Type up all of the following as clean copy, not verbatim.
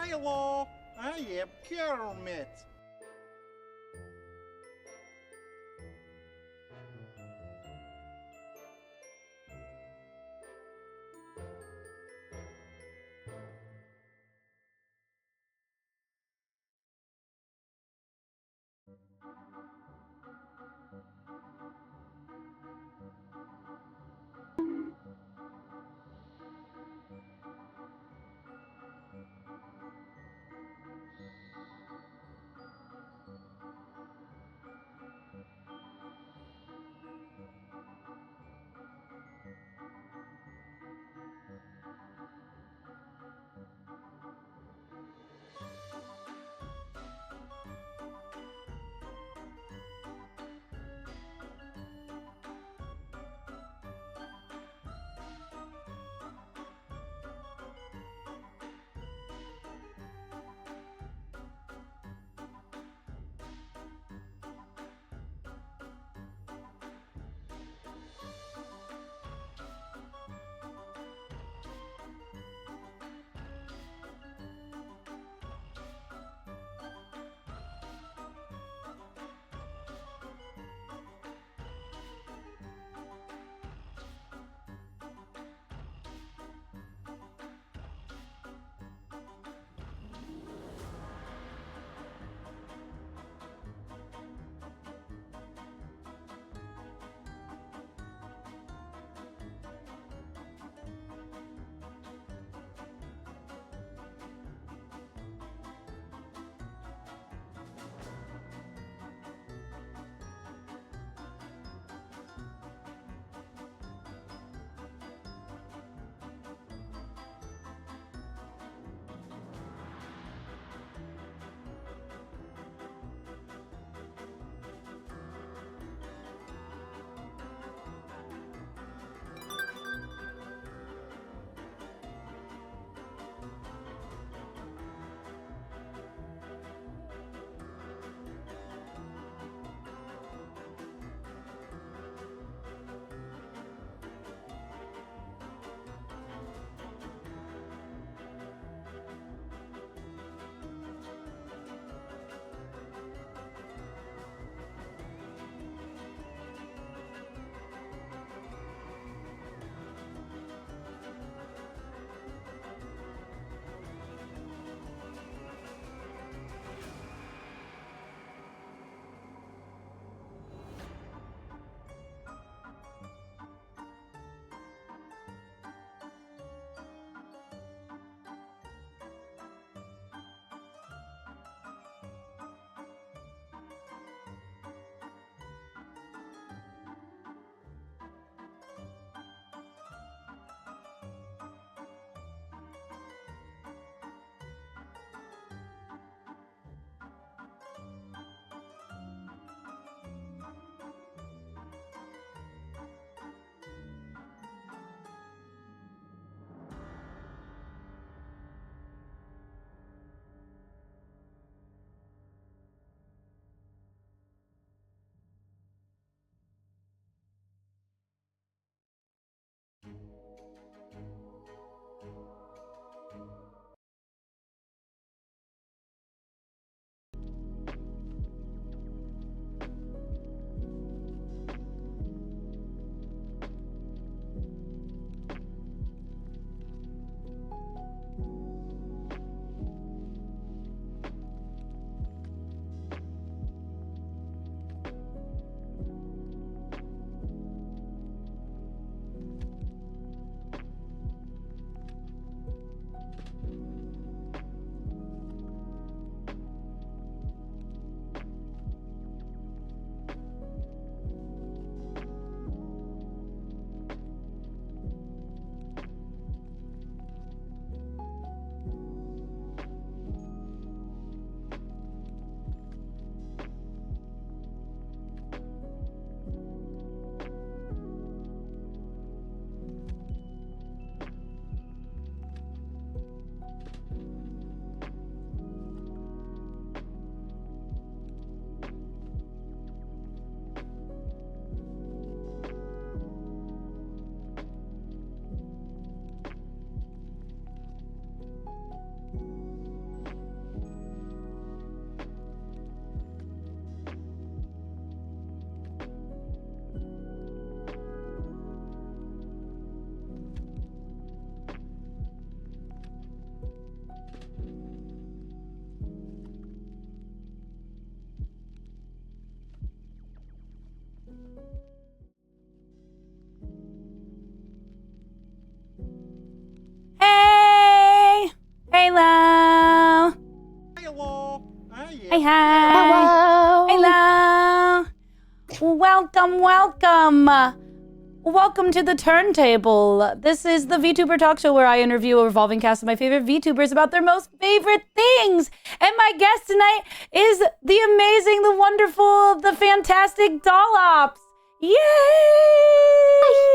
Milo, I am Kermit. Welcome, welcome. Welcome to the turntable. This is the VTuber talk show where I interview a revolving cast of my favorite VTubers about their most favorite things. And my guest tonight is the amazing, the wonderful, the fantastic Dollops. Yay!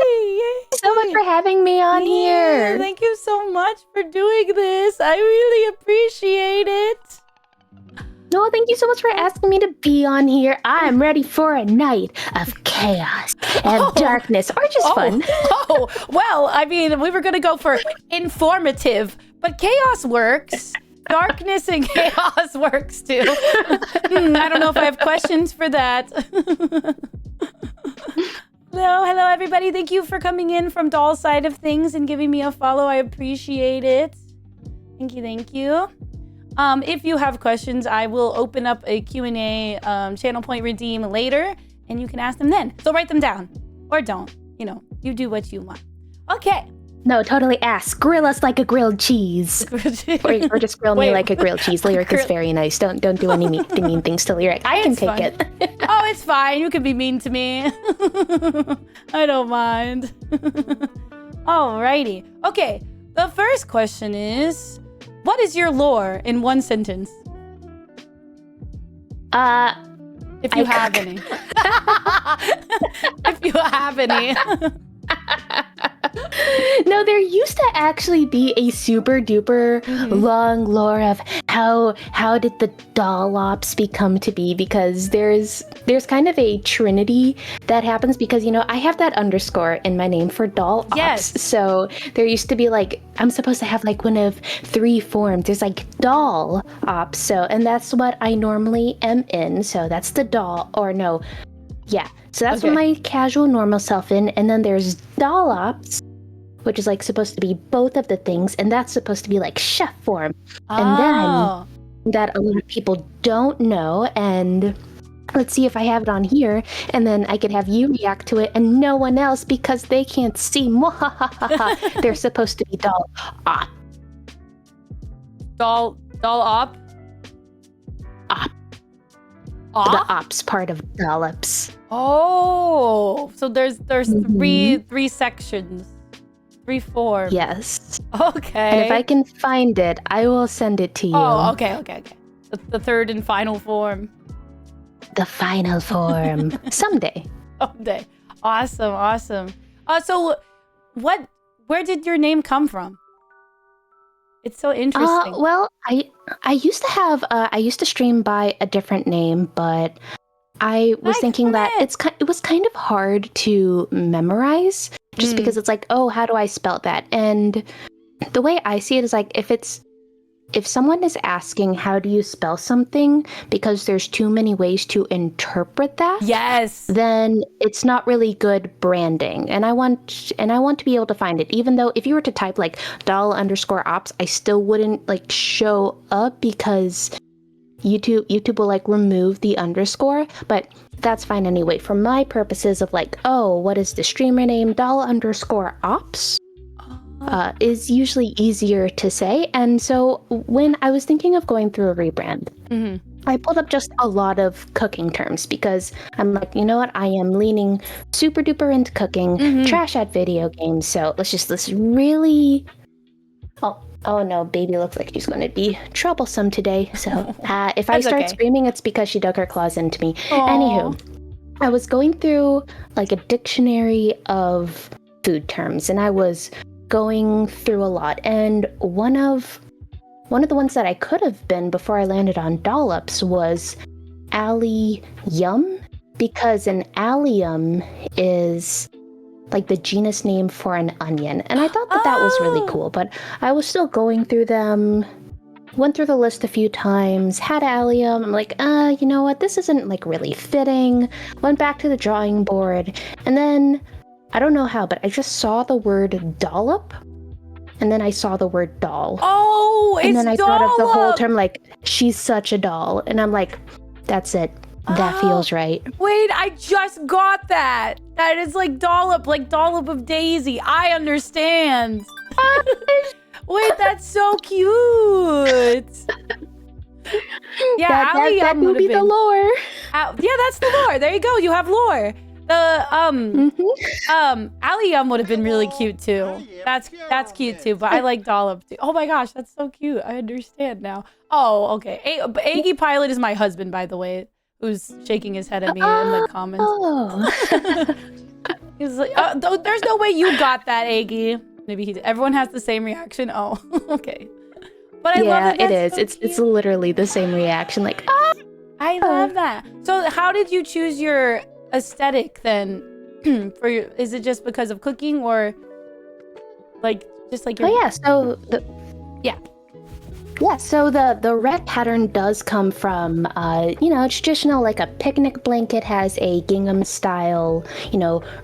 Thank you so much for having me on here. Thank you so much for doing this. I really appreciate it. No, thank you so much for asking me to be on here. I'm ready for a night of chaos and darkness, or just fun. Well, I mean, we were going to go for informative, but chaos works. Darkness and chaos works too. I don't know if I have questions for that. Hello, everybody. Thank you for coming in from Doll's side of things and giving me a follow. I appreciate it. Thank you. If you have questions, I will open up a Q&A channel point redeem later, and you can ask them then. So write them down, or don't. You know, you do what you want. Okay. No, totally ask. Grill us like a grilled cheese. or just grill me like a grilled cheese. Lyric is very nice. Don't do any mean things to Lyric. I can take it. Oh, it's fine. You can be mean to me. I don't mind. Alrighty. Okay. The first question is, what is your lore in one sentence? If you have any. If you have any. No, there used to actually be a super duper long lore of how did the Dollops become to be, because there's kind of a trinity that happens, because I have that underscore in my name for Dollops. Yes. So there used to be I'm supposed to have one of three forms. There's Dollops, and that's what I normally am in. So that's the doll, or no. Yeah, so that's what my casual normal self in, and then there's Dollops, which is supposed to be both of the things, and that's supposed to be chef form. And then that a lot of people don't know, and let's see if I have it on here, and then I could have you react to it and no one else because they can't see. They're supposed to be Dollop. Dollop? The ops part of Dollops. Oh, so there's three sections, three forms. Yes. Okay. And if I can find it, I will send it to you. Oh, okay. The third and final form. The final form. Someday. Someday. Awesome. So where did your name come from? It's so interesting. Well, I used to have I used to stream by a different name, but I was thinking that it was kind of hard to memorize, just because it's how do I spell that? And the way I see it is if someone is asking how do you spell something, because there's too many ways to interpret that, yes, then it's not really good branding. And I want to be able to find it. Even though if you were to type Doll_ops, I still wouldn't show up, because YouTube will remove the underscore, but that's fine anyway. For my purposes of what is the streamer name, Doll_ops. Is usually easier to say. And so when I was thinking of going through a rebrand, I pulled up just a lot of cooking terms, because I'm you know what? I am leaning super duper into cooking, trash at video games. So let's really... Oh no, baby looks like she's going to be troublesome today. So if I start screaming, it's because she dug her claws into me. Aww. Anywho, I was going through a dictionary of food terms, and I was going through a lot, and one of the ones that I could have been before I landed on Dollops was allium, because an allium is the genus name for an onion, and I thought that was really cool. But I was still going through them, went through the list a few times, had allium. I'm you know what, this isn't really fitting. Went back to the drawing board, and then I don't know how, but I just saw the word dollop, and then I saw the word doll. Oh, it's And then I dollop. thought of the whole term, she's such a doll. And I'm that's it. That feels right. Wait, I just got that. That is dollop, dollop of Daisy. I understand. Wait, that's so cute. Yeah, that Aliyum would would be have the been. lore. Yeah, that's the lore. There you go. You have lore. The Aliyum would have been really cute too. That's cute too. But I like Dollop too. Oh my gosh, that's so cute. I understand now. Oh, okay. Aggie Pilot is my husband, by the way, who's shaking his head at me in the comments. Oh. He's like, there's no way you got that, Aggie. Maybe everyone has the same reaction. Oh, okay. But I love it is. So it's literally the same reaction. Like, ah. I love that. So, how did you choose your aesthetic then? For your, is it just because of cooking, or like just like your? Oh yeah. So so the red pattern does come from traditional, like a picnic blanket has a gingham style,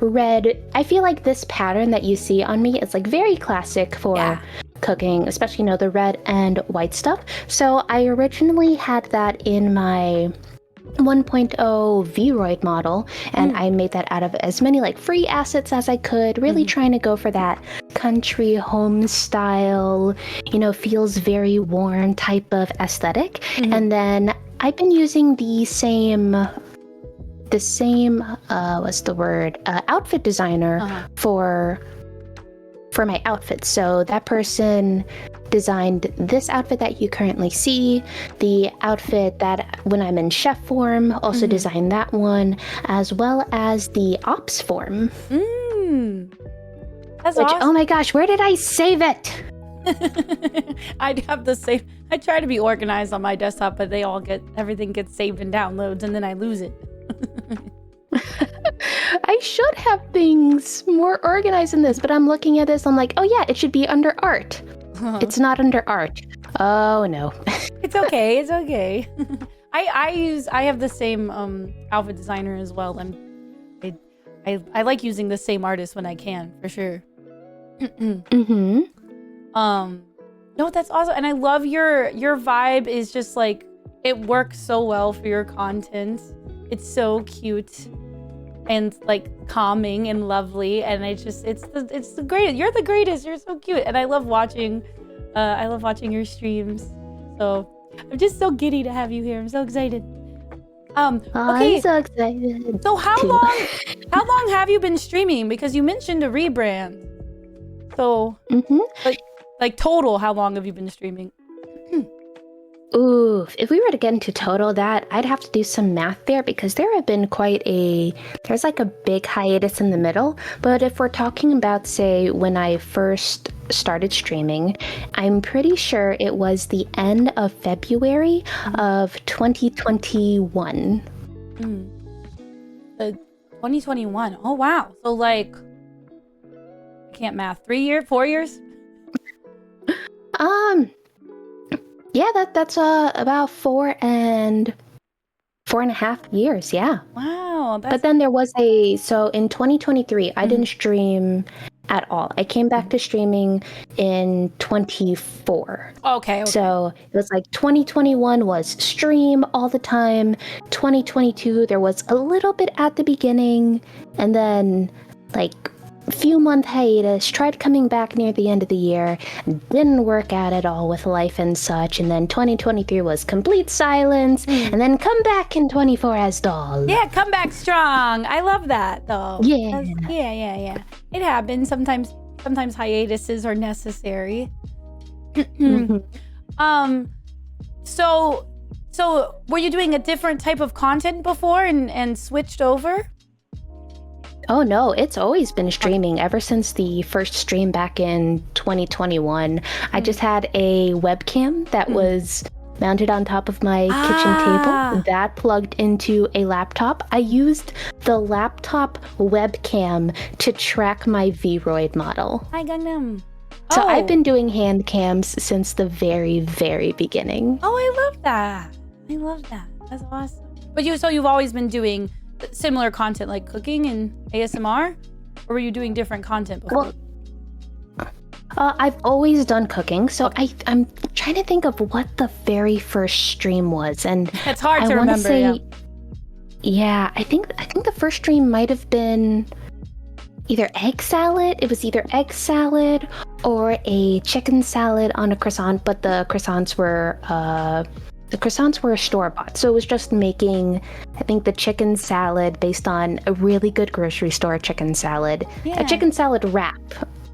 red. I feel like this pattern that you see on me is like very classic for cooking, especially the red and white stuff. So I originally had that in my 1.0 Vroid model, and I made that out of as many like free assets as I could, really trying to go for that country home style, feels very warm type of aesthetic. And then I've been using the same what's the word, outfit designer for my outfits. So that person designed this outfit that you currently see, the outfit that when I'm in chef form, also designed that one, as well as the ops form. That's awesome. awesome. Oh my gosh, where did I save it? I'd have the same. I try to be organized on my desktop, but everything gets saved in downloads, and then I lose it. I should have things more organized in this, but I'm looking at this, I'm like, oh yeah, it should be under art. It's not under art. Oh no. It's okay. It's okay. I have the same outfit designer as well, and I like using the same artist when I can, for sure. No, that's awesome, and I love your vibe. Is just like, it works so well for your content. It's so cute and like calming and lovely, and it's the greatest. You're the greatest. You're so cute, and I love watching your streams. So I'm just so giddy to have you here. I'm so excited. Okay. I'm so excited. So how long have you been streaming? Because you mentioned a rebrand. So like total, how long have you been streaming? Ooh, if we were to get into total that, I'd have to do some math there, because there have been there's like a big hiatus in the middle. But if we're talking about, say, when I first started streaming, I'm pretty sure it was the end of February of 2021. 2021. Oh, wow. So like, I can't math. 4 years? Yeah, that's about 4.5 years, yeah. Wow. But then there was so in 2023, I didn't stream at all. I came back to streaming in 24. Okay. So it was like 2021 was stream all the time. 2022, there was a little bit at the beginning, and then like few month hiatus, tried coming back near the end of the year, didn't work out at all with life and such, and then 2023 was complete silence, and then come back in 24 as Doll. Yeah, come back strong. I love that though. Yeah. Yeah. It happens sometimes. Sometimes hiatuses are necessary. So were you doing a different type of content before and switched over? Oh no, it's always been streaming ever since the first stream back in 2021. I just had a webcam that was mounted on top of my kitchen table that plugged into a laptop. I used the laptop webcam to track my Vroid model. Hi, Gangnam. So I've been doing hand cams since the very, very beginning. Oh, I love that. That's awesome. But you've always been doing similar content like cooking and ASMR, or were you doing different content before? Well, I've always done cooking, so I'm trying to think of what the very first stream was, and it's hard to remember. Yeah, I think the first stream might have been either egg salad. It was either egg salad or a chicken salad on a croissant, but the croissants were the croissants were store-bought. So it was just making, I think, the chicken salad based on a really good grocery store chicken salad. Yeah. A chicken salad wrap.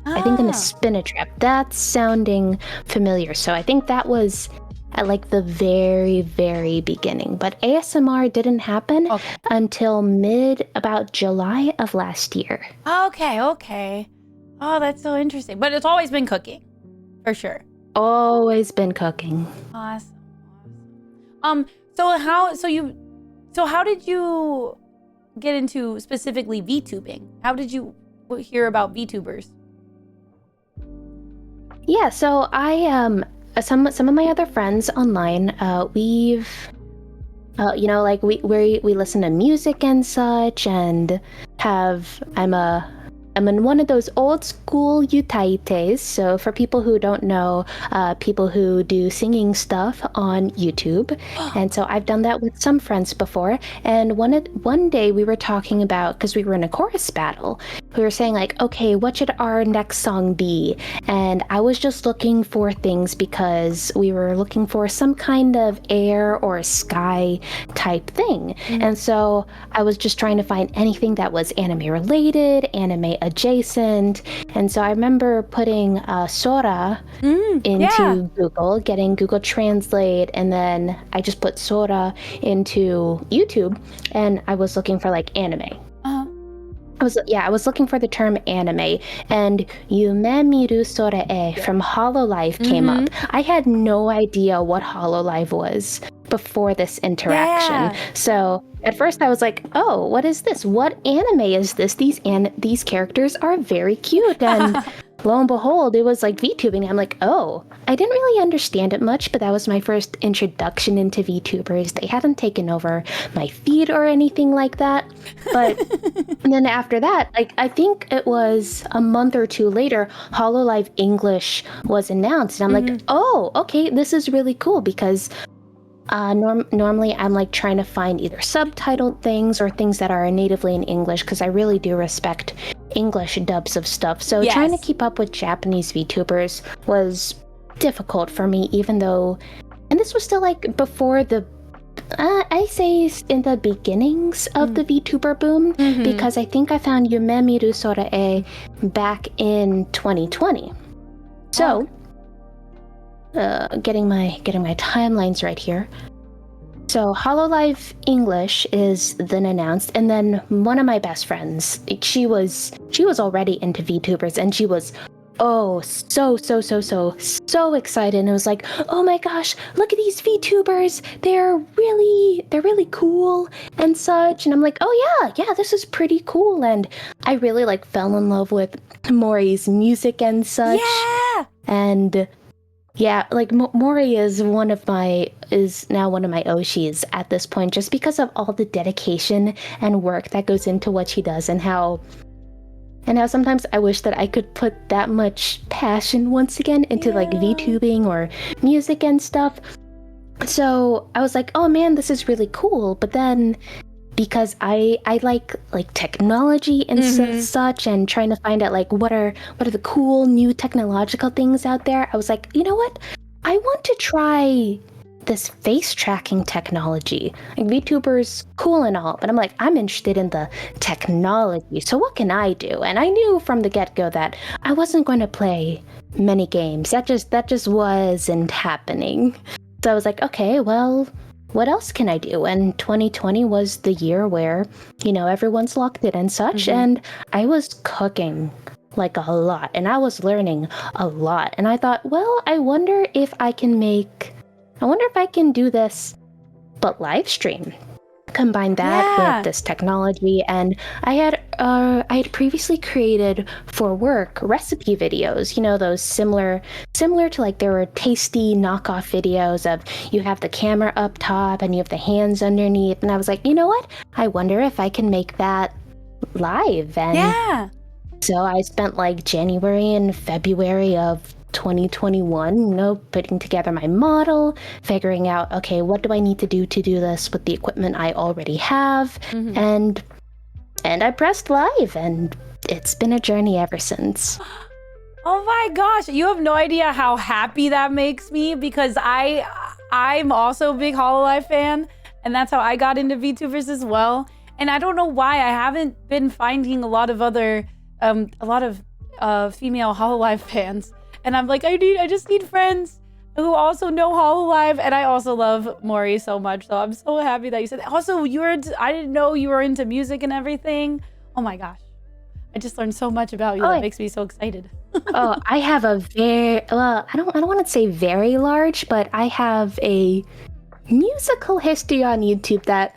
I think in Ah. a spinach wrap. That's sounding familiar. So I think that was at like the very, very beginning. But ASMR didn't happen Okay. until about July of last year. Okay. Oh, that's so interesting. But it's always been cooking, for sure. Always been cooking. Awesome. So how did you get into specifically VTubing? How did you hear about VTubers? Yeah, so I some of my other friends online, we've like we listen to music and such, and I'm in one of those old school utaites. So for people who don't know, people who do singing stuff on YouTube. And so I've done that with some friends before. And one day we were talking about, because we were in a chorus battle, we were saying like, okay, what should our next song be? And I was just looking for things because we were looking for some kind of air or sky type thing. And so I was just trying to find anything that was anime related, anime adjacent. And so I remember putting Sora into Google, getting Google Translate, and then I just put Sora into YouTube, and I was looking for like anime. I was looking for the term anime, and Yume Miru Sora e from Hololive came up. I had no idea what Hololive was before this interaction. Yeah. So at first I was like, oh, what is this? What anime is this? These characters are very cute. And lo and behold, it was like VTubing. I'm like, oh, I didn't really understand it much, but that was my first introduction into VTubers. They hadn't taken over my feed or anything like that. But and then after that, like I think it was a month or two later, Hololive English was announced. And I'm like, oh, okay, this is really cool, because normally I'm like trying to find either subtitled things or things that are natively in English, because I really do respect English dubs of stuff. So trying to keep up with Japanese VTubers was difficult for me, even though, and this was still like before the I say in the beginnings of the VTuber boom, because I think I found Yume Miru Sora e back in 2020. So getting my timelines right here. So Hololive English is then announced, and then one of my best friends, she was already into VTubers, and she was so excited, and it was like, oh my gosh, look at these VTubers, they're really cool and such. And I'm like, oh yeah, this is pretty cool. And I really like fell in love with Mori's music and such. And yeah, like Mori is now one of my Oshis at this point, just because of all the dedication and work that goes into what she does, and how sometimes I wish that I could put that much passion once again into like VTubing or music and stuff. So I was like, oh man, this is really cool. But then, because I like technology and such, and trying to find out like what are the cool new technological things out there, I was like, you know what? I want to try this face tracking technology. Like VTubers, cool and all, but I'm like, I'm interested in the technology. So what can I do? And I knew from the get-go that I wasn't going to play many games. That just wasn't happening. So I was like, okay, well, what else can I do? And 2020 was the year where, everyone's locked in and such, and I was cooking like a lot, and I was learning a lot. And I thought, well, I wonder if I can do this, but live stream. Combine that with this technology, and I had previously created for work recipe videos. Those similar to like, there were tasty knockoff videos of you have the camera up top and you have the hands underneath, and I was like, you know what? I wonder if I can make that live. And so I spent like January and February of 2021, putting together my model, figuring out, okay, what do I need to do this with the equipment I already have, and I pressed live, and it's been a journey ever since. Oh my gosh, you have no idea how happy that makes me, because I I'm also a big Hololive fan, and that's how I got into VTubers as well. And I don't know why I haven't been finding a lot of other, female Hololive fans. And I'm like, I just need friends who also know Hololive, and I also love Maury so much. So I'm so happy that you said that. Also, I didn't know you were into music and everything. Oh my gosh. I just learned so much about you. That makes me so excited. Oh, I have a I don't want to say very large, but I have a musical history on YouTube that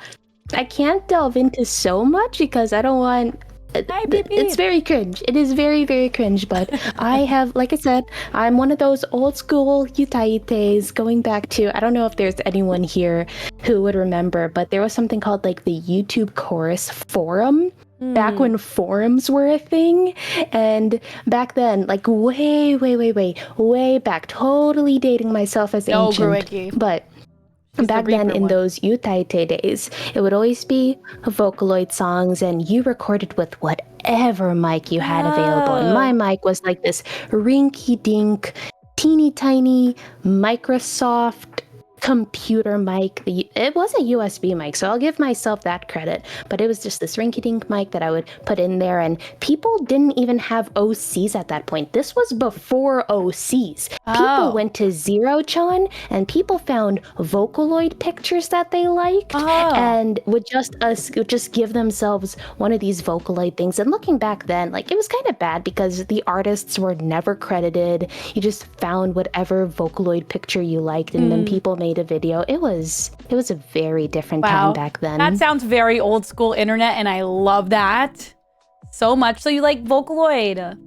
I can't delve into so much because I don't want. It's very cringe. It is very, very cringe, but I have, like I said, I'm one of those old school Yutaites going back to, I don't know if there's anyone here who would remember, but there was something called like the YouTube Chorus Forum. Back when forums were a thing, and back then, like way back, totally dating myself as ancient, but back then in those Yutaite days, it would always be Vocaloid songs, and you recorded with whatever mic you had available. And my mic was like this rinky-dink, teeny tiny Microsoft computer mic. It was a USB mic, so I'll give myself that credit, but it was just this rinky-dink mic that I would put in there, and people didn't even have OCs at that point. This was before OCs. People went to Zero-chan, and people found Vocaloid pictures that they liked, and would just give themselves one of these Vocaloid things. And looking back then, like, it was kind of bad because the artists were never credited. You just found whatever Vocaloid picture you liked, and then people made a video. It was a very different time back then. That sounds very old school internet, and I love that so much. So you like Vocaloid?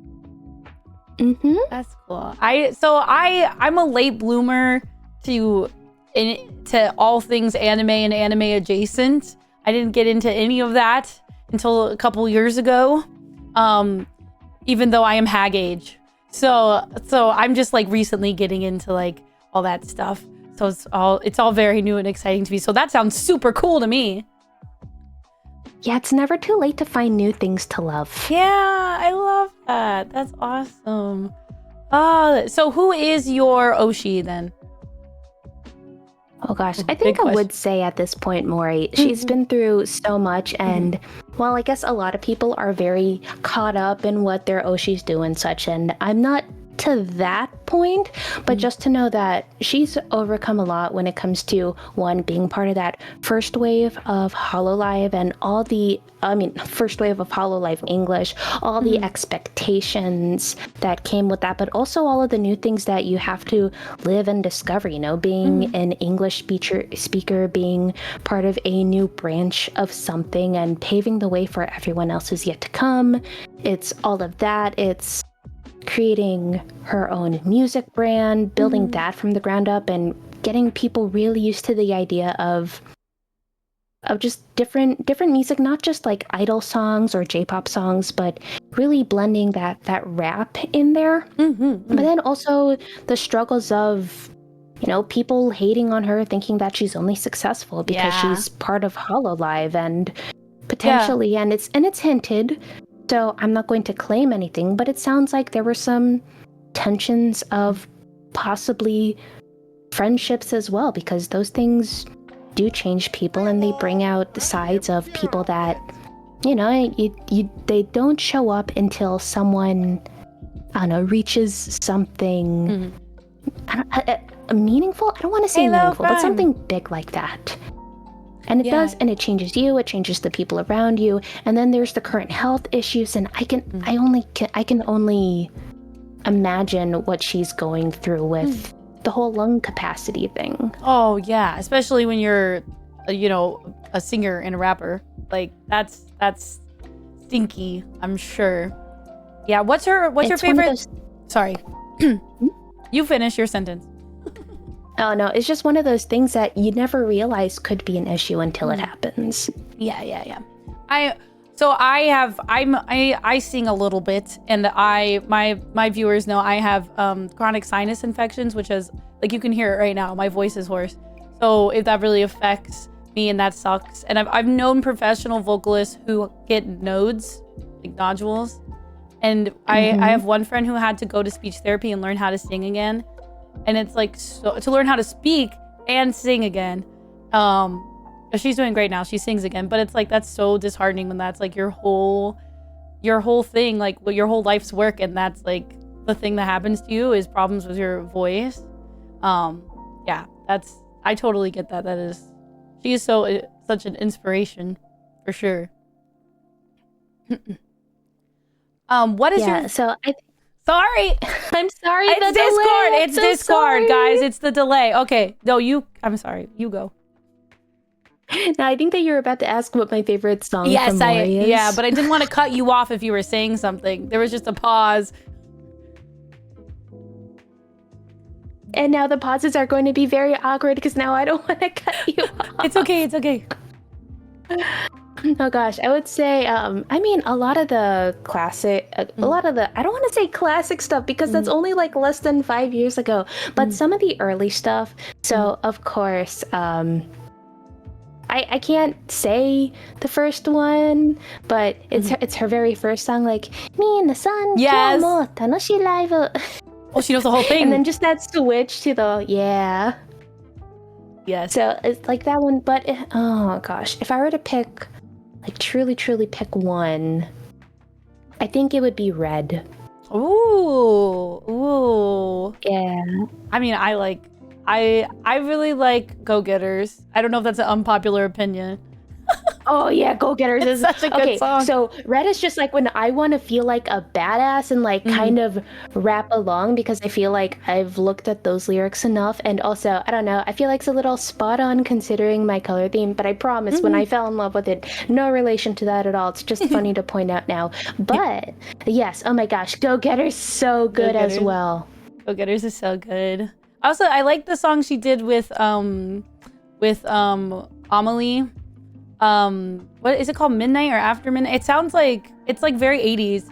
Mm-hmm. That's cool. I'm a late bloomer to all things anime and anime adjacent. I didn't get into any of that until a couple years ago. Even though I am hag age. So I'm just like recently getting into like all that stuff. So it's all very new and exciting to me. So that sounds super cool to me. Yeah, it's never too late to find new things to love. Yeah, I love that. That's awesome. So who is your Oshi then? Oh gosh, I think I would say at this point, Maury, she's been through so much, and while I guess a lot of people are very caught up in what their Oshi's do and such, and I'm not to that point, but just to know that she's overcome a lot when it comes to, one, being part of that first wave of Hololive and first wave of Hololive English, all the expectations that came with that, but also all of the new things that you have to live and discover, being an English speaker, being part of a new branch of something and paving the way for everyone else who's yet to come. It's all of that. It's creating her own music brand, building that from the ground up, and getting people really used to the idea of just different music, not just like idol songs or J-pop songs, but really blending that rap in there. But then also the struggles of people hating on her, thinking that she's only successful because she's part of Hololive, and potentially, and it's hinted. So I'm not going to claim anything, but it sounds like there were some tensions of possibly friendships as well, because those things do change people, and they bring out the sides of people that, they don't show up until someone, I don't know, reaches something meaningful. I don't want to say meaningful, but something big like that. And it does, and it changes you, it changes the people around you, and then there's the current health issues, and I can only imagine what she's going through with the whole lung capacity thing. Oh yeah, especially when you're, a singer and a rapper. Like that's stinky, I'm sure. Yeah, what's your favorite? Sorry, you finish your sentence. Oh no, it's just one of those things that you never realize could be an issue until it happens. Yeah. I sing a little bit, and my viewers know I have chronic sinus infections, which is, like, you can hear it right now. My voice is hoarse. So if that really affects me, and that sucks. And I've known professional vocalists who get nodes, like nodules. And I have one friend who had to go to speech therapy and learn how to sing again. And it's like, so to learn how to speak, and sing again. She's doing great now. She sings again, but it's like that's so disheartening when that's like your whole thing, like your whole life's work, and that's like the thing that happens to you is problems with your voice. Yeah, I totally get that. She is such an inspiration, for sure. What is your? So Sorry, I'm sorry. it's the Discord. delay. It's So Discord, sorry. guys. It's the delay. Okay, no, I'm sorry. You go. No, I think that you were about to ask what my favorite song Yes, from Mori is. yeah, but I didn't want to cut you off if you were saying something. There was just a pause. And now the pauses are going to be very awkward because now I don't want to cut you off. It's okay. It's okay. Oh gosh, I would say, I mean, a lot of the classic, I don't want to say classic stuff because that's only like less than 5 years ago, but some of the early stuff. So of course, I can't say the first one, but it's her very first song, like, Minasan, Yes. kyou mo tanoshii live. Oh, she knows the whole thing. And then just that switch to the, yeah. yes. So it's like that one, but oh gosh, if I were to pick, like truly pick one, I think it would be Red. Ooh. Yeah. I mean, I really like Go Getters. I don't know if that's an unpopular opinion. Oh yeah, Go Getters It's is such a good okay. song. So Red is just like when I want to feel like a badass and like kind of rap along because I feel like I've looked at those lyrics enough, and also I don't know, I feel like it's a little spot on considering my color theme. But I promise, when I fell in love with it, no relation to that at all. It's just funny to point out now. But yes, oh my gosh, Go Getters so good as Getters. well. Go Getters is so good. Also, I like the song she did with Amelie. What is it called? Midnight or After Midnight? It sounds like it's like very 80s.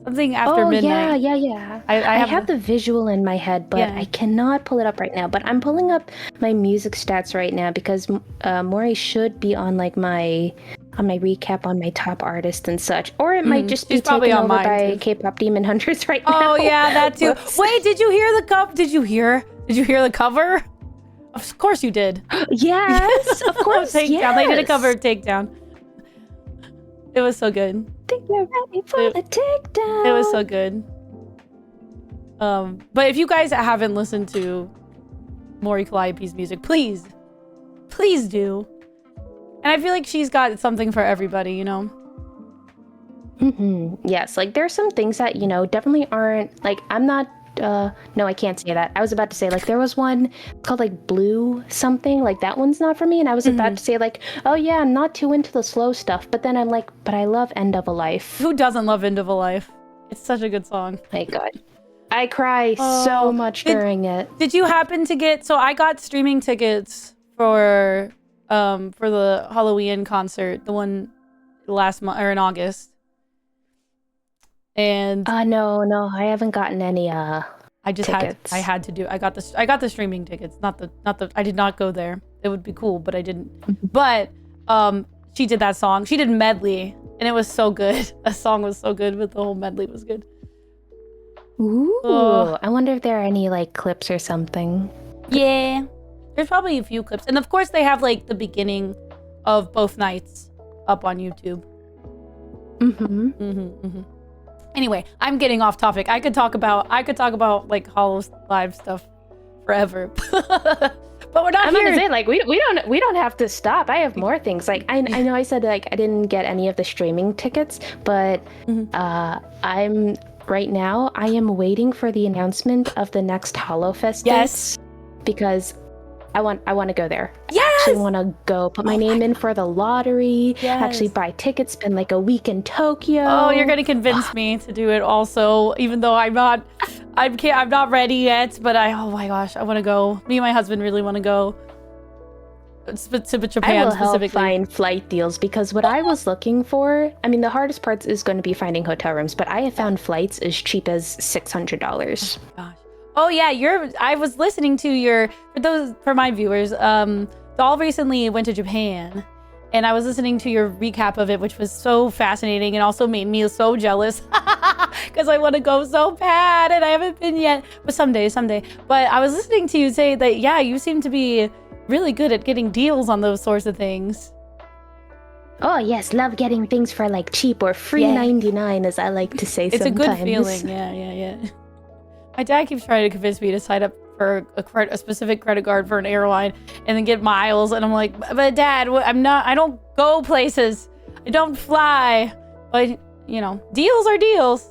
Something after midnight. Yeah. I have the visual in my head, but Yeah. I cannot pull it up right now. But I'm pulling up my music stats right now because Mori should be on like my recap on my top artists and such, or it might just be She's probably taken on over mine, by too. K-pop Demon Hunters right now. Oh yeah, that too. Wait, did you hear the cover? Did you hear the cover? Of course you did. Yes, of course. Takedown. They did a yes. cover of Takedown. It was so good. Think you're ready for the takedown. It was so good. But if you guys haven't listened to Mori Calliope's music, please do. And I feel like she's got something for everybody, you know? Yes, like there's some things that, definitely aren't, like, I'm not, no, I can't say that. I was about to say, like, there was one called, like, Blue something, like, that one's not for me, and I was about to say, like, oh yeah, I'm not too into the slow stuff, but then I'm like, but I love End of a Life. Who doesn't love End of a Life? It's such a good song. My god. I cry so much during it. Did you happen to get, so I got streaming tickets for the Halloween concert, the one last month, or in August. And No, I haven't gotten any I just tickets. I had to do. I got the streaming tickets, not the. I did not go there. It would be cool, but I didn't. But she did that song. She did medley, and it was so good. That song was so good, but the whole medley was good. Ooh, I wonder if there are any like clips or something. Yeah, there's probably a few clips, and of course they have like the beginning of both nights up on YouTube. Anyway, I'm getting off topic. I could talk about like Hollow Live stuff forever, but we're not I'm here. gonna say, like, we don't have to stop. I have more things. Like, I know I said like I didn't get any of the streaming tickets, but I'm right now. I am waiting for the announcement of the next HollowFest Yes. dates because I want to go there. Yes! I actually want to go put my name in for the lottery. Yes. Actually buy tickets. Spend like a week in Tokyo. Oh, you're gonna convince me to do it also, even though I'm not ready yet. But oh my gosh, I want to go. Me and my husband really want to go. To Japan I will help specifically. find flight deals because what I was looking for, I mean, the hardest part is going to be finding hotel rooms, but I have found flights as cheap as $600. Gosh. Oh yeah, I was listening to for my viewers, Doll recently went to Japan, and I was listening to your recap of it, which was so fascinating and also made me so jealous because I want to go so bad and I haven't been yet. But someday. But I was listening to you say that, yeah, you seem to be really good at getting deals on those sorts of things. Oh yes, love getting things for like cheap or free 99, as I like to say. It's sometimes. a good feeling. Yeah. My dad keeps trying to convince me to sign up for a specific credit card for an airline and then get miles, and I'm like, but Dad, I don't go places. I don't fly. But deals are deals.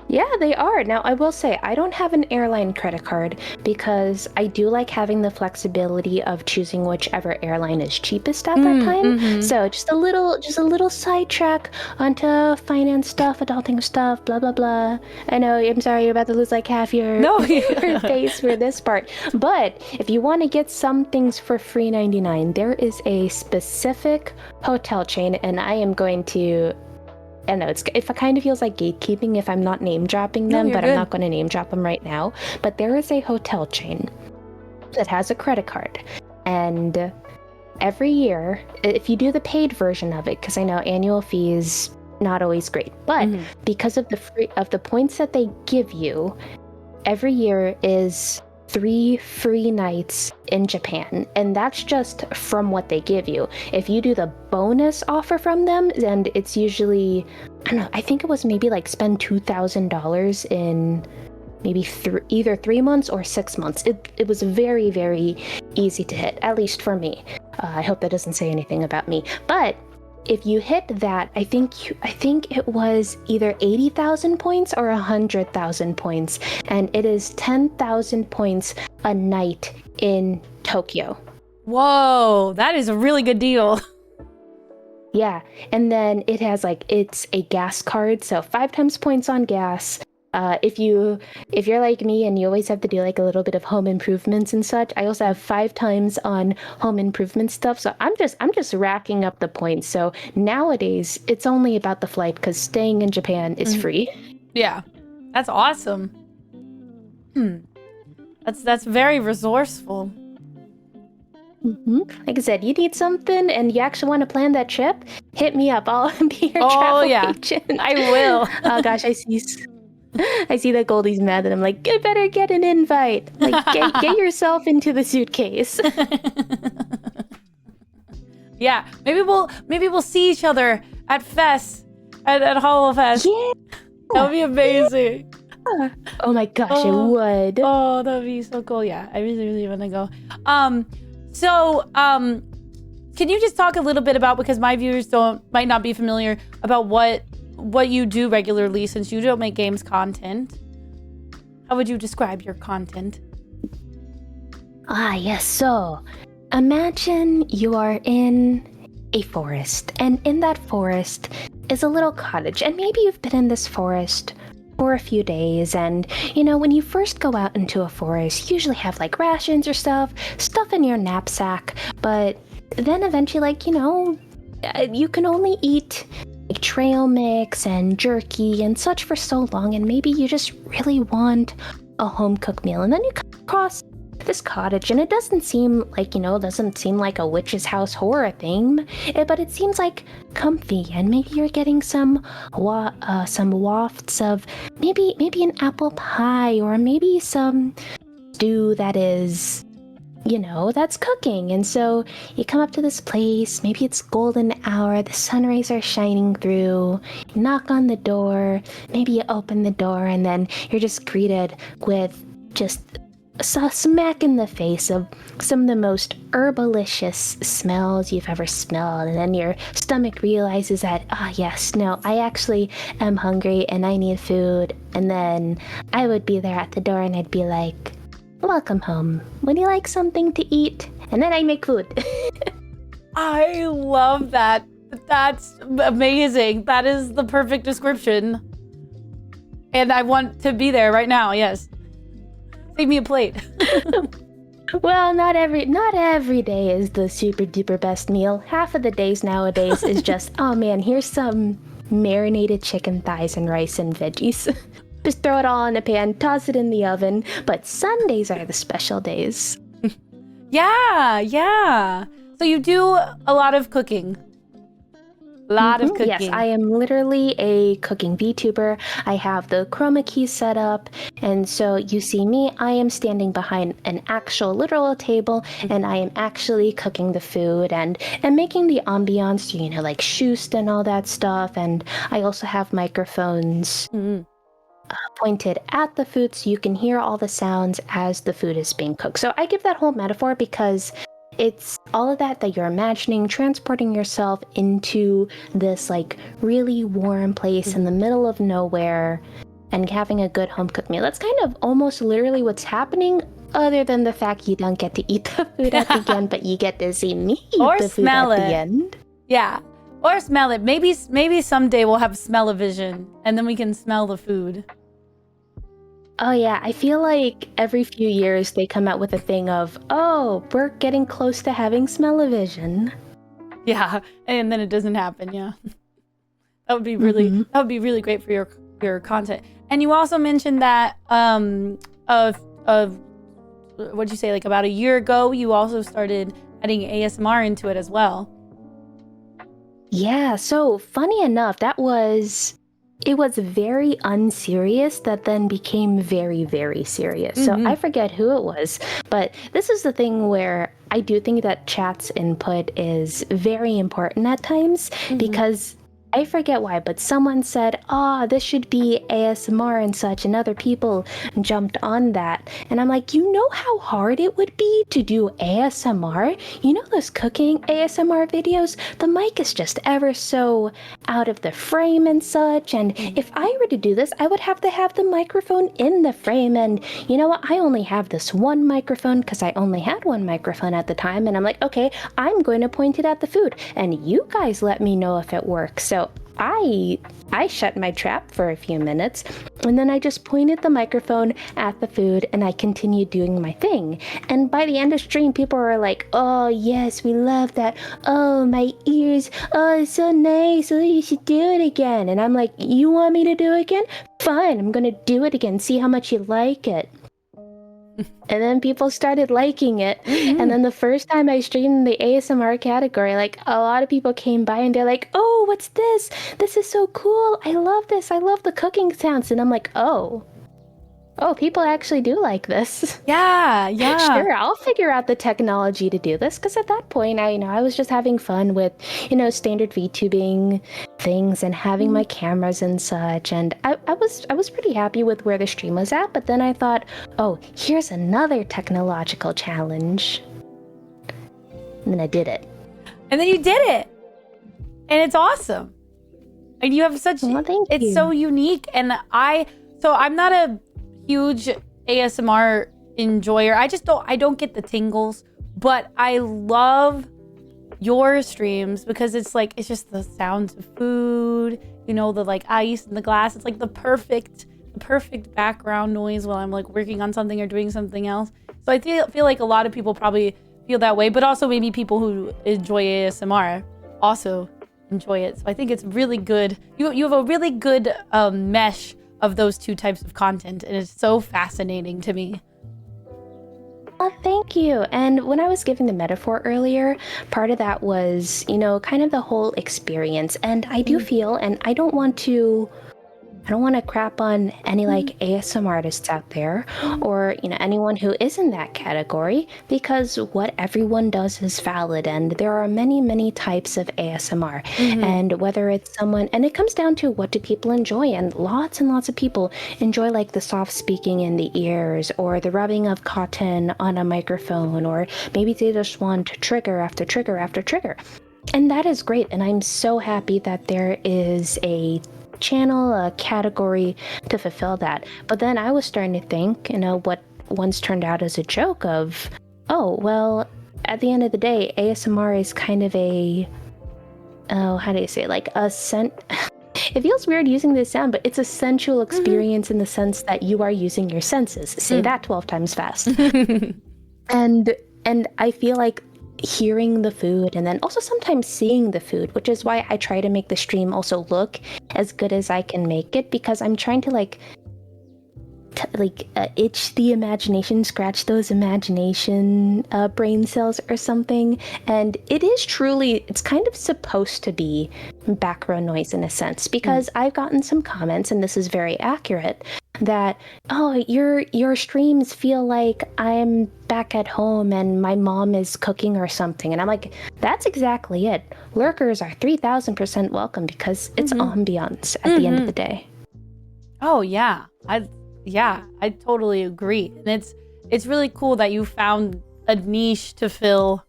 Yeah, they are. Now, I will say, I don't have an airline credit card because I do like having the flexibility of choosing whichever airline is cheapest at that time. Mm-hmm. So just a little sidetrack onto finance stuff, adulting stuff, blah, blah, blah. I know, I'm sorry, you're about to lose like half your, your face for this part. But if you want to get some things for free 99, there is a specific hotel chain, and I am going to... I don't know, it kind of feels like gatekeeping if I'm not name dropping them, but I'm not going to name drop them right now. But there is a hotel chain that has a credit card. And every year, if you do the paid version of it, because I know annual fees not always great, but because of the points that they give you, every year is 3 free nights in Japan, and that's just from what they give you. If you do the bonus offer from them, and it's usually, I don't know, I think it was maybe like spend $2,000 in maybe either 3 months or 6 months. It was very, very easy to hit, at least for me. I hope that doesn't say anything about me, but if you hit that, I think it was either 80,000 points or 100,000 points, and it is 10,000 points a night in Tokyo. Whoa, that is a really good deal. Yeah, and then it has it's a gas card, so 5 times points on gas. If you're like me and you always have to do like a little bit of home improvements and such, I also have 5 times on home improvement stuff. So I'm just racking up the points. So nowadays it's only about the flight because staying in Japan is free. Yeah, that's awesome. That's very resourceful. Like I said, you need something and you actually want to plan that trip, hit me up. I'll be your travel agent. I will. Oh gosh, I see that Goldie's mad, and I'm like, you better get an invite. Like, get yourself into the suitcase. Yeah, maybe we'll see each other at Fest, at Hollow Fest. Yeah, that would be amazing. Oh my gosh, it would. Oh, that would be so cool. Yeah, I really, really want to go. Can you just talk a little bit about, because my viewers might not be familiar about what you do regularly, since you don't make games content. How would you describe your content? Yes. So, imagine you are in a forest, and in that forest is a little cottage, and maybe you've been in this forest for a few days, and when you first go out into a forest, you usually have like rations or stuff in your knapsack, but then eventually, you can only eat like trail mix and jerky and such for so long, and maybe you just really want a home cooked meal, and then you come across this cottage, and it doesn't seem like a witch's house horror theme, but it seems like comfy, and maybe you're getting some wafts of maybe an apple pie, or maybe some stew that is that's cooking. And so you come up to this place, maybe it's golden hour, the sun rays are shining through, you knock on the door, maybe you open the door, and then you're just greeted with just a smack in the face of some of the most herbalicious smells you've ever smelled, and then your stomach realizes that, yes, no, I actually am hungry and I need food, and then I would be there at the door and I'd be like, welcome home. Would you like something to eat? And then I make food. I love that. That's amazing. That is the perfect description. And I want to be there right now, yes. Save me a plate. Well, not every day is the super duper best meal. Half of the days nowadays is just, oh man, here's some marinated chicken thighs and rice and veggies. Just throw it all in a pan, toss it in the oven. But Sundays are the special days. Yeah. So you do a lot of cooking. A lot of cooking. Yes, I am literally a cooking VTuber. I have the chroma key set up, and so you see me, I am standing behind an actual literal table, and I am actually cooking the food and making the ambiance, you know, like shoost and all that stuff. And I also have microphones pointed at the food so you can hear all the sounds as the food is being cooked. So I give that whole metaphor because it's all of that you're imagining, transporting yourself into this like really warm place in the middle of nowhere and having a good home cooked meal. That's kind of almost literally what's happening, other than the fact you don't get to eat the food at the end, but you get to see me eat Or the food smell at it. the end. Yeah. Or smell it. Maybe someday we'll have smell-o-vision and then we can smell the food. Oh yeah, I feel like every few years they come out with a thing of, oh, we're getting close to having smell-o-vision. Yeah, and then it doesn't happen. Yeah, that would be really great for your content. And you also mentioned that of what'd you say, like about a year ago, you also started adding ASMR into it as well. Yeah, so funny enough, it was very unserious that then became very, very serious. So I forget who it was, but this is the thing where I do think that chat's input is very important at times because I forget why, but someone said, this should be ASMR and such, and other people jumped on that. And I'm like, you know how hard it would be to do ASMR? You know those cooking ASMR videos? The mic is just ever so out of the frame and such, and if I were to do this, I would have to have the microphone in the frame, and you know what? I only have this one microphone because I only had one microphone at the time, and I'm like, okay, I'm going to point it at the food, and you guys let me know if it works. So I shut my trap for a few minutes, and then I just pointed the microphone at the food, and I continued doing my thing. And by the end of stream, people were like, oh yes, we love that. Oh, my ears. Oh, it's so nice. Oh, you should do it again. And I'm like, you want me to do it again? Fine, I'm gonna do it again. See how much you like it. And then people started liking it. And then the first time I streamed the ASMR category, like a lot of people came by and they're like, oh, what's this? This is so cool. I love this. I love the cooking sounds. And I'm like, oh, people actually do like this. Yeah. Sure, I'll figure out the technology to do this, because at that point, I was just having fun with, standard VTubing things and having my cameras and such, and I was pretty happy with where the stream was at. But then I thought, oh, here's another technological challenge, and then I did it. And then you did it, and it's awesome. And you have such it's so unique. And I'm not a huge ASMR enjoyer. I don't get the tingles, but I love your streams because it's just the sounds of food, the like ice in the glass. It's like the perfect background noise while I'm like working on something or doing something else. So I feel like a lot of people probably feel that way, but also maybe people who enjoy ASMR also enjoy it. So I think it's really good. You have a really good mesh of those two types of content, and it's so fascinating to me. Oh, thank you. And when I was giving the metaphor earlier, part of that was, kind of the whole experience. And I do feel, and I don't want to crap on any ASMR artists out there, or anyone who is in that category, because what everyone does is valid, and there are many types of ASMR. And whether it's someone, and it comes down to what do people enjoy, and lots of people enjoy the soft speaking in the ears, or the rubbing of cotton on a microphone, or maybe they just want trigger after trigger after trigger. And that is great, and I'm so happy that there is a channel, a category to fulfill that. But then I was starting to think, what once turned out as a joke of, oh, well, at the end of the day, ASMR is kind of a, how do you say, it feels weird using this sound, but it's a sensual experience in the sense that you are using your senses. Say that 12 times fast. And I feel like hearing the food, and then also sometimes seeing the food, which is why I try to make the stream also look as good as I can make it, because I'm trying to itch the imagination, scratch those imagination brain cells or something. And it is truly, it's kind of supposed to be background noise in a sense, because I've gotten some comments, and this is very accurate, that, oh, your streams feel like I'm back at home and my mom is cooking or something. And I'm like, that's exactly it. Lurkers are 3,000% welcome because it's ambiance at the end of the day. Oh yeah, I totally agree, and it's really cool that you found a niche to fill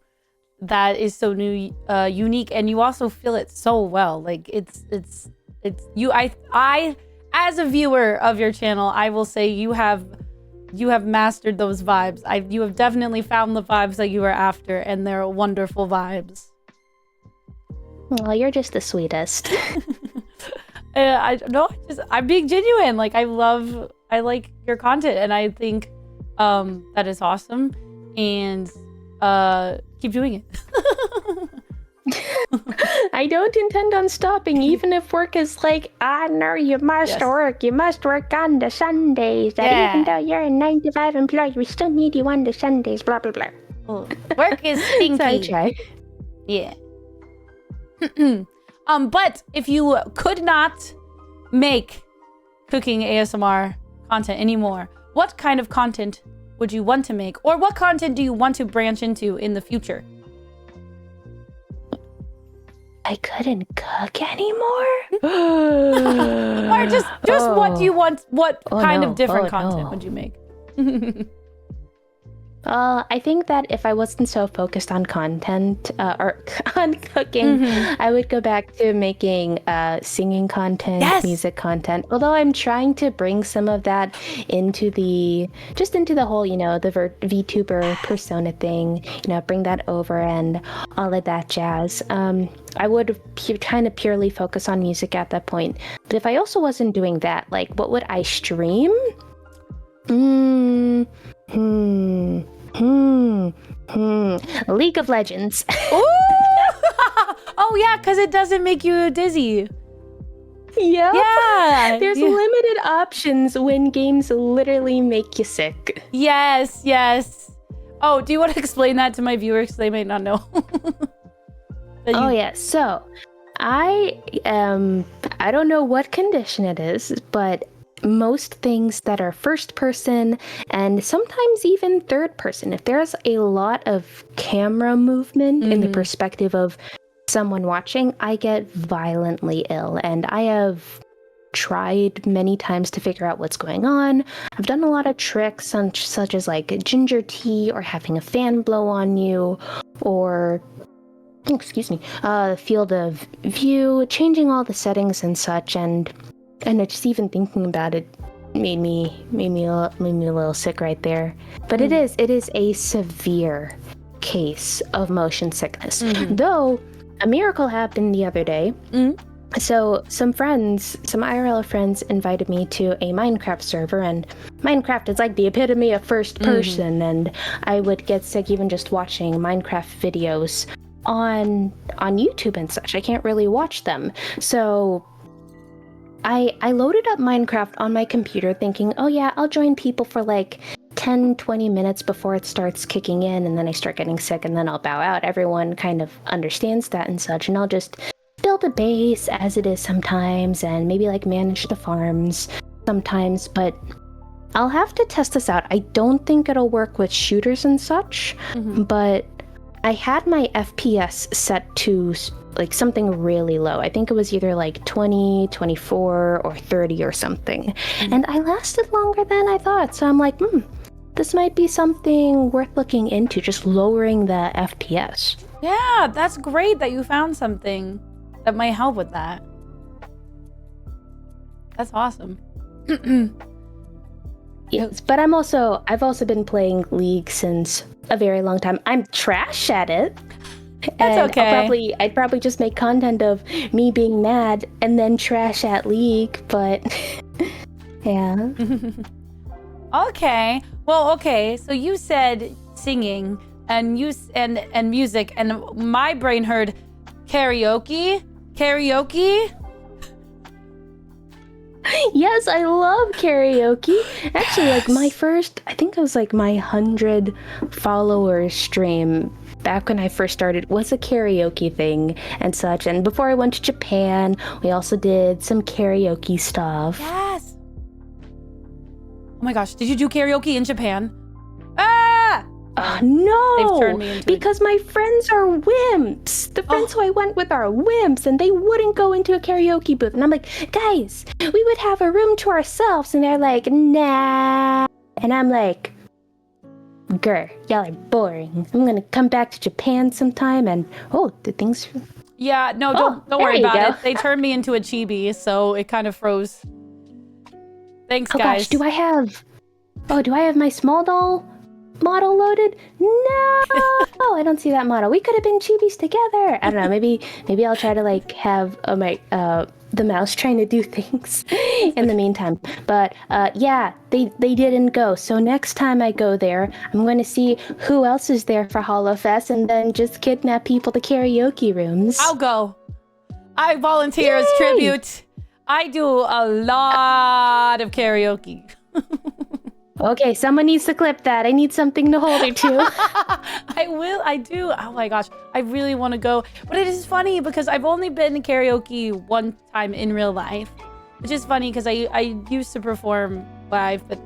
that is so unique, and you also fill it so well. Like it's you. I as a viewer of your channel, I will say you have mastered those vibes. You have definitely found the vibes that you are after, and they're wonderful vibes. Well, you're just the sweetest. I'm being genuine. Like I like your content, and I think that is awesome, and keep doing it. I don't intend on stopping, even if work is like, no, you must work. You must work on the Sundays. That even though you're a 9-to-5 employee, we still need you on the Sundays, blah, blah, blah. Work is stinky. So I try. Yeah. But if you could not make cooking ASMR content anymore, what kind of content would you want to make? Or what content do you want to branch into in the future? I couldn't cook anymore? Or just what do you want? What kind of different content would you make? I think that if I wasn't so focused on content or on cooking, I would go back to making singing content, music content. Although I'm trying to bring some of that into the whole, the VTuber persona thing, bring that over and all of that jazz. I would kind of purely focus on music at that point. But if I also wasn't doing that, like, what would I stream? League of Legends. Oh yeah, because it doesn't make you dizzy. Yep. Yeah. There's limited options when games literally make you sick. Yes. Oh, do you want to explain that to my viewers? Because they may not know. Yes. So, I don't know what condition it is, but most things that are first person and sometimes even third person, if there's a lot of camera movement in the perspective of someone watching, I get violently ill. And I have tried many times to figure out what's going on. I've done a lot of tricks such as like ginger tea or having a fan blow on you, or field of view, changing all the settings and such, and just even thinking about it made me a little sick right there. But it is a severe case of motion sickness. Though a miracle happened the other day. So some IRL friends invited me to a Minecraft server, and Minecraft is like the epitome of first person, and I would get sick even just watching Minecraft videos on YouTube and such. I can't really watch them. So I loaded up Minecraft on my computer thinking, oh yeah, I'll join people for like 10-20 minutes before it starts kicking in, and then I start getting sick and then I'll bow out. Everyone kind of understands that and such, and I'll just build a base as it is sometimes and maybe like manage the farms sometimes, but I'll have to test this out. I don't think it'll work with shooters and such, but I had my FPS set to like something really low. I think it was either like 20, 24, or 30 or something. And I lasted longer than I thought. So I'm like, this might be something worth looking into, just lowering the FPS. Yeah, that's great that you found something that might help with that. That's awesome. Yes, but I've also been playing League since a very long time. I'm trash at it. That's okay. I'd probably just make content of me being mad and then trash at League, but yeah. Okay. Well, okay. So you said singing and music, and my brain heard karaoke. Yes, I love karaoke. Actually, like my first, I think it was like my 100 followers stream back when I first started was a karaoke thing and such. And before I went to Japan, we also did some karaoke stuff. Yes. Oh my gosh, did you do karaoke in Japan? Ah! No, They've turned me into because my friends are wimps. The friends who I went with are wimps, and they wouldn't go into a karaoke booth. And I'm like, guys, we would have a room to ourselves. And they're like, nah. And I'm like, grr, y'all are boring. I'm gonna come back to Japan sometime, and the things. Yeah, no, don't there worry you about go. it. They turned me into a chibi, so it kind of froze. Thanks, Oh guys. gosh, do I have my small doll model loaded? No, I don't see that model. We could have been chibis together. I don't know. Maybe I'll try to like have the mouse trying to do things in the meantime. But yeah, they didn't go. So next time I go there, I'm going to see who else is there for HoloFest, and then just kidnap people to karaoke rooms. I'll go. I volunteer as Yay! tribute. I do a lot of karaoke. Okay, someone needs to clip that. I need something to hold her to. I do. Oh my gosh. I really want to go. But it is funny because I've only been to karaoke one time in real life. Which is funny because I used to perform live, but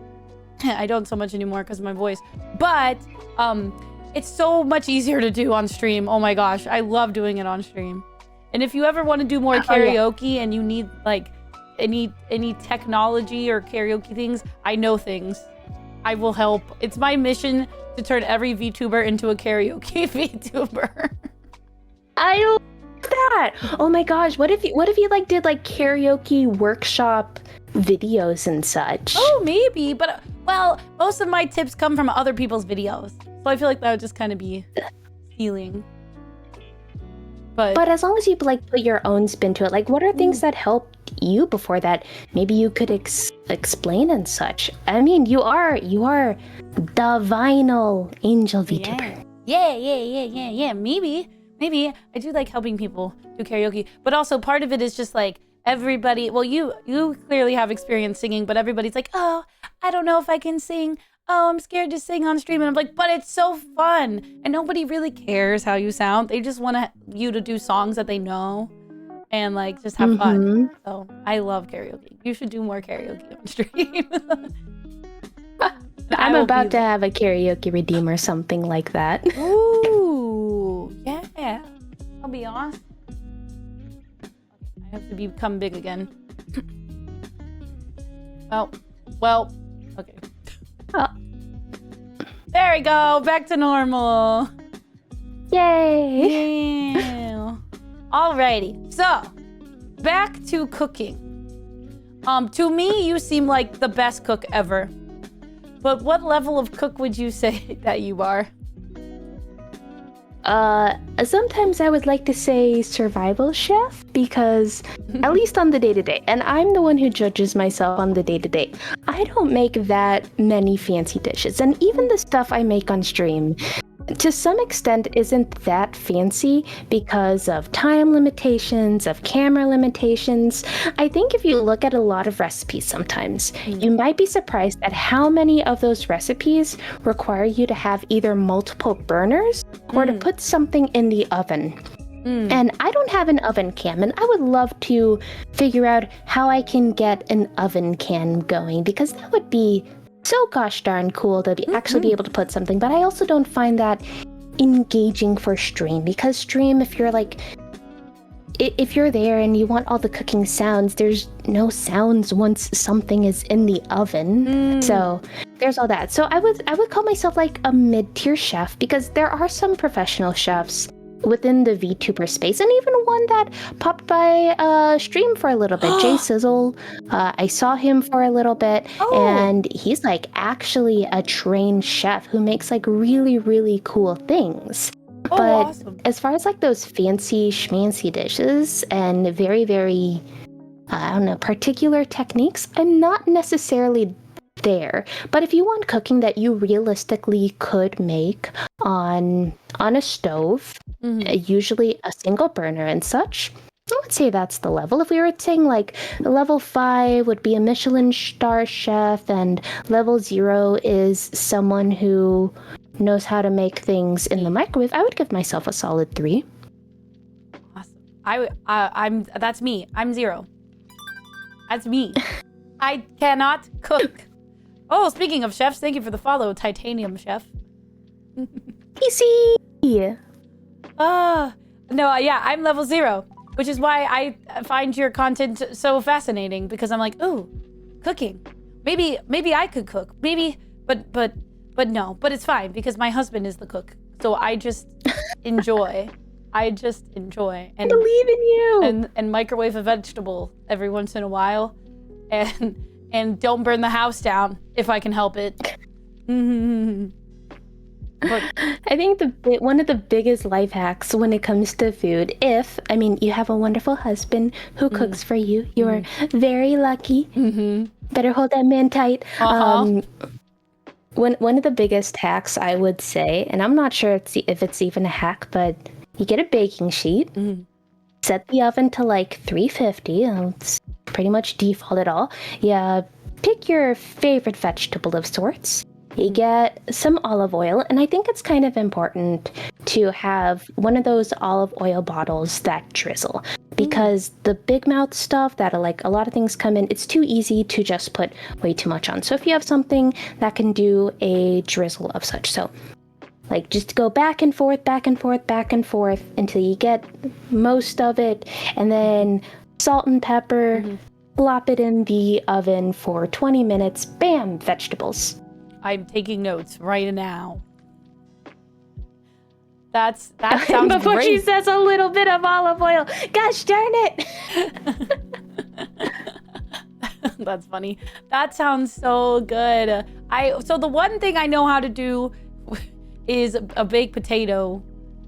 I don't so much anymore because of my voice. But it's so much easier to do on stream. Oh my gosh. I love doing it on stream. And if you ever want to do more karaoke and you need like any technology or karaoke things, I know things. I will help. It's my mission to turn every VTuber into a karaoke VTuber. I love that. Oh my gosh, what if you like did like karaoke workshop videos and such? Oh, maybe, but well, most of my tips come from other people's videos, so I feel like that would just kind of be stealing. But as long as you like put your own spin to it, like what are things that helped you before that maybe you could explain and such? I mean, you are the vinyl angel VTuber. Yeah. Maybe I do like helping people do karaoke, but also part of it is just like everybody. Well, you clearly have experience singing, but everybody's like, oh, I don't know if I can sing. Oh, I'm scared to sing on stream. And I'm like, but it's so fun. And nobody really cares how you sound. They just want you to do songs that they know and like just have fun. So I love karaoke. You should do more karaoke on stream. I'm about to have a karaoke redeem or something like that. Ooh, yeah. That'll be awesome. I have to become big again. Well, okay. Oh. There we go. Back to normal. Yay! Yeah. Alrighty. So, back to cooking. To me, you seem like the best cook ever. But what level of cook would you say that you are? Sometimes I would like to say survival chef because at least on the day-to-day, and I'm the one who judges myself on the day-to-day, I don't make that many fancy dishes. And even the stuff I make on stream, to some extent, isn't that fancy because of time limitations, of camera limitations. I think if you look at a lot of recipes sometimes, you might be surprised at how many of those recipes require you to have either multiple burners or to put something in the oven. And I don't have an oven cam, and I would love to figure out how I can get an oven cam going because that would be so gosh darn cool to actually be able to put something. But I also don't find that engaging for stream because stream, if you're there and you want all the cooking sounds, there's no sounds once something is in the oven. So there's all that. So I would call myself like a mid-tier chef because there are some professional chefs within the VTuber space, and even one that popped by stream for a little bit, Jay Sizzle. I saw him for a little bit, and he's like actually a trained chef who makes like really, really cool things. But awesome. As far as like those fancy schmancy dishes and very, very, I don't know, particular techniques, I'm not necessarily there. But if you want cooking that you realistically could make on a stove, usually a single burner and such, I would say that's the level. If we were saying like level 5 would be a Michelin star chef, and level 0 is someone who knows how to make things in the microwave, I would give myself a solid 3. Awesome. That's me. I'm 0. That's me. I cannot cook. Oh, speaking of chefs, thank you for the follow, Titanium Chef. Easy. No, yeah, I'm level 0, which is why I find your content so fascinating, because I'm like, ooh, cooking. Maybe I could cook. Maybe, but no. But it's fine because my husband is the cook, so I just enjoy. I just enjoy and I believe in you. And microwave a vegetable every once in a while, and don't burn the house down if I can help it. But I think one of the biggest life hacks when it comes to food, you have a wonderful husband who cooks for you. You are very lucky. Better hold that man tight. One of the biggest hacks I would say, and I'm not sure if it's even a hack, but you get a baking sheet, set the oven to like 350. It's pretty much default at all. Yeah, pick your favorite vegetable of sorts. You get some olive oil, and I think it's kind of important to have one of those olive oil bottles that drizzle, because the big mouth stuff that a lot of things come in, it's too easy to just put way too much on. So if you have something that can do a drizzle of such, so like just go back and forth, back and forth, back and forth until you get most of it, and then salt and pepper, plop it in the oven for 20 minutes, bam, vegetables. I'm taking notes right now. That sounds Before great. she says a little bit of olive oil. Gosh darn it! That's funny. That sounds so good. So the one thing I know how to do is a baked potato,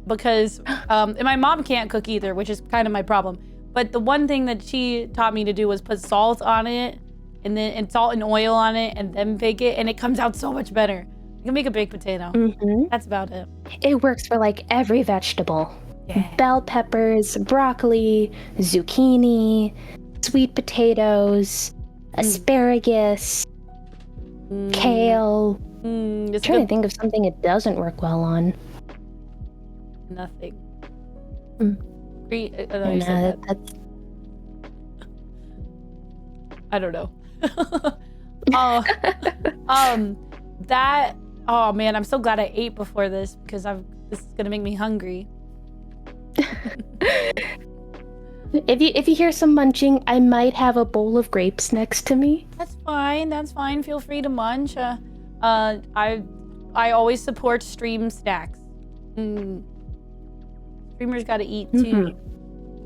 because and my mom can't cook either, which is kind of my problem. But the one thing that she taught me to do was put salt on it, and salt and oil on it, and then bake it, and it comes out so much better. You can make a baked potato. That's about it. It works for like every vegetable. Yeah. Bell peppers, broccoli, zucchini, sweet potatoes, asparagus, kale. I'm trying to think of something it doesn't work well on. Nothing. I don't know. Oh man, I'm so glad I ate before this, because this is gonna make me hungry. If you hear some munching, I might have a bowl of grapes next to me. That's fine. Feel free to munch. I always support stream snacks. Streamers gotta eat too.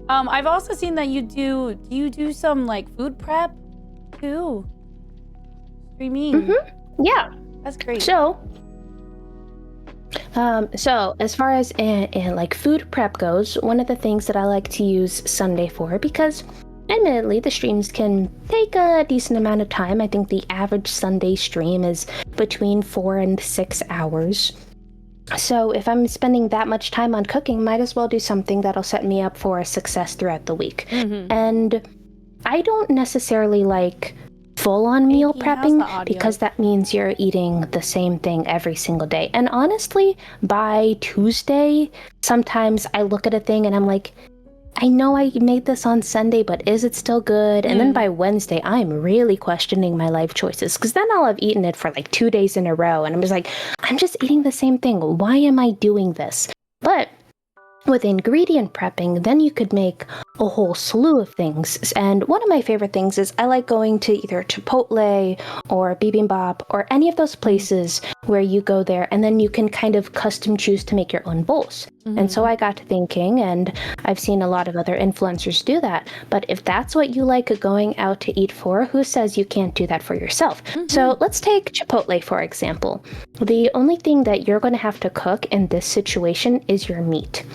I've also seen that you do some like food prep too. Streaming. Yeah. That's great. So as far as like food prep goes, one of the things that I like to use Sunday for, because admittedly the streams can take a decent amount of time. I think the average Sunday stream is between 4 and 6 hours. So if I'm spending that much time on cooking, might as well do something that'll set me up for success throughout the week. And I don't necessarily like full-on meal prepping, because that means you're eating the same thing every single day. And honestly, by Tuesday, sometimes I look at a thing and I'm like, I know I made this on Sunday, but is it still good? And then by Wednesday, I'm really questioning my life choices, because then I'll have eaten it for like 2 days in a row. And I'm just like, I'm just eating the same thing. Why am I doing this? But with ingredient prepping, then you could make a whole slew of things. And one of my favorite things is I like going to either Chipotle or Bibimbap or any of those places where you go there and then you can kind of custom choose to make your own bowls. And so I got to thinking, and I've seen a lot of other influencers do that. But if that's what you like going out to eat for, who says you can't do that for yourself? So let's take Chipotle, for example. The only thing that you're going to have to cook in this situation is your meat.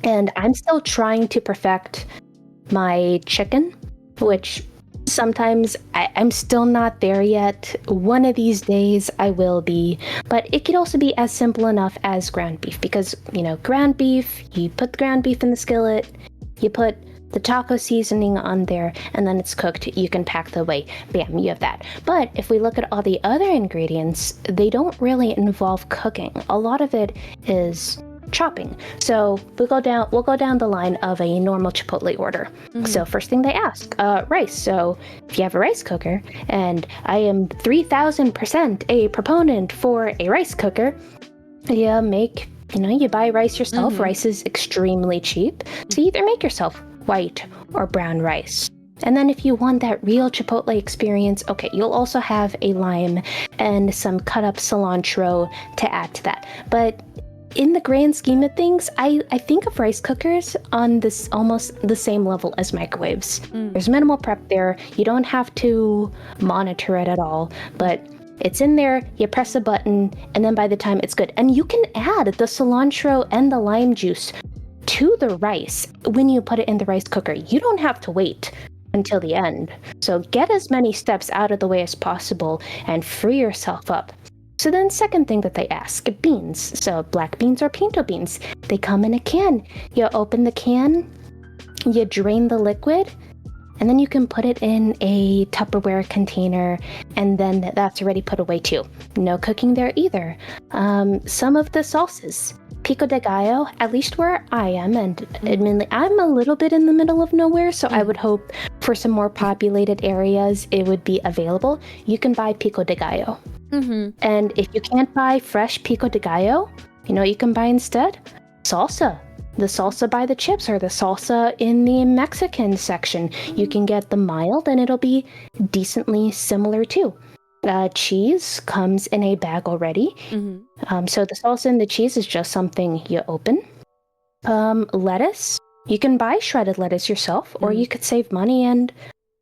And I'm still trying to perfect my chicken, which sometimes I'm still not there yet. One of these days I will be. But it could also be as simple enough as ground beef, because, ground beef, you put the ground beef in the skillet, you put the taco seasoning on there, and then it's cooked. You can pack the away. Bam, you have that. But if we look at all the other ingredients, they don't really involve cooking. A lot of it is chopping. So we'll go down the line of a normal Chipotle order. So first thing they ask, rice. So if you have a rice cooker, and I am 3000% a proponent for a rice cooker, you buy rice yourself. Rice is extremely cheap. So you either make yourself white or brown rice. And then if you want that real Chipotle experience, okay, you'll also have a lime and some cut up cilantro to add to that. But in the grand scheme of things, I think of rice cookers on this almost the same level as microwaves. There's minimal prep there. You don't have to monitor it at all, but it's in there, you press a button, and then by the time it's good. And you can add the cilantro and the lime juice to the rice when you put it in the rice cooker. You don't have to wait until the end. So get as many steps out of the way as possible and free yourself up. So then second thing that they ask, beans. So black beans or pinto beans. They come in a can. You open the can, you drain the liquid, and then you can put it in a Tupperware container, and then that's already put away too. No cooking there either. Some of the sauces. Pico de gallo, at least where I am, and admittedly, I'm a little bit in the middle of nowhere, so I would hope for some more populated areas it would be available. You can buy pico de gallo. And if you can't buy fresh pico de gallo, you know what you can buy instead? Salsa. The salsa by the chips, or the salsa in the Mexican section. You can get the mild and it'll be decently similar too. Cheese comes in a bag already. So the salsa and the cheese is just something you open. Lettuce. You can buy shredded lettuce yourself, or you could save money and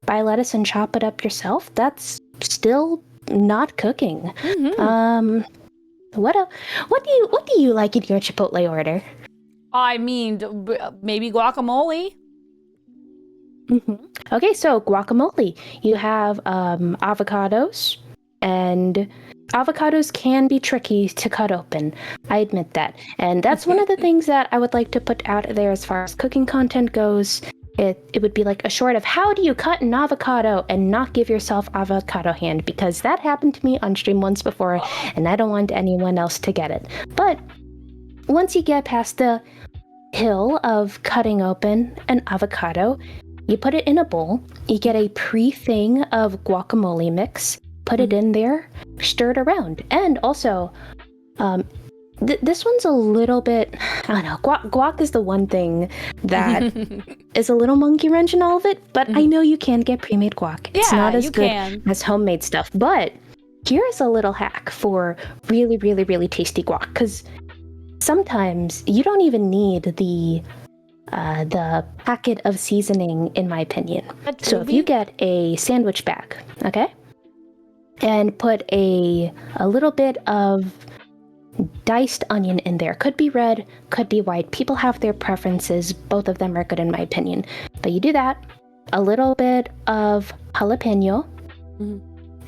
buy lettuce and chop it up yourself. That's still not cooking. What do you like in your Chipotle order? I mean, maybe guacamole. Okay, so guacamole. You have avocados, and avocados can be tricky to cut open. I admit that. And that's one of the things that I would like to put out there as far as cooking content goes. It would be like a short of how do you cut an avocado and not give yourself avocado hand, because that happened to me on stream once before, and I don't want anyone else to get it. But once you get past the hill of cutting open an avocado, you put it in a bowl, you get a pre-thing of guacamole mix, put it in there, stir it around. And also, this one's a little bit, I don't know, guac is the one thing that is a little monkey wrench in all of it, but I know you can get pre-made guac. It's not as good as homemade stuff, but here's a little hack for really, really, really tasty guac, because sometimes you don't even need the packet of seasoning, in my opinion. So if you get a sandwich bag, okay, and put a little bit of diced onion in there. Could be red, could be white. People have their preferences. Both of them are good in my opinion. But you do that. A little bit of jalapeno,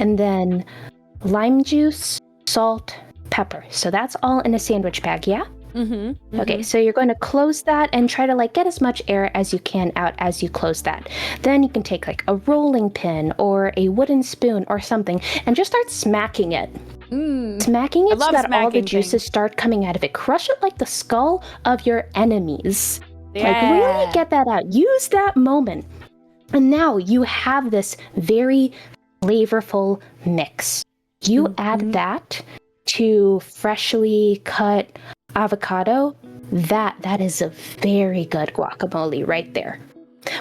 and then lime juice, salt, pepper. So that's all in a sandwich bag, yeah? Okay, so you're going to close that and try to like get as much air as you can out as you close that. Then you can take like a rolling pin or a wooden spoon or something and just start smacking it. Smacking it so that all the juices start coming out of it. Crush it like the skull of your enemies. Like really get that out. Use that moment. And now you have this very flavorful mix. You add that to freshly cut avocado. That is a very good guacamole right there.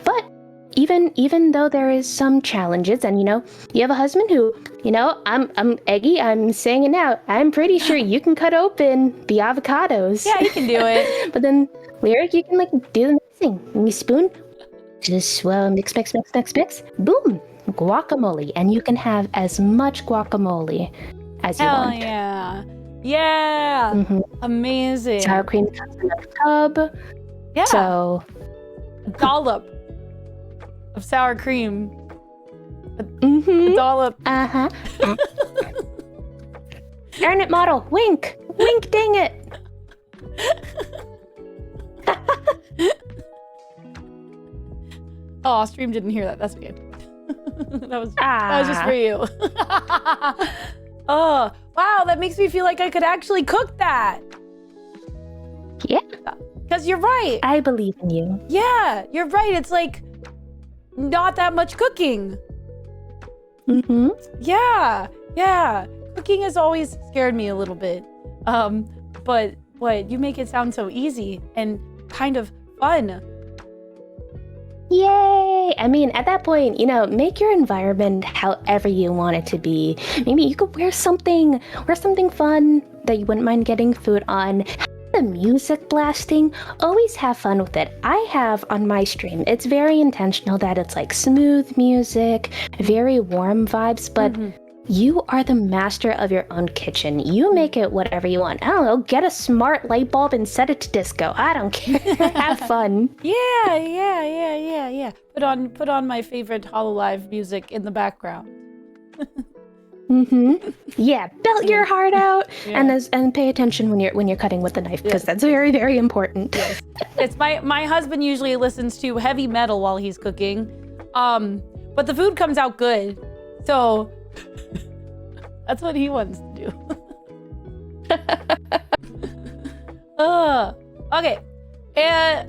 But even though there is some challenges, and you have a husband who, I'm Eggy, I'm saying it now, I'm pretty sure you can cut open the avocados. Yeah, you can do it. But then Lyric, you can like do the mixing. Give me a spoon, just mix, boom, guacamole, and you can have as much guacamole as you want. Yeah, amazing. Sour cream comes in a tub. Yeah. So a dollop of sour cream. A dollop. Earn it, model. Wink. Wink, dang it. Oh, stream didn't hear that. That's okay. that was just for you. Oh, wow. That makes me feel like I could actually cook that. Yeah. Because you're right. I believe in you. Yeah, you're right. It's like not that much cooking. Mm-hmm. Yeah. Cooking has always scared me a little bit. But you make it sound so easy and kind of fun. Yay! I mean, at that point, make your environment however you want it to be. Maybe you could wear something fun that you wouldn't mind getting food on. Have the music blasting. Always have fun with it. I have on my stream. It's very intentional that it's like smooth music, very warm vibes, but you are the master of your own kitchen. You make it whatever you want. I don't know, get a smart light bulb and set it to disco. I don't care. Have fun. Yeah. Put on my favorite Hololive music in the background. Yeah, belt your heart out and pay attention when you're cutting with the knife because that's very, very important. Yes. It's my husband usually listens to heavy metal while he's cooking. But the food comes out good. So that's what he wants to do. Okay. I'm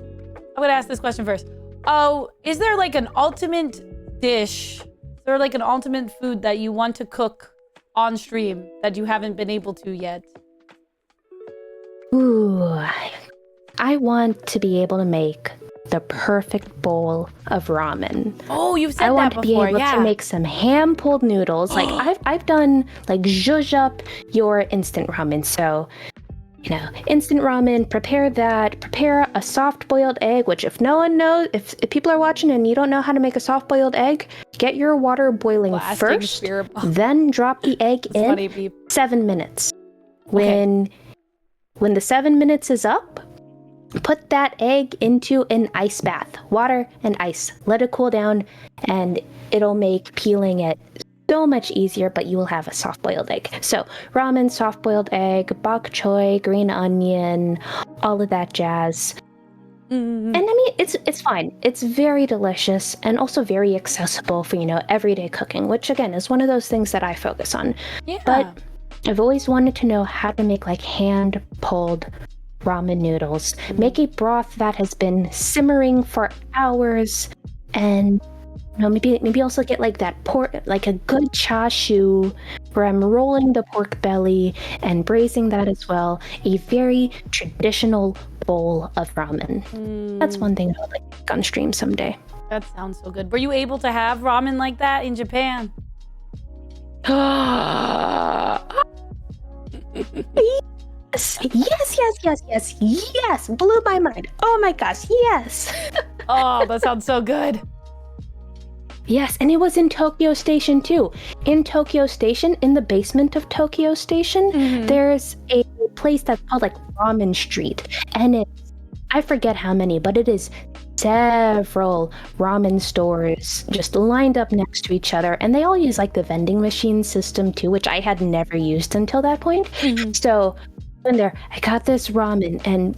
gonna ask this question first. Oh, is there like an ultimate dish? Is there like an ultimate food that you want to cook on stream that you haven't been able to yet? Ooh, I want to be able to make the perfect bowl of ramen. Oh, you've said that before. I want to be able to make some hand-pulled noodles. Like I've done like zhuzh up your instant ramen. So, instant ramen, prepare that. Prepare a soft-boiled egg, which if no one knows, if people are watching and you don't know how to make a soft-boiled egg, get your water boiling first, then drop the egg in 7 minutes. When the 7 minutes is up, put that egg into an ice bath, water and ice. Let it cool down, and it'll make peeling it so much easier, but you will have a soft-boiled egg. So ramen, soft-boiled egg, bok choy, green onion, all of that jazz. And I mean, it's fine. It's very delicious and also very accessible for, everyday cooking, which again is one of those things that I focus on. Yeah. But I've always wanted to know how to make like hand-pulled ramen noodles. Make a broth that has been simmering for hours, and maybe also get like that pork, like a good chashu, where I'm rolling the pork belly and braising that as well. A very traditional bowl of ramen. That's one thing I would like to make on stream someday. That sounds so good. Were you able to have ramen like that in Japan? Yes, blew my mind. Oh my gosh, yes. Oh, that sounds so good. Yes, and it was in Tokyo Station too. In Tokyo Station, in the basement of Tokyo Station, there's a place that's called like Ramen Street, and I forget how many, but it is several ramen stores just lined up next to each other, and they all use like the vending machine system too, which I had never used until that point. So in there, I got this ramen, and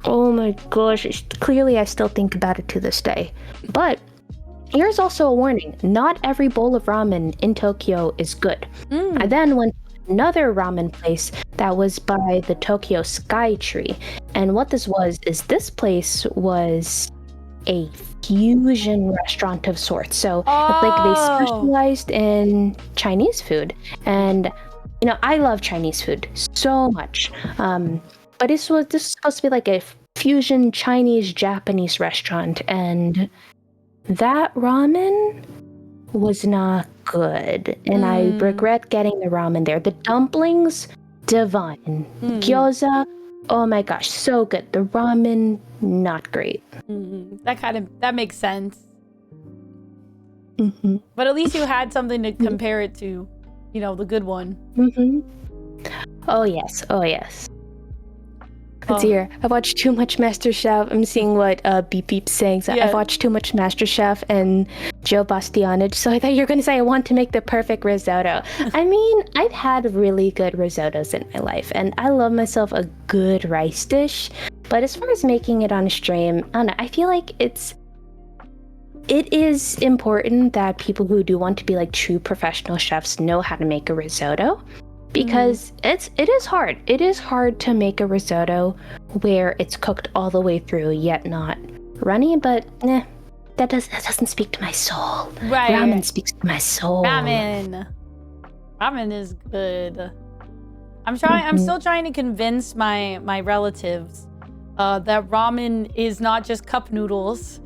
oh my gosh, clearly I still think about it to this day. But here's also a warning: not every bowl of ramen in Tokyo is good. I then went to another ramen place that was by the Tokyo Sky Tree, and what this was is this place was a fusion restaurant of sorts. So it's like they specialized in Chinese food, and I love Chinese food so much. But this was supposed to be like a fusion Chinese-Japanese restaurant, and that ramen was not good. And I regret getting the ramen there. The dumplings, divine. Gyoza, oh my gosh, so good. The ramen, not great. That makes sense. But at least you had something to compare it to. The good one. Oh yes. Let's see here. I've watched too much MasterChef. I'm seeing what Beep Beep's saying. So I've watched too much MasterChef and Joe Bastianich. So I thought you were going to say I want to make the perfect risotto. I mean, I've had really good risottos in my life, and I love myself a good rice dish. But as far as making it on stream, I don't know. I feel like it's it is important that people who do want to be like true professional chefs know how to make a risotto, because it is hard. It is hard to make a risotto where it's cooked all the way through yet not runny, but that doesn't speak to my soul. Right. Ramen speaks to my soul. Ramen is good. I'm still trying to convince my relatives that ramen is not just cup noodles.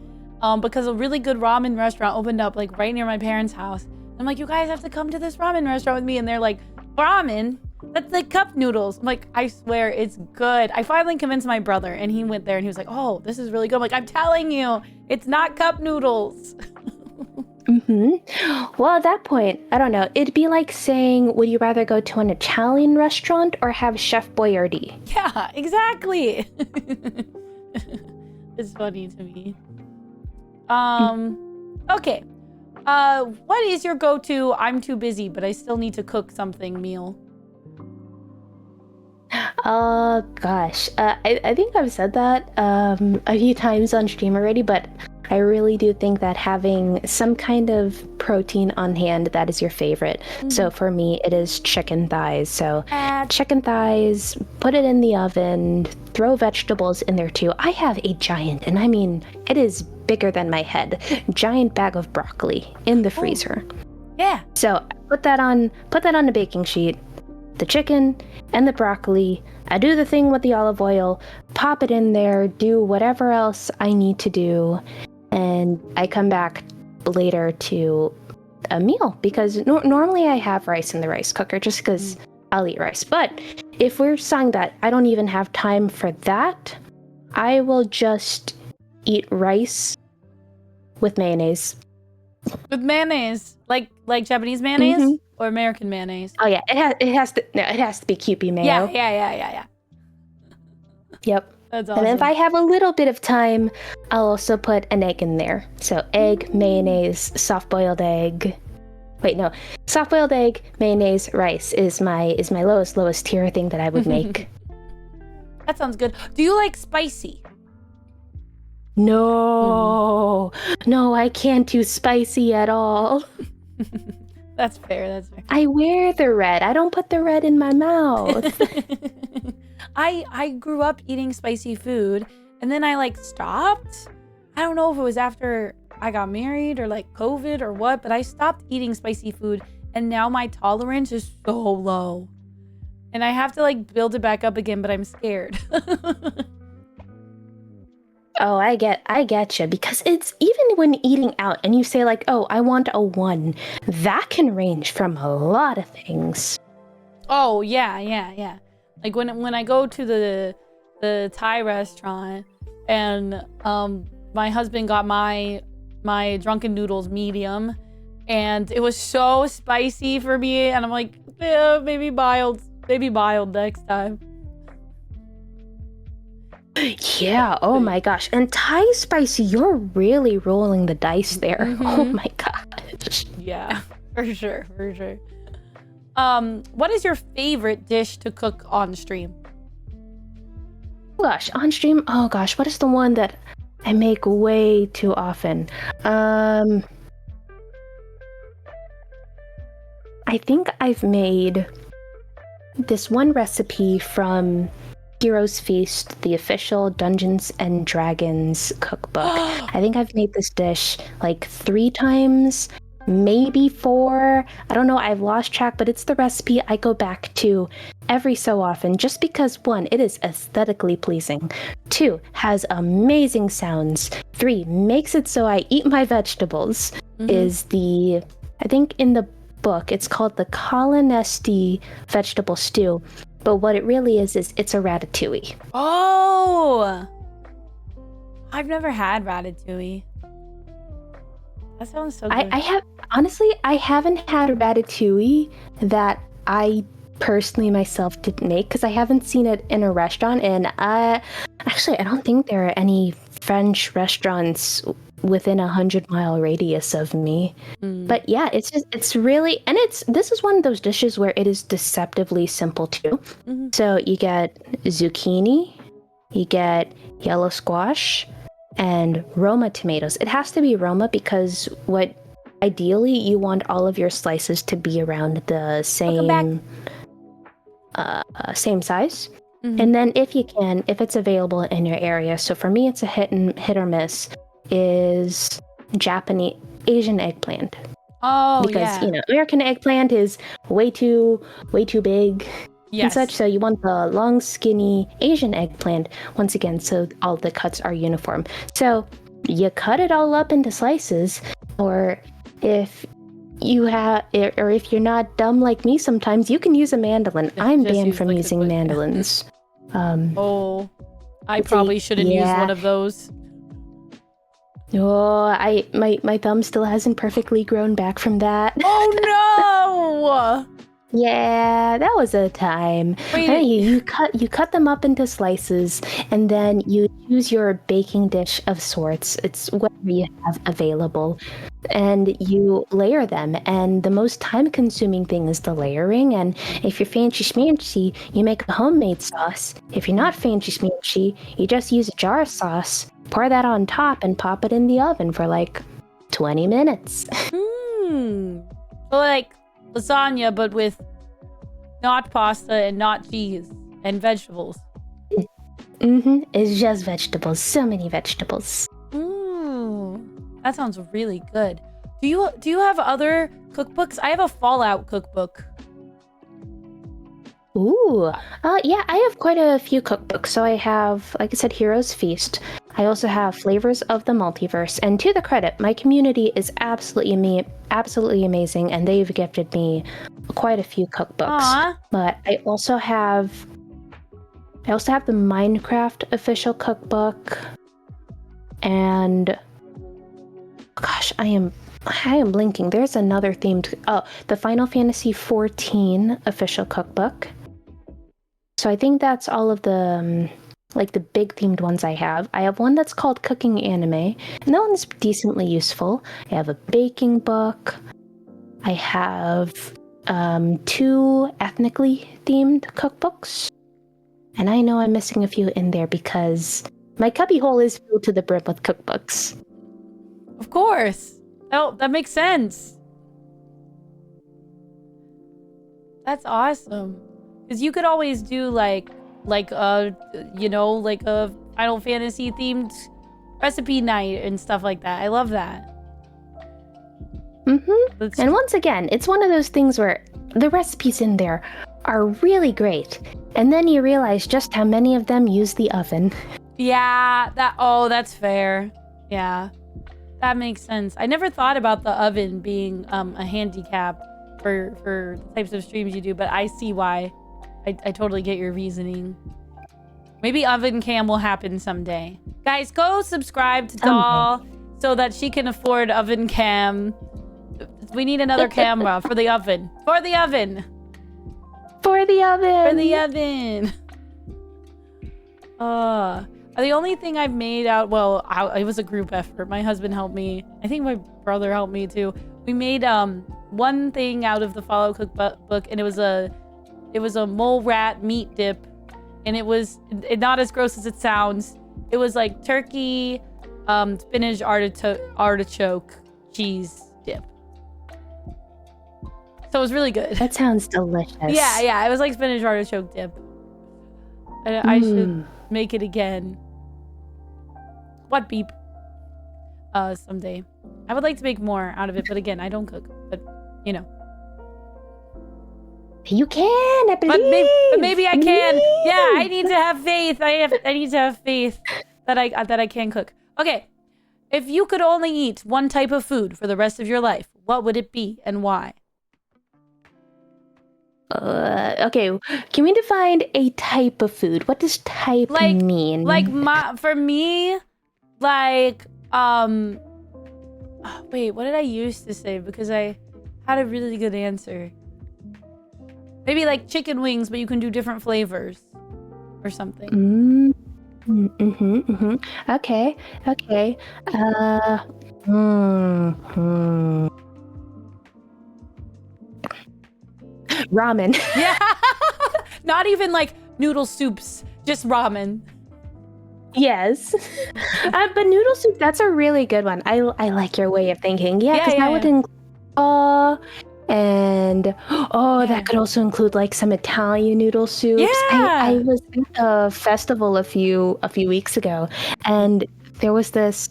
Because a really good ramen restaurant opened up like right near my parents' house. I'm like, you guys have to come to this ramen restaurant with me. And they're like, ramen? That's like cup noodles. I'm like, I swear it's good. I finally convinced my brother and he went there and he was like, oh, this is really good. I'm like, I'm telling you, it's not cup noodles. Well, at that point, I don't know. It'd be like saying, would you rather go to an Italian restaurant or have Chef Boyardee? Yeah, exactly. It's funny to me. Okay. What is your go-to I'm too busy, but I still need to cook something meal? Oh, gosh. I think I've said that a few times on stream already, but I really do think that having some kind of protein on hand that is your favorite. So for me, it is chicken thighs. So chicken thighs, put it in the oven, throw vegetables in there too. I have a giant, and I mean, it is bigger than my head, giant bag of broccoli in the freezer. Yeah. So put that on a baking sheet, the chicken and the broccoli. I do the thing with the olive oil, pop it in there, do whatever else I need to do, and I come back later to a meal, because normally I have rice in the rice cooker just because I'll eat rice. But if we're saying that I don't even have time for that, I will just eat rice with mayonnaise. With mayonnaise, like Japanese mayonnaise or American mayonnaise? Oh yeah, it has to be Kewpie mayo. Yeah. Yep. That's awesome. And if I have a little bit of time, I'll also put an egg in there. So egg, mayonnaise, soft-boiled egg. Wait, no. Soft-boiled egg, mayonnaise, rice is my lowest tier thing that I would make. That sounds good. Do you like spicy? No, I can't do spicy at all. That's fair. I wear the red. I don't put the red in my mouth. I grew up eating spicy food, and then I like stopped. I don't know if it was after I got married or like COVID or what, but I stopped eating spicy food, and now my tolerance is so low. And I have to like build it back up again, but I'm scared. Oh, I get you, because it's even when eating out and you say like, oh, I want a 1, that can range from a lot of things. Oh, yeah. Like when I go to the Thai restaurant and my husband got my drunken noodles medium, and it was so spicy for me, and I'm like, maybe mild next time. Yeah, oh my gosh. And Thai spicy, you're really rolling the dice there. Oh my gosh. Yeah, for sure. What is your favorite dish to cook on stream? Oh gosh, on stream? Oh gosh, what is the one that I make way too often? I think I've made this one recipe from Heroes Feast, the official Dungeons and Dragons cookbook. I think I've made this dish like 3 times, maybe 4. I don't know, I've lost track, but it's the recipe I go back to every so often, just because 1, it is aesthetically pleasing, 2, has amazing sounds, 3, makes it so I eat my vegetables, is the, I think in the book, it's called the Colonesti vegetable stew. But what it really is it's a ratatouille. Oh! I've never had ratatouille. That sounds so good. I haven't had a ratatouille that I personally myself didn't make, because I haven't seen it in a restaurant, and I don't think there are any French restaurants within 100-mile radius of me. But yeah, it's really, and this is one of those dishes where it is deceptively simple too. So you get zucchini, you get yellow squash, and Roma tomatoes. It has to be Roma because ideally you want all of your slices to be around the same same size. Mhm. And then if it's available in your area, so for me it's a hit or miss, is Asian eggplant. Oh, Because yeah. American eggplant is way too big and Yes. such, so you want the long skinny Asian eggplant once again, so all the cuts are uniform. So you cut it all up into slices, or if you're not dumb like me, sometimes you can use a mandolin. I'm Just banned use, from like, a using quick- mandolins. Oh, I Let's see, probably shouldn't use yeah. one of those. Oh, my thumb still hasn't perfectly grown back from that. Oh no! Yeah, that was a time. Wait. Hey, you cut them up into slices, and then you choose your baking dish of sorts. It's whatever you have available, and you layer them. And the most time-consuming thing is the layering. And if you're fancy schmancy, you make a homemade sauce. If you're not fancy schmancy, you just use a jar of sauce, pour that on top, and pop it in the oven for like 20 minutes. So like lasagna, but with not pasta and not cheese and vegetables. It's just vegetables. So many vegetables. That sounds really good. Do you have other cookbooks? I have a Fallout cookbook. Ooh. Yeah, I have quite a few cookbooks. So I have, like I said, Heroes Feast. I also have Flavors of the Multiverse. And to the credit, my community is absolutely amazing, and they've gifted me quite a few cookbooks. Aww. But I also have the Minecraft official cookbook. And gosh, I am blinking. There's another themed the Final Fantasy XIV official cookbook. So I think that's all of the like the big themed ones I have. I have one that's called Cooking Anime, and that one's decently useful. I have a baking book. I have 2 ethnically themed cookbooks. And I know I'm missing a few in there because my cubbyhole is filled to the brim with cookbooks. Of course. Oh, that makes sense. That's awesome. Because you could always do like a Final Fantasy themed recipe night and stuff like that. I love that. And once again, it's one of those things where the recipes in there are really great. And then you realize just how many of them use the oven. Yeah, that's fair. Yeah. That makes sense. I never thought about the oven being a handicap for the types of streams you do, but I see why. I totally get your reasoning. Maybe oven cam will happen someday. Guys, go subscribe to Doll so that she can afford oven cam. We need another camera for the oven. For the oven. For the oven. For the oven. The only thing I've made out, it was a group effort. My husband helped me. I think my brother helped me too. We made one thing out of the Follow cookbook, and it was a mole rat meat dip, and it was not as gross as it sounds. It was like turkey, spinach, artichoke, cheese dip. So it was really good. That sounds delicious. Yeah, it was like spinach artichoke dip. And I should make it again. What beep? Someday. I would like to make more out of it, but again, I don't cook. But you know. You can, I believe. But maybe I can. Yeah, I need to have faith. I need to have faith that I can cook. Okay. If you could only eat one type of food for the rest of your life, what would it be and why? Okay, can we define a type of food? What does type mean? For me, wait, what did I used to say? Because I had a really good answer. Maybe like chicken wings, but you can do different flavors or something. Okay. Ramen. Yeah. Not even like noodle soups, just ramen. Yes. But noodle soup, that's a really good one. I like your way of thinking. Yeah, because that would include and that could also include like some Italian noodle soups. I was at a festival a few weeks ago, and there was this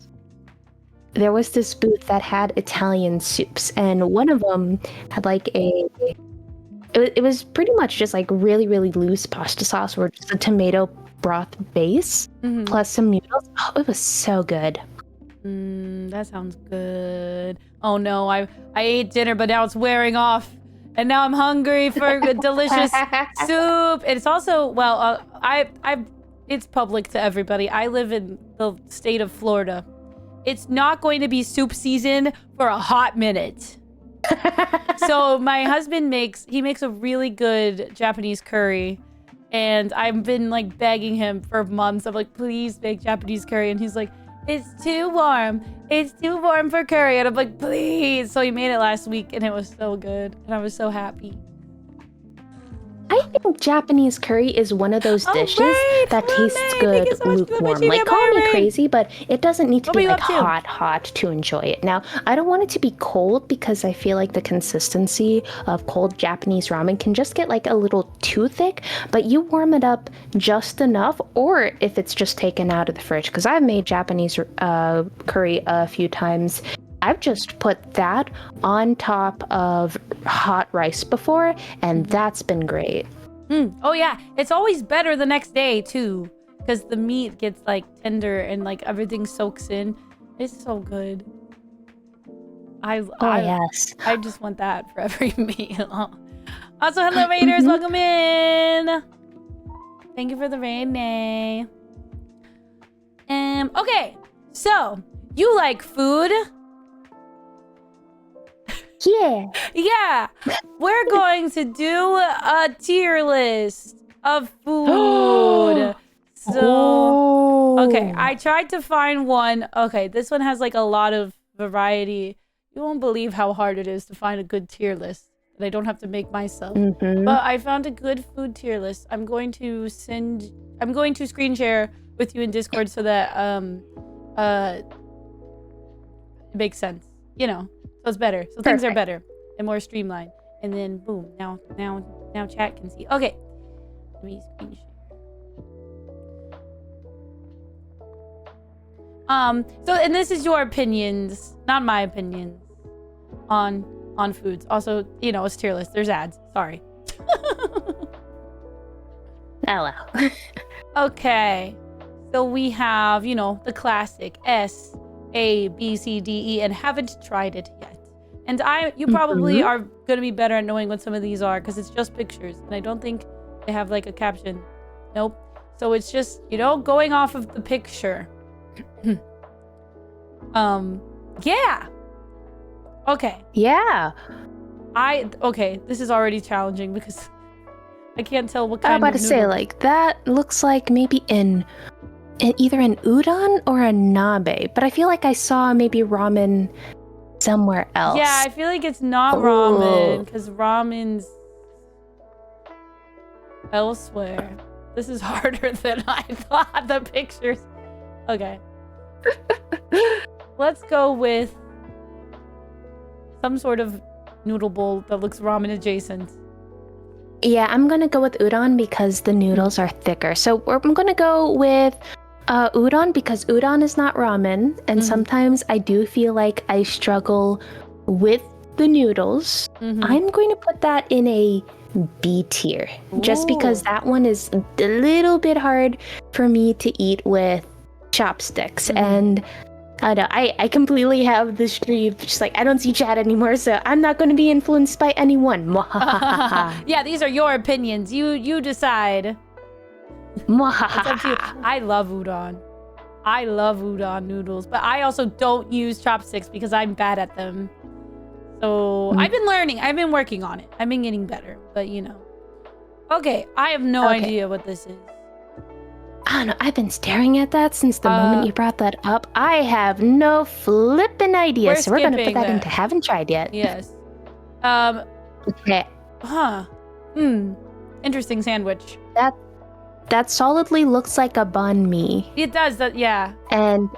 booth that had Italian soups, and one of them had like it was pretty much just like really, really loose pasta sauce or just a tomato broth base plus some noodles. Oh, it was so good. That sounds good. Oh no, I ate dinner, but now it's wearing off, and now I'm hungry for a delicious soup. It's also it's public to everybody. I live in the state of Florida. It's not going to be soup season for a hot minute. So my husband makes a really good Japanese curry, and I've been like begging him for months. I'm like, please make Japanese curry, and he's like, it's too warm. It's too warm for curry. And I'm like, please. So he made it last week, and it was so good, and I was so happy. I think Japanese curry is one of those dishes that tastes good lukewarm. Like, call me crazy, but it doesn't need to be like hot to enjoy it. Now, I don't want it to be cold because I feel like the consistency of cold Japanese ramen can just get like a little too thick, but you warm it up just enough, or if it's just taken out of the fridge, because I've made Japanese curry a few times. I've just put that on top of hot rice before, and that's been great. Oh yeah, it's always better the next day too, because the meat gets like tender and like everything soaks in. It's so good. Yes. I just want that for every meal. Also, hello Raiders, welcome in. Thank you for the raid, Nay. Okay, so you like food? Yeah, we're going to do a tier list of food. Okay, I tried to find one. Okay, this one has like a lot of variety. You won't believe how hard it is to find a good tier list that I don't have to make myself. But I found a good food tier list. I'm going to screen share with you in Discord so that it makes sense. You know. So it's better. So things are better and more streamlined. And then boom, now chat can see. Okay. Let me screen share. So and this is your opinions, not my opinions on foods. Also, you know, it's tier list. There's ads. Sorry. Hello. Okay. So we have, you know, the classic S, A, B, C, D, E, and haven't tried it yet. And you probably are going to be better at knowing what some of these are because it's just pictures. And I don't think they have like a caption. Nope. So it's just, you know, going off of the picture. Yeah. Okay. Yeah. Okay, this is already challenging because I can't tell what kind I'm about to say, like, that looks like maybe in either an udon or a nabe, but I feel like I saw maybe ramen somewhere else. Yeah, I feel like it's not ramen because ramen's elsewhere. This is harder than I thought. The pictures. Okay. Let's go with some sort of noodle bowl that looks ramen adjacent. Yeah, I'm gonna go with udon because the noodles are thicker. So I'm gonna go with udon because udon is not ramen, and sometimes I do feel like I struggle with the noodles. I'm going to put that in a B tier, just because that one is a little bit hard for me to eat with chopsticks. And I don't know, I completely have the stream, just like, I don't see chat anymore, so I'm not going to be influenced by anyone. Yeah, these are your opinions. You decide. It's up to you. I love udon. I love udon noodles, but I also don't use chopsticks because I'm bad at them. So I've been learning. I've been working on it. I've been getting better, but you know. Okay, I have no idea what this is. I don't know. I've been staring at that since the moment you brought that up. I have no flippin' idea. So we're gonna put that into haven't tried yet. Yes. Okay. Huh. Interesting sandwich. that solidly looks like a banh mi. It does that, yeah. And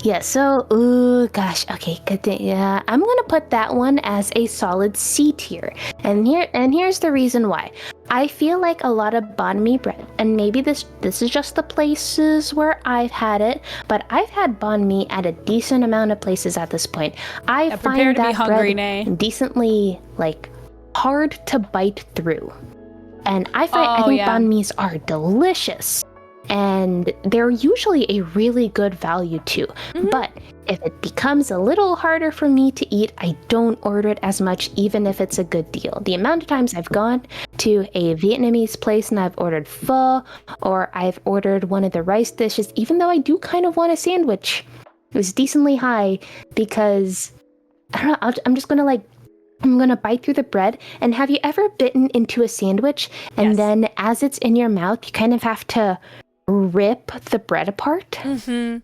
yeah, so ooh gosh, okay, good thing. Yeah, I'm gonna put that one as a solid C tier. And here's the reason why. I feel like a lot of banh mi bread, and maybe this is just the places where I've had it, but I've had banh mi at a decent amount of places at this point. I prepare find to be that hungry, bread Nay. decently like hard to bite through. And I think yeah. banh mi's are delicious. And they're usually a really good value too. Mhm. But if it becomes a little harder for me to eat, I don't order it as much, even if it's a good deal. The amount of times I've gone to a Vietnamese place and I've ordered pho, or I've ordered one of the rice dishes, even though I do kind of want a sandwich, it was decently high because, I don't know, I'm gonna bite through the bread. And have you ever bitten into a sandwich and Yes. then as it's in your mouth, you kind of have to rip the bread apart? Mm-hmm.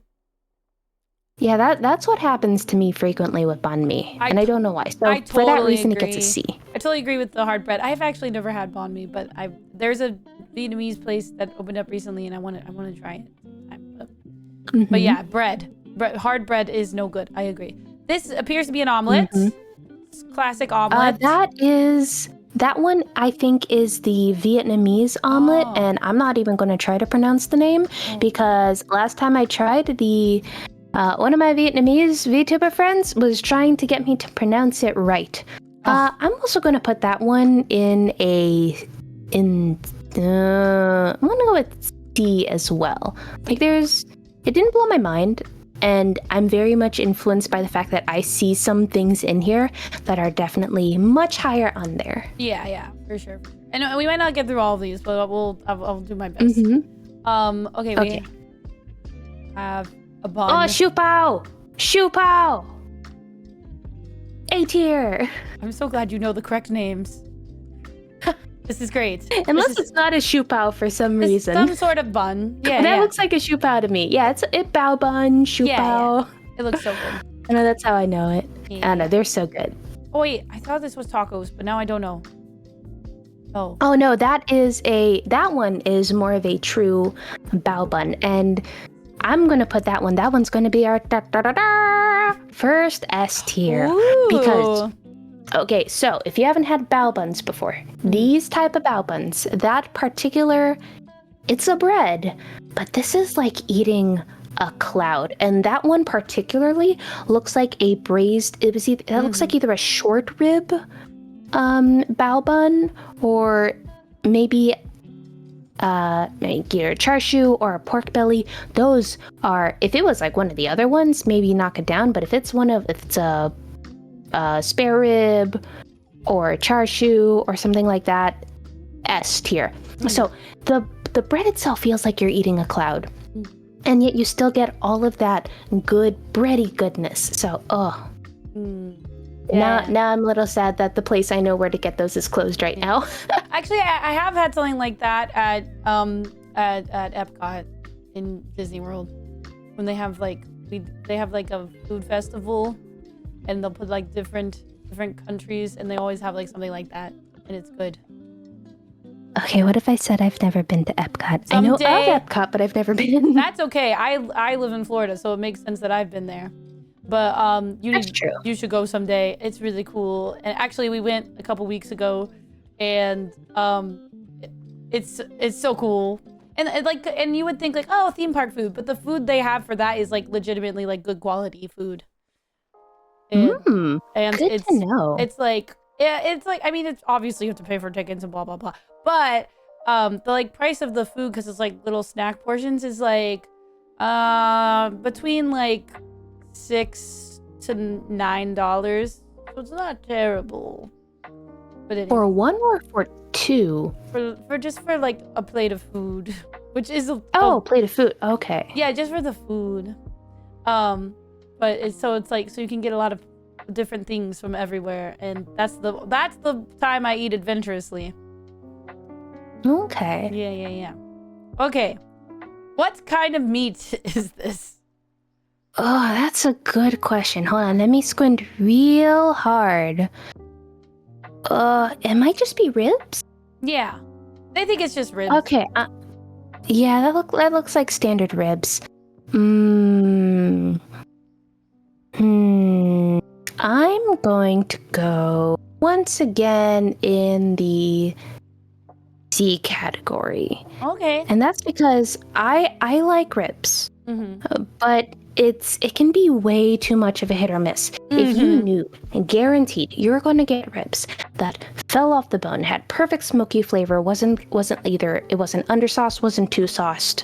Yeah, that's what happens to me frequently with banh mi, and I don't know why. So I for that totally reason, it gets a agree. C. I totally agree with the hard bread. I've actually never had banh mi, but there's a Vietnamese place that opened up recently, and I want to try it. But yeah, hard bread is no good. I agree. This appears to be an omelet. It's classic omelet. That one I think is the Vietnamese omelet, Oh. and I'm not even going to try to pronounce the name because last time I tried, one of my Vietnamese VTuber friends was trying to get me to pronounce it right. I'm also going to put that one I'm going to go with C as well. Like it didn't blow my mind. And I'm very much influenced by the fact that I see some things in here that are definitely much higher on there. Yeah, for sure. And we might not get through all of these, but I'll do my best. Okay, we have a bun. Oh, Shu Pao! Shu Pao! A tier! I'm so glad you know the correct names. This is great. Unless it's not a Shu Pao for some reason. Some sort of bun. Yeah, that looks like a Shu Pao to me. Yeah, it's a bao bun, Shu Pao. It looks so good. I know that's how I know it. Yeah. I don't know, they're so good. Oh wait, I thought this was tacos, but now I don't know. Oh no, that one is more of a true bao bun, and I'm gonna put that one. That one's gonna be our first S tier. Because okay, so if you haven't had bao buns before, these type of bao buns, that particular, it's a bread, but this is like eating a cloud. And that one particularly looks like a braised, looks like either a short rib bao bun or maybe either char siu or a pork belly. Those are, if it was like one of the other ones, maybe knock it down, but if it's a spare rib or char siu or something like that, S tier. So the bread itself feels like you're eating a cloud, and yet you still get all of that good bready goodness. So now I'm a little sad that the place I know where to get those is closed right now. Actually, I have had something like that at Epcot in Disney World, when they have like a food festival. And they'll put like different countries, and they always have like something like that, and it's good. Okay, what if I said I've never been to Epcot? Someday, I know of Epcot, but I've never been. That's okay. I live in Florida, so it makes sense that I've been there. But you should go someday. It's really cool. And actually, we went a couple weeks ago, and it's so cool. And you would think like, oh, theme park food, but the food they have for that is like legitimately like good quality food. And good to know. It's like, I mean, it's obviously you have to pay for tickets and blah blah blah, but the like price of the food, because it's like little snack portions, is like between like $6 to $9, so it's not terrible. But anyway, for one or for two? For just for like a plate of food, which is plate of food. Okay. Yeah, just for the food. But it's like, so you can get a lot of different things from everywhere, and that's the time I eat adventurously. Okay. Yeah. Okay. What kind of meat is this? Oh, that's a good question. Hold on, let me squint real hard. It might just be ribs? Yeah. I think it's just ribs. Okay. Yeah, that looks like standard ribs. I'm going to go once again in the C category. Okay. And that's because I like ribs, but it can be way too much of a hit or miss. If you knew and guaranteed you're going to get ribs that fell off the bone, had perfect smoky flavor, wasn't undersauced, wasn't too sauced,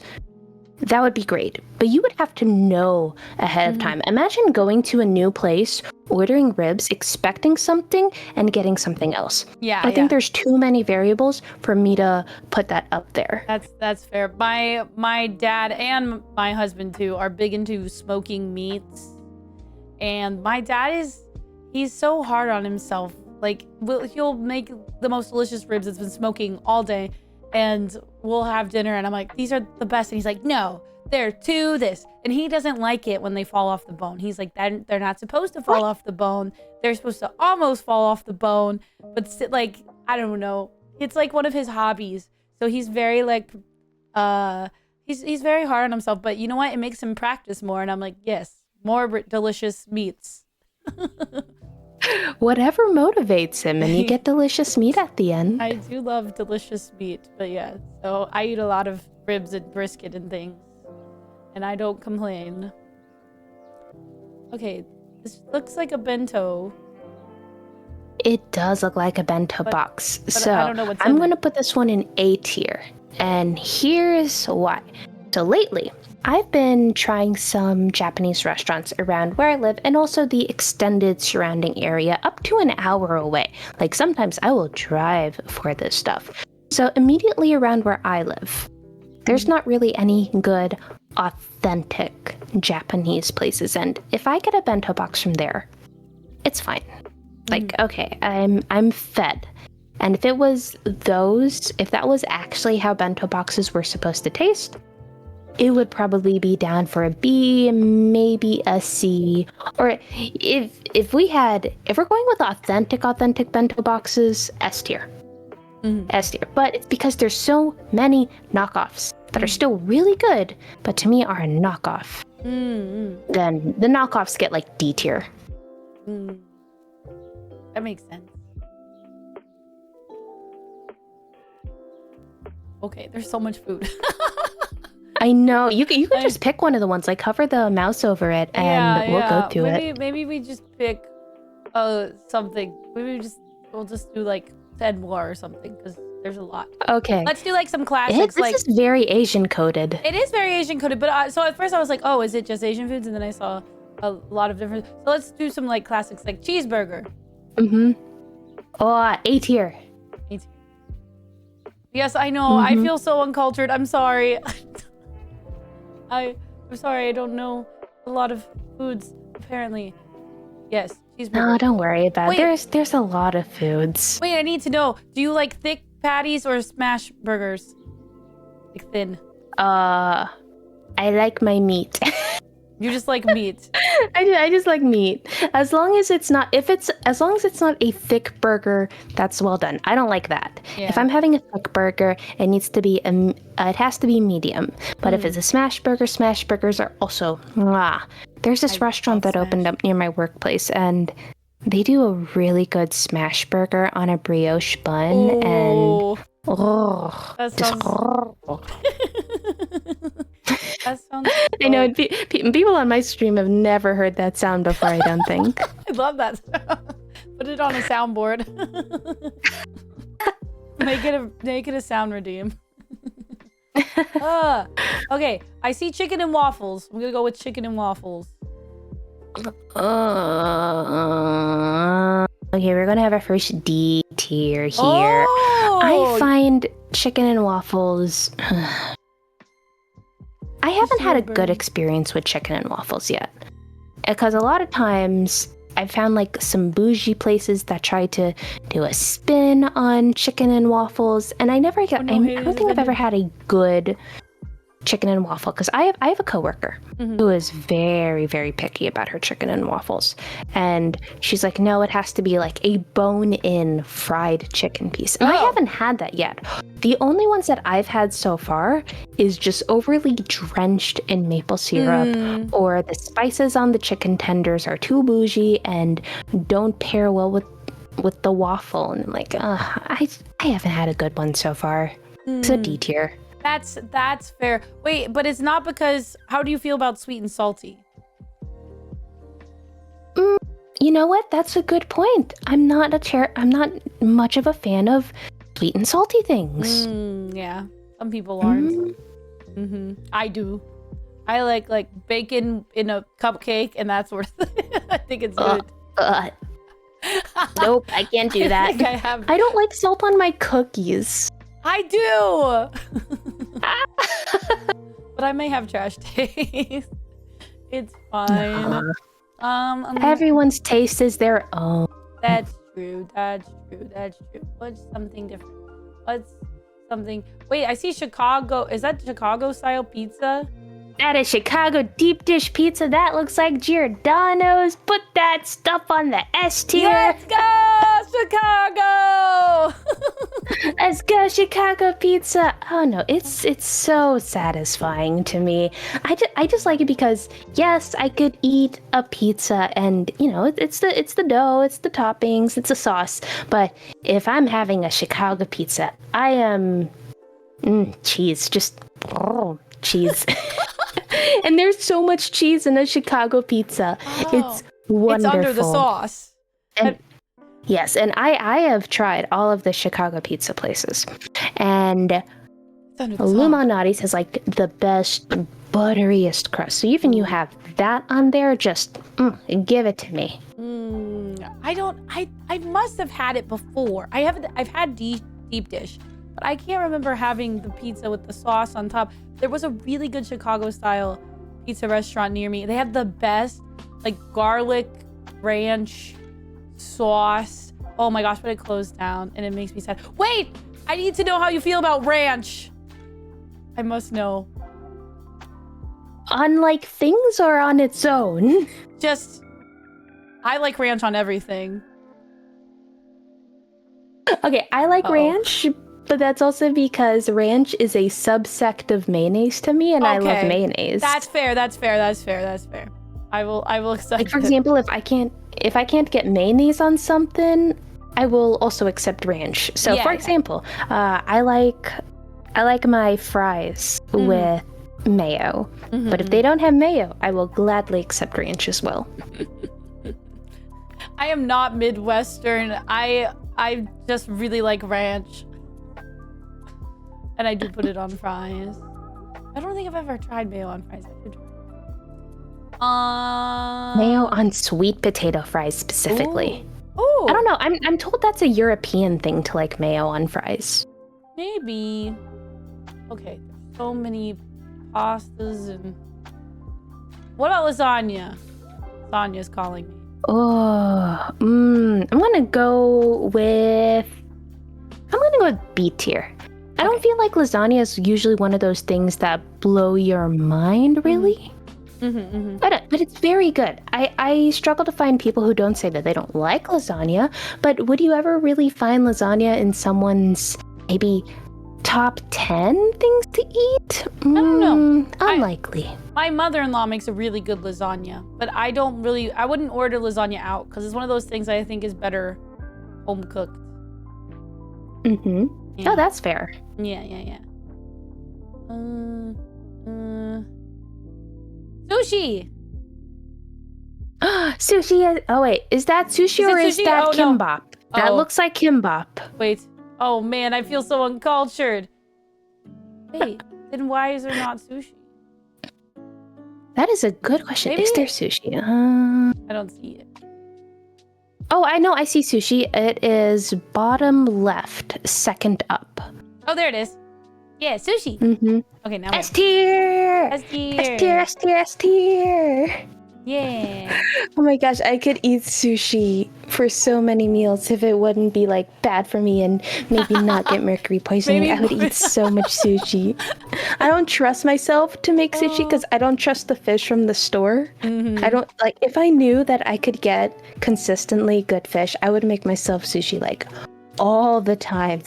that would be great. But you would have to know ahead of time. Imagine going to a new place, ordering ribs, expecting something, and getting something else. Yeah, I think there's too many variables for me to put that up there. That's fair. My dad and my husband too are big into smoking meats, and my dad he's so hard on himself. Like he'll make the most delicious ribs that's been smoking all day, and we'll have dinner, and I'm like, these are the best, and he's like, no, they're too this, and he doesn't like it when they fall off the bone. He's like, they're not supposed to fall off the bone. They're supposed to almost fall off the bone, but like, I don't know. It's like one of his hobbies. So he's very like, he's very hard on himself, but you know what? It makes him practice more. And I'm like, yes, more delicious meats. Whatever motivates him, and you get delicious meat at the end. I do love delicious meat, but yeah. So I eat a lot of ribs and brisket and things, and I don't complain. Okay, this looks like a bento. It does look like a bento box. So I don't know what's I'm in going to it. put this one in A tier. And here's why. So lately, I've been trying some Japanese restaurants around where I live and also the extended surrounding area up to an hour away. Like sometimes I will drive for this stuff. So immediately around where I live, there's not really any good, authentic Japanese places. And if I get a bento box from there, it's fine. Like, okay, I'm fed. And if that was actually how bento boxes were supposed to taste, it would probably be down for a B, maybe a C. Or if we're going with authentic bento boxes, S tier. S tier. But it's because there's so many knockoffs that are still really good, but to me are a knockoff. Then the knockoffs get like D tier. That makes sense. Okay, there's so much food. I know. You can just pick one of the ones, like hover the mouse over it, and we'll go through it. Maybe we just pick something. We'll just do like 10 more or something, because there's a lot. Okay. Let's do like some classics. This is very Asian coded. It is very Asian coded, but so at first I was like, oh, is it just Asian foods? And then I saw a lot of different. So let's do some like classics, like cheeseburger. Oh, A tier. Yes, I know. I feel so uncultured. I'm sorry. I'm sorry. I don't know a lot of foods. Apparently, yes, cheeseburger. No, don't worry about it. Wait. There's a lot of foods. Wait, I need to know. Do you like thick patties or smash burgers? Like thin. I like my meat. You just like meat. I just like meat. As long as it's not a thick burger, that's well done. I don't like that. Yeah. If I'm having a thick burger, it has to be medium. But if it's a smash burger, smash burgers are also There's this restaurant that opened up near my workplace, and they do a really good smash burger on a brioche bun, and that sounds. That sounds. I know people on my stream have never heard that sound before. I don't think. I love that. Put it on a soundboard. Make it a sound redeem. Okay, I see chicken and waffles. I'm gonna go with chicken and waffles. Okay, we're gonna have our first D tier here. Oh! I find chicken and waffles. I haven't had a good experience with chicken and waffles yet, because a lot of times I've found like some bougie places that try to do a spin on chicken and waffles, and I don't think I've ever had a good chicken and waffle, because I have a coworker who is very, very picky about her chicken and waffles, and she's like, no, it has to be like a bone-in fried chicken piece. And I haven't had that yet. The only ones that I've had so far is just overly drenched in maple syrup, or the spices on the chicken tenders are too bougie and don't pair well with the waffle. And I'm like, I haven't had a good one so far. It's a D tier. That's fair. Wait, but it's not because, how do you feel about sweet and salty? You know what? That's a good point. I'm not much of a fan of sweet and salty things. Yeah, some people aren't. I do. I like bacon in a cupcake and that sort of thing. I think it's good. Nope, I can't do that. I don't like salt on my cookies. I do. But I may have trash taste. It's fine. Everyone's taste is their own. That's true. What's something different? Wait, I see Chicago. Is that Chicago style pizza? That is Chicago deep dish pizza. That looks like Giordano's. Put that stuff on the S tier. Let's go, Chicago! Let's go, Chicago pizza. Oh no, it's so satisfying to me. I just like it because yes, I could eat a pizza and you know it's the dough, it's the toppings, it's the sauce. But if I'm having a Chicago pizza, I am cheese, just cheese. And there's so much cheese in a Chicago pizza. Oh, it's wonderful. It's under the sauce. And yes, and I have tried all of the Chicago pizza places. And Illuminati's has like the best, butteriest crust. So even you have that on there, just give it to me. I must have had it before. I've had deep dish, but I can't remember having the pizza with the sauce on top. There was a really good Chicago style pizza restaurant near me. They had the best like garlic ranch sauce. Oh my gosh, but it closed down and it makes me sad. Wait, I need to know how you feel about ranch. I must know. On like things or on its own? Just, I like ranch on everything. Okay, I like ranch, but that's also because ranch is a subsect of mayonnaise to me, and I love mayonnaise. That's fair. I will accept. Like for example, if I can't get mayonnaise on something, I will also accept ranch. So for example, I like my fries with mayo, but if they don't have mayo, I will gladly accept ranch as well. I am not Midwestern. I just really like ranch. And I do put it on fries. I don't think I've ever tried mayo on fries. I should try. Mayo on sweet potato fries specifically. Ooh. I don't know. I'm told that's a European thing to like mayo on fries. Maybe. Okay, there's so many pastas and... What about lasagna? Lasagna's calling me. I'm gonna go with B tier. I don't feel like lasagna is usually one of those things that blow your mind, really. But it's very good. I struggle to find people who don't say that they don't like lasagna, but would you ever really find lasagna in someone's maybe top 10 things to eat? I don't know. Unlikely. My mother-in-law makes a really good lasagna, but I wouldn't order lasagna out because it's one of those things I think is better home cooked. Yeah. Oh, that's fair. Yeah. Sushi. Sushi. Oh wait, is that sushi or is that kimbap? No. That looks like kimbap. Wait. Oh man, I feel so uncultured. Wait, then why is there not sushi? That is a good question. Maybe? Is there sushi? I don't see it. Oh, I know. I see sushi. It is bottom left, second up. Oh, there it is. Yeah, sushi. Okay, now S tier. S tier. S tier. S tier. S tier. Yeah. Oh my gosh, I could eat sushi for so many meals if it wouldn't be like bad for me and maybe not get mercury poisoning. Maybe I would eat so much sushi. I don't trust myself to make sushi because I don't trust the fish from the store. I don't like if I knew that I could get consistently good fish, I would make myself sushi like all the time.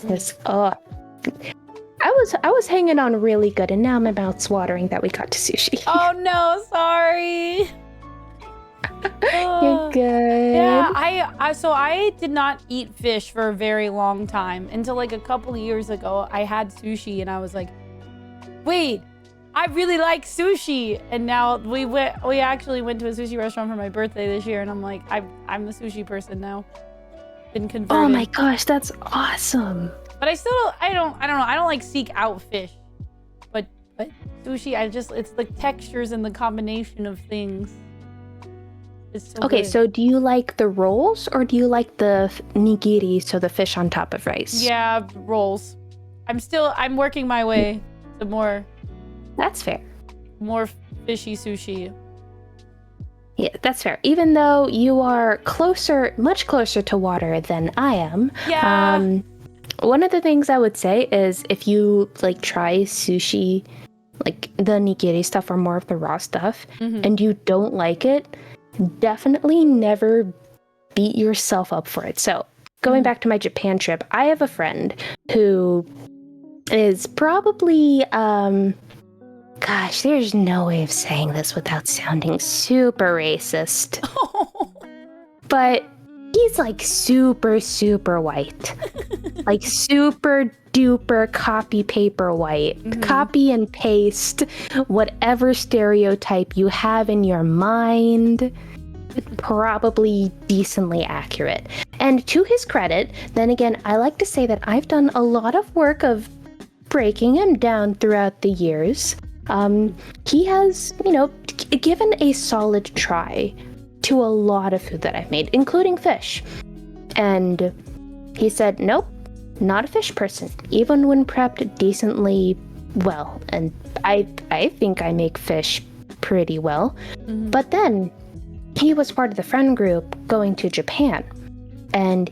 I was hanging on really good, and now my mouth's watering that we got to sushi. Oh no, sorry. You're good. Yeah, I did not eat fish for a very long time until like a couple of years ago. I had sushi and I was like, wait, I really like sushi. And now we actually went to a sushi restaurant for my birthday this year, and I'm like, I'm a sushi person now. Been converted. Oh my gosh, that's awesome. But I don't like seek out fish. But sushi, it's the textures and the combination of things. It's so Okay, good. so do you like the rolls or do you like the nigiri, so the fish on top of rice? Yeah, rolls. I'm working my way to more That's fair. fishy sushi. Yeah, that's fair. Even though you are much closer to water than I am. Yeah. One of the things I would say is if you like try sushi, like the nigiri stuff or more of the raw stuff, and you don't like it, definitely never beat yourself up for it. So going back to my Japan trip, I have a friend who is probably, gosh, there's no way of saying this without sounding super racist, but he's like super, super white. Like super duper copy paper white. Copy and paste whatever stereotype you have in your mind. Probably decently accurate. And to his credit, then again, I like to say that I've done a lot of work of breaking him down throughout the years. He has, given a solid try to a lot of food that I've made, including fish. And he said, nope, not a fish person, even when prepped decently well. And I think I make fish pretty well. But then he was part of the friend group going to Japan, and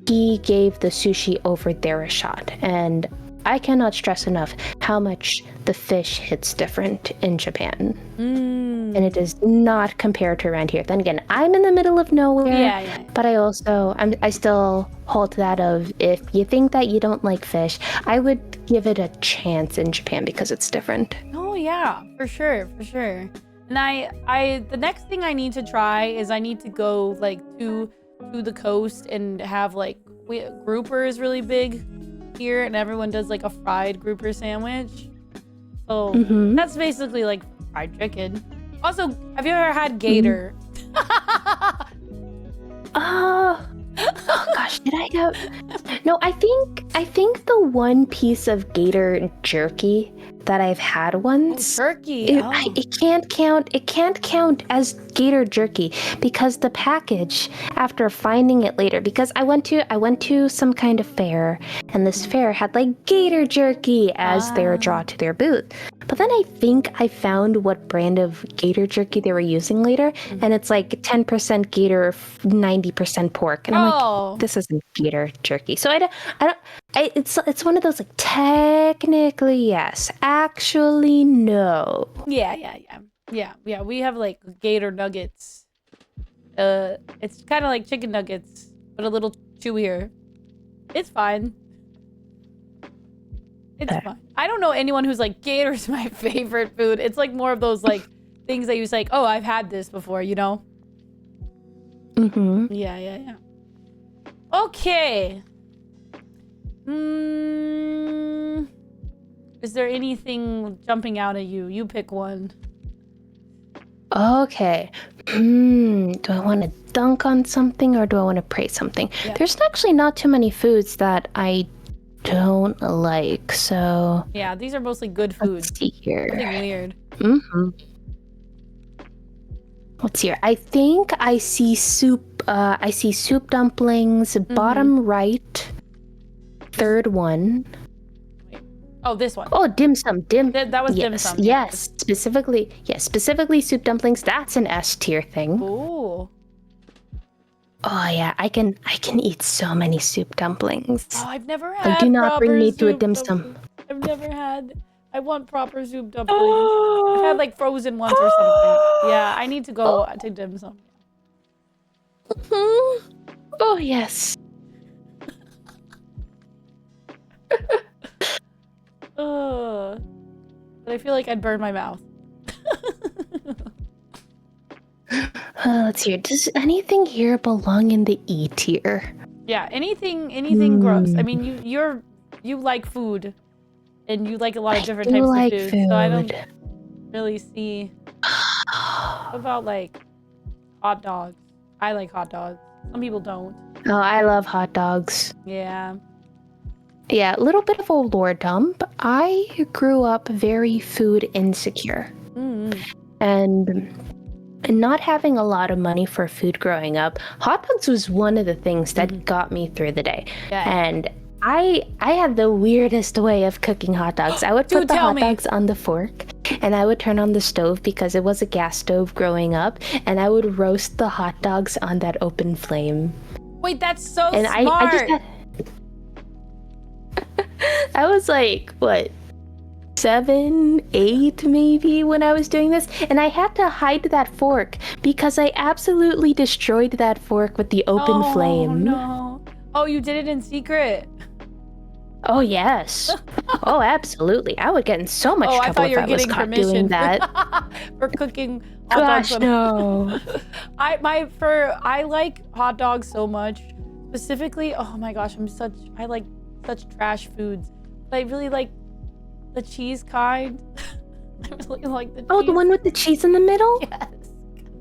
he gave the sushi over there a shot. And I cannot stress enough how much the fish hits different in Japan. And it does not compare to around here. Then again, I'm in the middle of nowhere, but I still hold to that of, if you think that you don't like fish, I would give it a chance in Japan because it's different. Oh yeah, for sure. And the next thing I need to try is I need to go like to the coast and have like grouper is really big here, and everyone does like a fried grouper sandwich. So that's basically like fried chicken. Also, have you ever had gator? Oh gosh, did I go? No, I think the one piece of gator jerky that I've had once. Turkey. It can't count. It can't count as gator jerky because the package, after finding it later, because I went to some kind of fair, and this fair had like gator jerky as their draw to their booth. But then I think I found what brand of gator jerky they were using later, and it's like 10% gator, 90% pork, and I'm like, this isn't gator jerky. So it's one of those like technically yes, actually no. Yeah. We have like gator nuggets. It's kind of like chicken nuggets, but a little chewier. It's fine. It's fine. I don't know anyone who's like, gator's my favorite food. It's like more of those like things that you say, oh, I've had this before, you know? Yeah. Okay. Is there anything jumping out at you? You pick one. Okay. Do I want to dunk on something or do I want to praise something? Yeah. There's actually not too many foods that I don't like, so... Yeah, these are mostly good foods. Let's see here. Nothing weird. Let's see here. I think I see soup. I see soup dumplings, bottom right, third one. Oh, this one. Oh, dim sum. That was dim sum. Yeah. Yes, specifically soup dumplings. That's an S tier thing. Ooh. Oh yeah, I can eat so many soup dumplings. Oh, I've never had Do not bring proper me to a soup dim sum. dumplings. I've never had. I want proper soup dumplings. I've had like frozen ones or something. Yeah, I need to go to dim sum. Oh yes. But I feel like I'd burn my mouth. Let's see. Does anything here belong in the E tier? Yeah, anything gross. I mean, you like food, and you like a lot of different types of food, so I don't really see. What about like hot dogs? I like hot dogs. Some people don't. Oh, I love hot dogs. Yeah. Yeah, a little bit of a lore dump. I grew up very food insecure. And not having a lot of money for food growing up, hot dogs was one of the things that got me through the day. Yeah. And I had the weirdest way of cooking hot dogs. I would put the hot dogs on the fork, and I would turn on the stove because it was a gas stove growing up, and I would roast the hot dogs on that open flame. Wait, that's so And smart. I was like, what, 7, 8 maybe when I was doing this, and I had to hide that fork because I absolutely destroyed that fork with the open flame. Oh no! Oh, you did it in secret. Oh yes. Oh, absolutely. I would get in so much trouble I thought you were if I was getting caught permission doing that. for cooking hot dogs. Gosh, no. I like hot dogs so much. Specifically, oh my gosh, I like such trash foods. But I really like the cheese kind. I really like the cheese. Oh, the one with the cheese in the middle? Yes.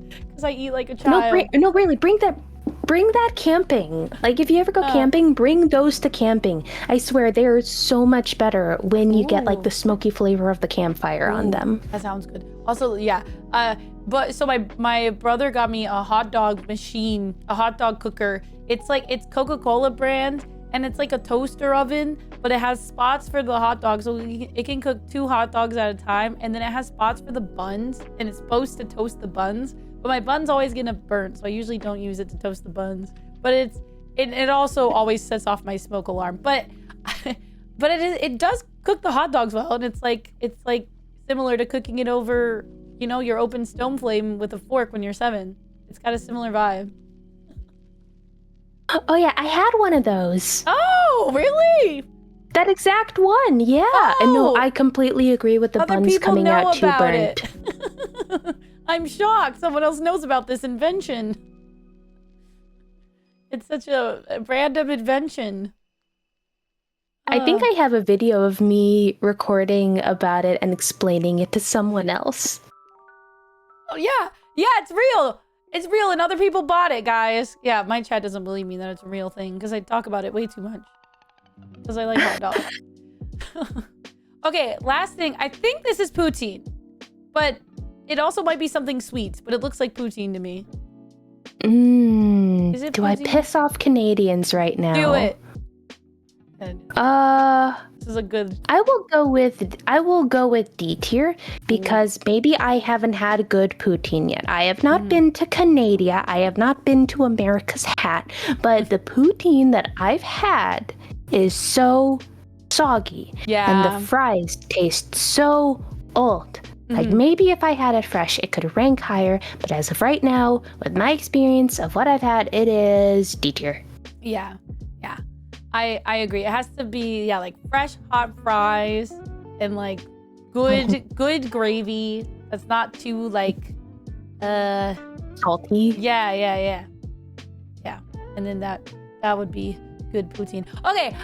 Because I eat like a child. No, really, bring that camping. Like, if you ever go camping, bring those to camping. I swear, they're so much better when you get like the smoky flavor of the campfire on them. That sounds good. Also, yeah. But so my brother got me a hot dog machine, a hot dog cooker. It's Coca-Cola brand, and it's like a toaster oven, but it has spots for the hot dogs, so it can cook 2 hot dogs at a time, and then it has spots for the buns, and it's supposed to toast the buns. But my bun's always gonna burn, so I usually don't use it to toast the buns. But it also always sets off my smoke alarm. But it does cook the hot dogs well, and it's like similar to cooking it over, your open stone flame with a fork when you're 7. It's got a similar vibe. Oh yeah, I had one of those. Oh, really? That exact one, yeah. Oh. And no, I completely agree with the Other buns people coming know out too about burnt. it. I'm shocked someone else knows about this invention. It's such a random invention. I think I have a video of me recording about it and explaining it to someone else. Oh yeah, it's real. It's real, and other people bought it, guys. Yeah, my chat doesn't believe me that it's a real thing because I talk about it way too much. Because I like hot dogs. Okay, last thing. I think this is poutine, but it also might be something sweet. But it looks like poutine to me. Is it Do I poutine? piss off Canadians right now? Do it. This is a good. I will go with D tier because maybe I haven't had good poutine yet. I have not been to Canada. I have not been to America's Hat, but the poutine that I've had is so soggy. Yeah. And the fries taste so old. Like, maybe if I had it fresh, it could rank higher, but as of right now, with my experience of what I've had, it is D tier. Yeah. I agree. It has to be, like fresh hot fries and like good gravy. That's not too like salty. Yeah. And then that would be good poutine. Okay,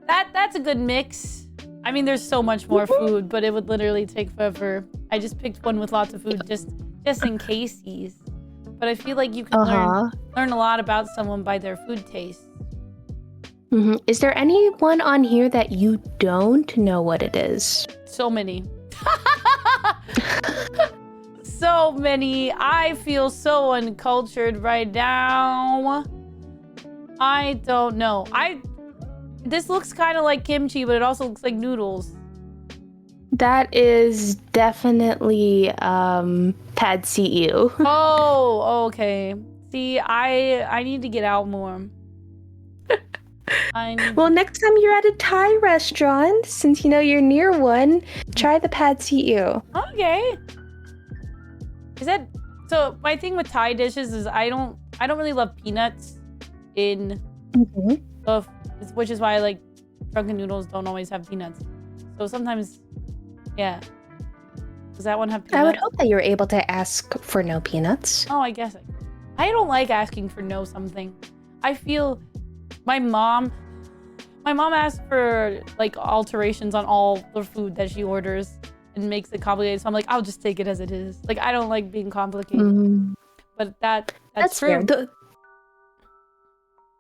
that's a good mix. I mean, there's so much more food, but it would literally take forever. I just picked one with lots of food just in casesies. But I feel like you can learn a lot about someone by their food taste. Is there anyone on here that you don't know what it is? So many. So many. I feel so uncultured right now. I don't know. This looks kind of like kimchi, but it also looks like noodles. That is definitely pad see ew. Oh, okay. See, I need to get out more. Well, next time you're at a Thai restaurant, since you know you're near one, try the pad see ew. Okay. Is that so? My thing with Thai dishes is I don't really love peanuts in stuff, which is why like drunken noodles don't always have peanuts. So sometimes, yeah. Does that one have peanuts? I would hope that you were able to ask for no peanuts. Oh, I guess I don't like asking for no something. I feel my mom asks for like alterations on all the food that she orders and makes it complicated. So I'm like, I'll just take it as it is. Like I don't like being complicated. But that's true. Fair.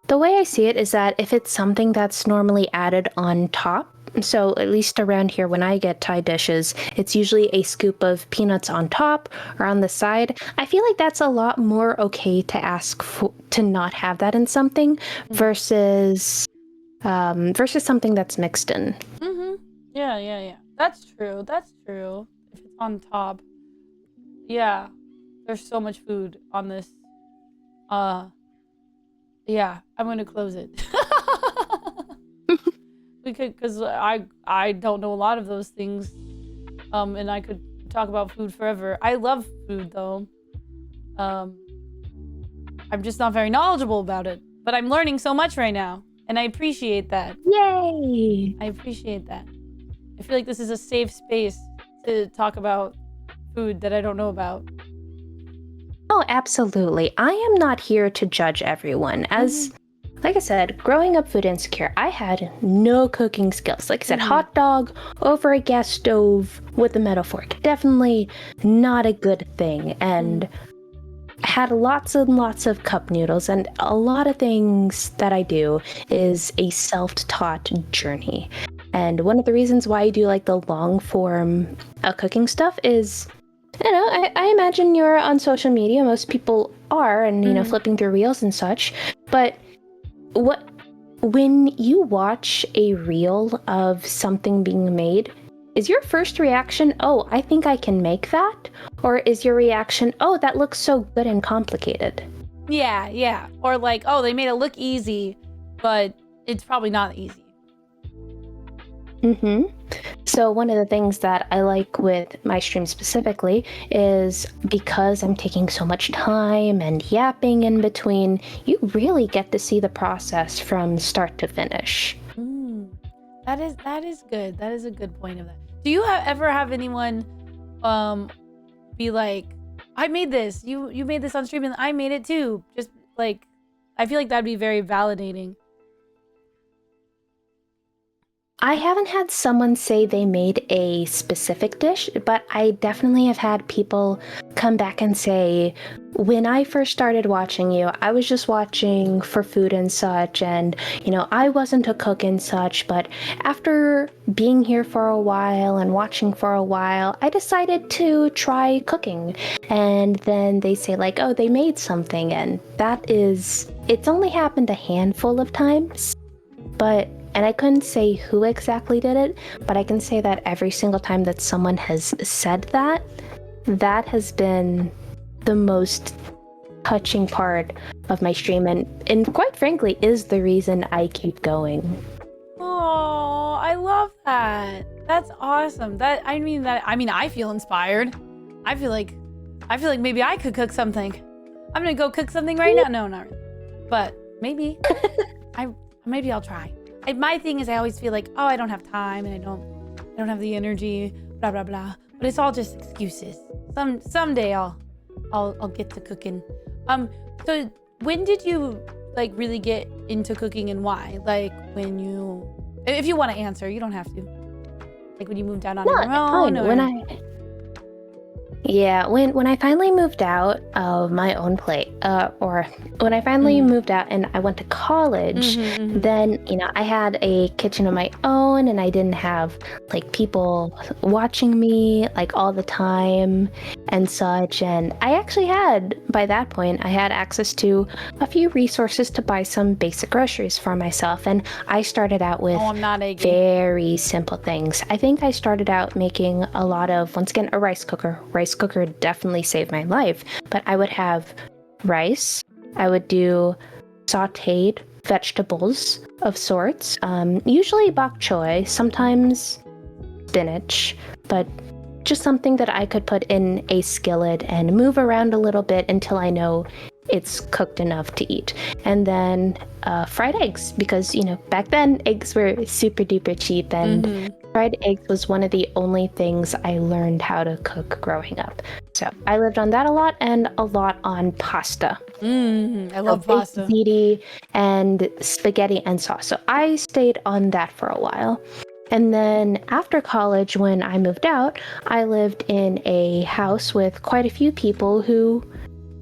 The way I see it is that if it's something that's normally added on top, so at least around here when I get Thai dishes, it's usually a scoop of peanuts on top or on the side. I feel like that's a lot more okay to ask for, to not have that in something versus something that's mixed in. Yeah. That's true. If it's on top. Yeah. There's so much food on this. Yeah, I'm gonna close it. Because I don't know a lot of those things, and I could talk about food forever. I love food though. I'm just not very knowledgeable about it, but I'm learning so much right now, and I appreciate that. Yay! I appreciate that. I feel like this is a safe space to talk about food that I don't know about. Oh, absolutely. I am not here to judge everyone. Like I said, growing up food insecure, I had no cooking skills. Like I said, hot dog over a gas stove with a metal fork. Definitely not a good thing. And had lots and lots of cup noodles. And a lot of things that I do is a self-taught journey. And one of the reasons why I do like the long form cooking stuff is, you know, I imagine you're on social media. Most people are, and, you know, flipping through reels and such. But when you watch a reel of something being made, is your first reaction, oh, I think I can make that? Or is your reaction, oh, that looks so good and complicated? Yeah. Or like, oh, they made it look easy, but it's probably not easy. So one of the things that I like with my stream specifically is because I'm taking so much time and yapping in between, you really get to see the process from start to finish. That is good. That is a good point of that. Do you ever have anyone be like, I made this, you made this on stream and I made it too? Just like, I feel like that'd be very validating. I haven't had someone say they made a specific dish, but I definitely have had people come back and say, when I first started watching you, I was just watching for food and such, and, you know, I wasn't a cook and such, but after being here for a while and watching for a while, I decided to try cooking. And then they say like, oh, they made something, and it's only happened a handful of times, and I couldn't say who exactly did it, but I can say that every single time that someone has said that, that has been the most touching part of my stream, and quite frankly is the reason I keep going. Oh, I love that. That's awesome. I feel inspired. I feel like maybe I could cook something. I'm gonna go cook something right now. No, not really. But maybe. Maybe I'll try. My thing is I always feel like, oh, I don't have time and I don't have the energy, blah blah blah. But it's all just excuses. Someday I'll get to cooking. So when did you like really get into cooking and why? Like if you want to answer, you don't have to. Like when you moved out on your own, when I finally moved out of my own place, or when I finally moved out and I went to college, then, you know, I had a kitchen of my own and I didn't have like people watching me like all the time and such. And I actually by that point, I had access to a few resources to buy some basic groceries for myself. And I started out with very simple things. I think I started out making a lot of, once again, a rice cooker. Rice cooker definitely saved my life, but I would have rice, I would do sautéed vegetables of sorts, usually bok choy, sometimes spinach, but just something that I could put in a skillet and move around a little bit until I know it's cooked enough to eat. And then fried eggs, because, back then eggs were super duper cheap, and fried eggs was one of the only things I learned how to cook growing up. So I lived on that a lot, and a lot on pasta. I love pasta. Ziti and spaghetti and sauce. So I stayed on that for a while. And then after college, when I moved out, I lived in a house with quite a few people who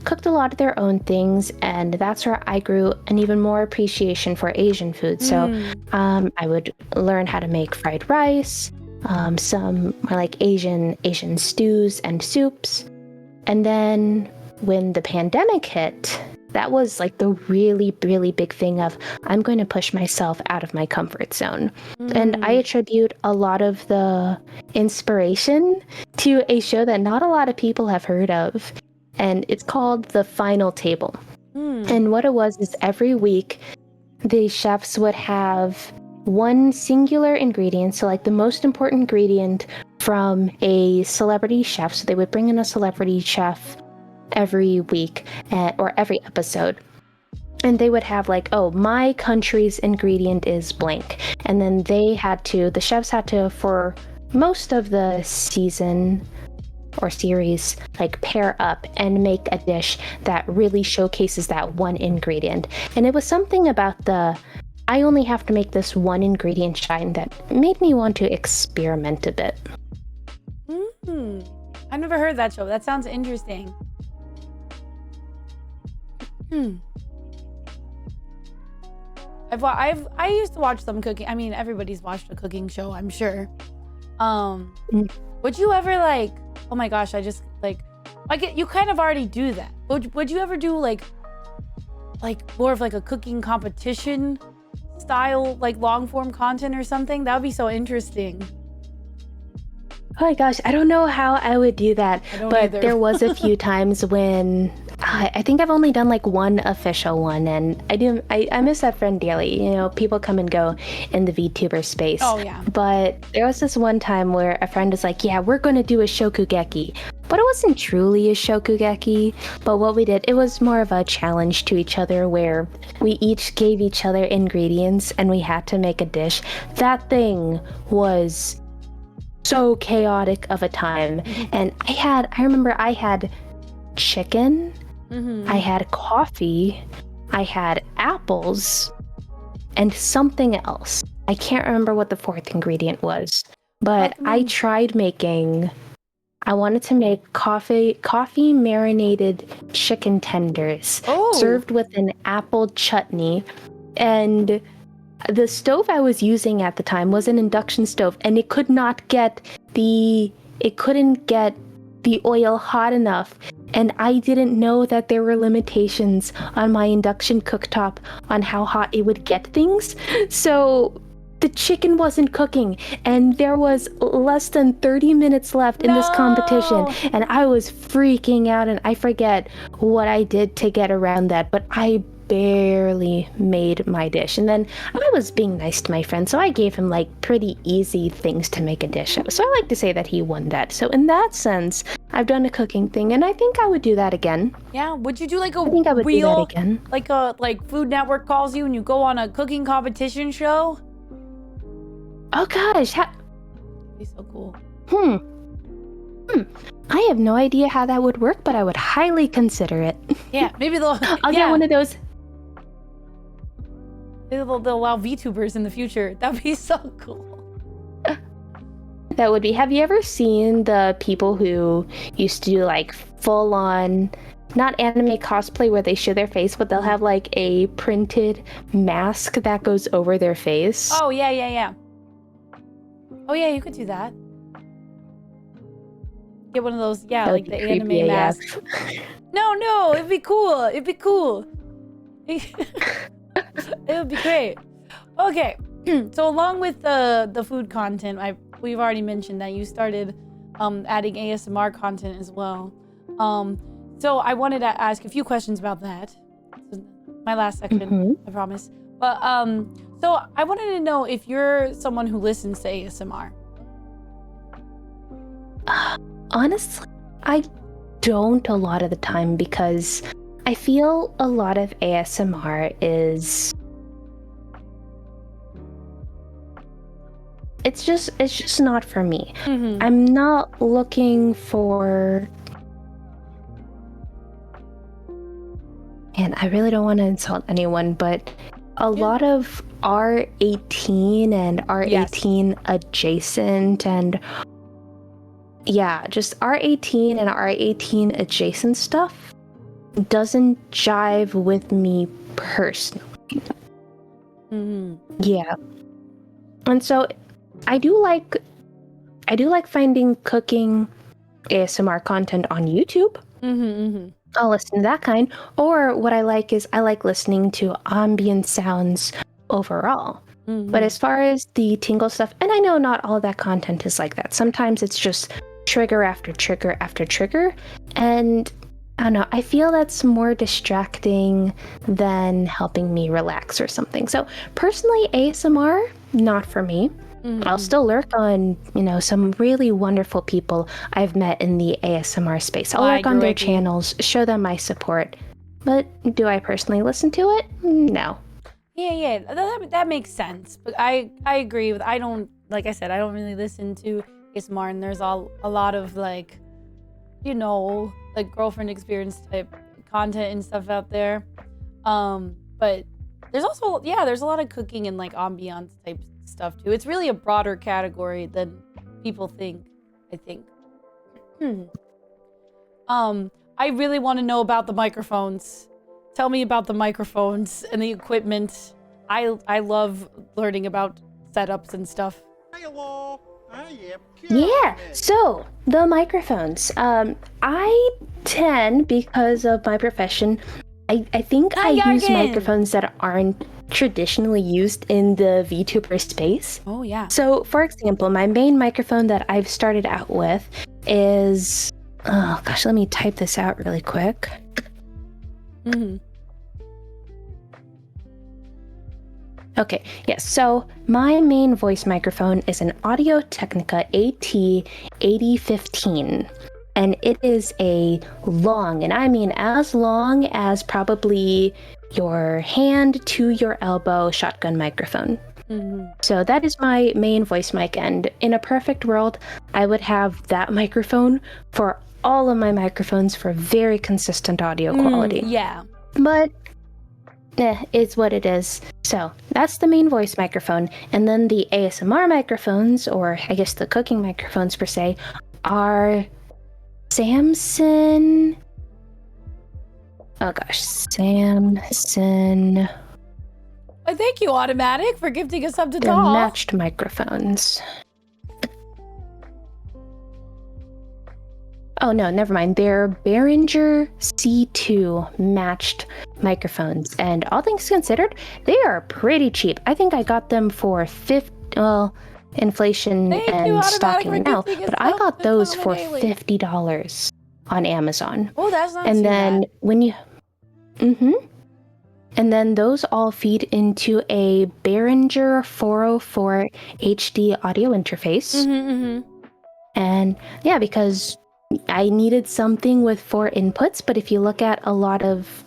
cooked a lot of their own things, and that's where I grew an even more appreciation for Asian food. So I would learn how to make fried rice, some more like Asian stews and soups. And then when the pandemic hit, that was like the really, really big thing of I'm going to push myself out of my comfort zone. And I attribute a lot of the inspiration to a show that not a lot of people have heard of. And it's called The Final Table. And what it was is every week, the chefs would have one singular ingredient, so like the most important ingredient from a celebrity chef. So they would bring in a celebrity chef every week or every episode. And they would have like, oh, my country's ingredient is blank. And then the chefs had to, for most of the season or series, like pair up and make a dish that really showcases that one ingredient. And it was something about I only have to make this one ingredient shine that made me want to experiment a bit. I've never heard that show. That sounds interesting. I used to watch some cooking. I mean, everybody's watched a cooking show, I'm sure. Would you ever like? Oh my gosh, you kind of already do that. Would you ever do like more of like a cooking competition style, like long form content or something? That would be so interesting. Oh my gosh, I don't know how I would do that, but either. There was a few times when I think I've only done like one official one, and I miss that friend dearly. People come and go in the VTuber space. Oh yeah. But there was this one time where a friend was like, yeah, we're going to do a shokugeki. But it wasn't truly a shokugeki. But what we did, it was more of a challenge to each other where we each gave each other ingredients and we had to make a dish. That thing was so chaotic of a time. And I remember I had chicken, I had coffee, I had apples, and something else. I can't remember what the fourth ingredient was, but I tried I wanted to make coffee marinated chicken tenders served with an apple chutney. And the stove I was using at the time was an induction stove, and it couldn't get the oil hot enough. And I didn't know that there were limitations on my induction cooktop on how hot it would get things. So the chicken wasn't cooking, and there was less than 30 minutes left in this competition, and I was freaking out, and I forget what I did to get around that, but I barely made my dish. And then I was being nice to my friend, so I gave him like pretty easy things to make a dish of. So I like to say that he won that. So in that sense, I've done a cooking thing, and I think I would do that again. Yeah, would you do like I think I would do that again. Like Food Network calls you and you go on a cooking competition show? Oh gosh, That'd be so cool. I have no idea how that would work, but I would highly consider it. Yeah, maybe I'll get one of those. Maybe they'll allow VTubers in the future. That'd be so cool. That would be. Have you ever seen the people who used to do like full on, not anime cosplay where they show their face, but they'll have like a printed mask that goes over their face? Oh, yeah. Oh, yeah, you could do that. Get one of those, like the anime masks. No, it'd be cool. It would be great. Okay, so along with the food content, we've already mentioned that you started adding ASMR content as well. So I wanted to ask a few questions about that. My last section, Mhm. I promise. But so I wanted to know if you're someone who listens to ASMR. Honestly, I don't a lot of the time because I feel a lot of ASMR is it's just not for me. Mm-hmm. I'm not looking for, and I really don't want to insult anyone, but a lot of R18 and R18 adjacent and yeah, just R18 and R18 adjacent stuff doesn't jive with me personally. Mm-hmm. Yeah. And so I do like finding cooking ASMR content on YouTube. Mm-hmm. Mm-hmm. I'll listen to that kind. Or what I like is I like listening to ambient sounds overall. Mm-hmm. But as far as the tingle stuff, and I know not all of that content is like that. Sometimes it's just trigger after trigger after trigger. And I don't know, I feel that's more distracting than helping me relax or something. So personally, ASMR, not for me. Mm-hmm. I'll still lurk on, some really wonderful people I've met in the ASMR space. I'll lurk on their channels, show them my support. But do I personally listen to it? No. Yeah, that makes sense. But I agree with, I don't, like I said, I don't really listen to ASMR, and there's a lot of like girlfriend experience type content and stuff out there. But there's also, there's a lot of cooking and like ambiance type stuff too. It's really a broader category than people think, I think. I really want to know about the microphones. Tell me about the microphones and the equipment. I love learning about setups and stuff. Hello, I am Yeah, Kermit. so the microphones. I tend, because of my profession, I think I use Jorgen! microphones that aren't traditionally used in the VTuber space. Oh yeah. So, for example, my main microphone that I've started out with is, oh gosh, let me type this out really quick. Mm-hmm. Okay, yes, so my main voice microphone is an Audio-Technica AT8015, and it is a long, and I mean as long as probably your hand to your elbow shotgun microphone. Mm-hmm. So that is my main voice mic, and in a perfect world, I would have that microphone for all of my microphones for very consistent audio quality. Yeah. But it's what it is. So that's the main voice microphone. And then the ASMR microphones, or I guess the cooking microphones per se, are Samson. Oh gosh, Samson. Thank you, Automatic, for gifting us up to They're doll. matched microphones. Oh no, never mind. They're Behringer C2 matched microphones, and all things considered, they are pretty cheap. I think I got them for inflation Thank you, and Automatic, stocking for now, gifting us but I up got to those Doll for Daily. $50 on Amazon. Oh, that's not And too then bad. when you, and then those all feed into a Behringer 404 HD audio interface. Mm-hmm. And yeah, because I needed something with 4 inputs, but if you look at a lot of,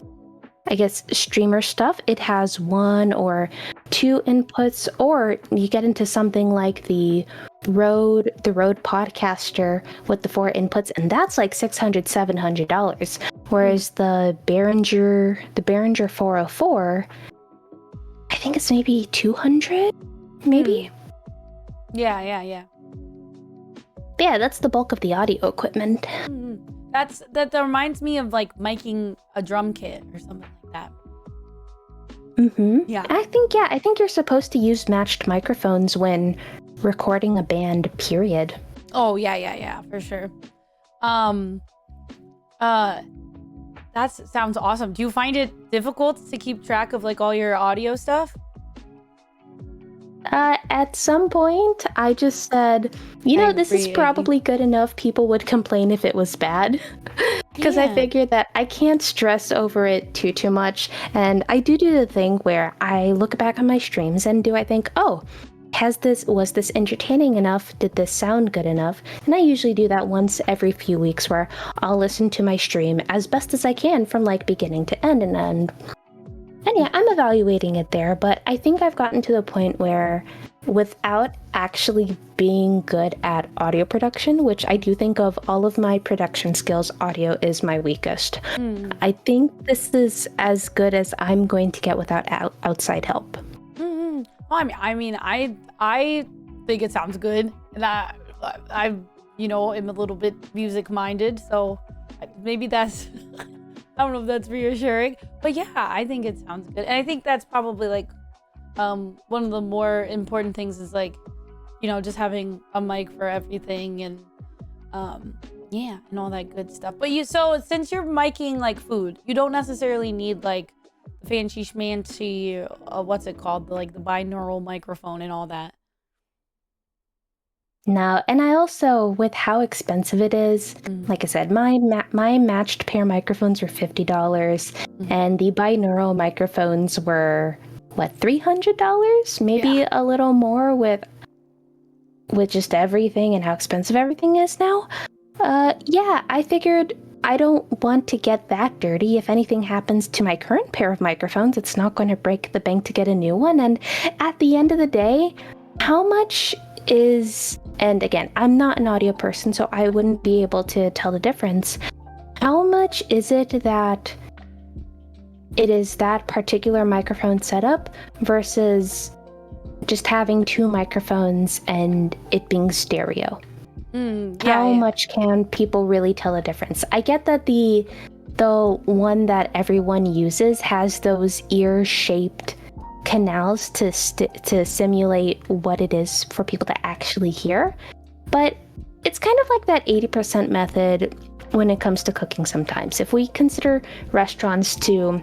I guess, streamer stuff, it has 1 or 2 inputs, or you get into something like the Rode Podcaster with the 4 inputs, and that's like $600-$700. Whereas the Behringer 404, I think it's maybe 200, maybe. Yeah. Yeah, that's the bulk of the audio equipment. That reminds me of like miking a drum kit or something like that. Yeah. I think you're supposed to use matched microphones when recording a band, period. Oh yeah, for sure. That sounds awesome. Do you find it difficult to keep track of like all your audio stuff? At some point, I just said, you know, this is agree. probably good enough. People would complain if it was bad. Because I Yeah. figured that I can't stress over it too much. And I do the thing where I look back on my streams and do I think, oh, was this entertaining enough? Did this sound good enough? And I usually do that once every few weeks where I'll listen to my stream as best as I can from like beginning to end and yeah, I'm evaluating it there, but I think I've gotten to the point where without actually being good at audio production, which I do think of all of my production skills, audio is my weakest. I think this is as good as I'm going to get without outside help. Well, I think it sounds good, and I am a little bit music minded, so maybe that's I don't know if that's reassuring, but yeah, I think it sounds good, and I think that's probably like one of the more important things is like just having a mic for everything and yeah, and all that good stuff. But so since you're miking like food, you don't necessarily need like fancy schmancy what's it called, the binaural microphone and all that. No, and I also, with how expensive it is, like I said, my matched pair microphones were $50, and the binaural microphones were what, $300? Maybe a little more with just everything and how expensive everything is now. Yeah, I figured I don't want to get that dirty. If anything happens to my current pair of microphones, it's not going to break the bank to get a new one. And at the end of the day, how much is, and again, I'm not an audio person, so I wouldn't be able to tell the difference. How much is it that it is that particular microphone setup versus just having two microphones and it being stereo? How much can people really tell a difference? I get that the one that everyone uses has those ear-shaped canals to simulate what it is for people to actually hear, but it's kind of like that 80% method when it comes to cooking sometimes. If we consider restaurants to,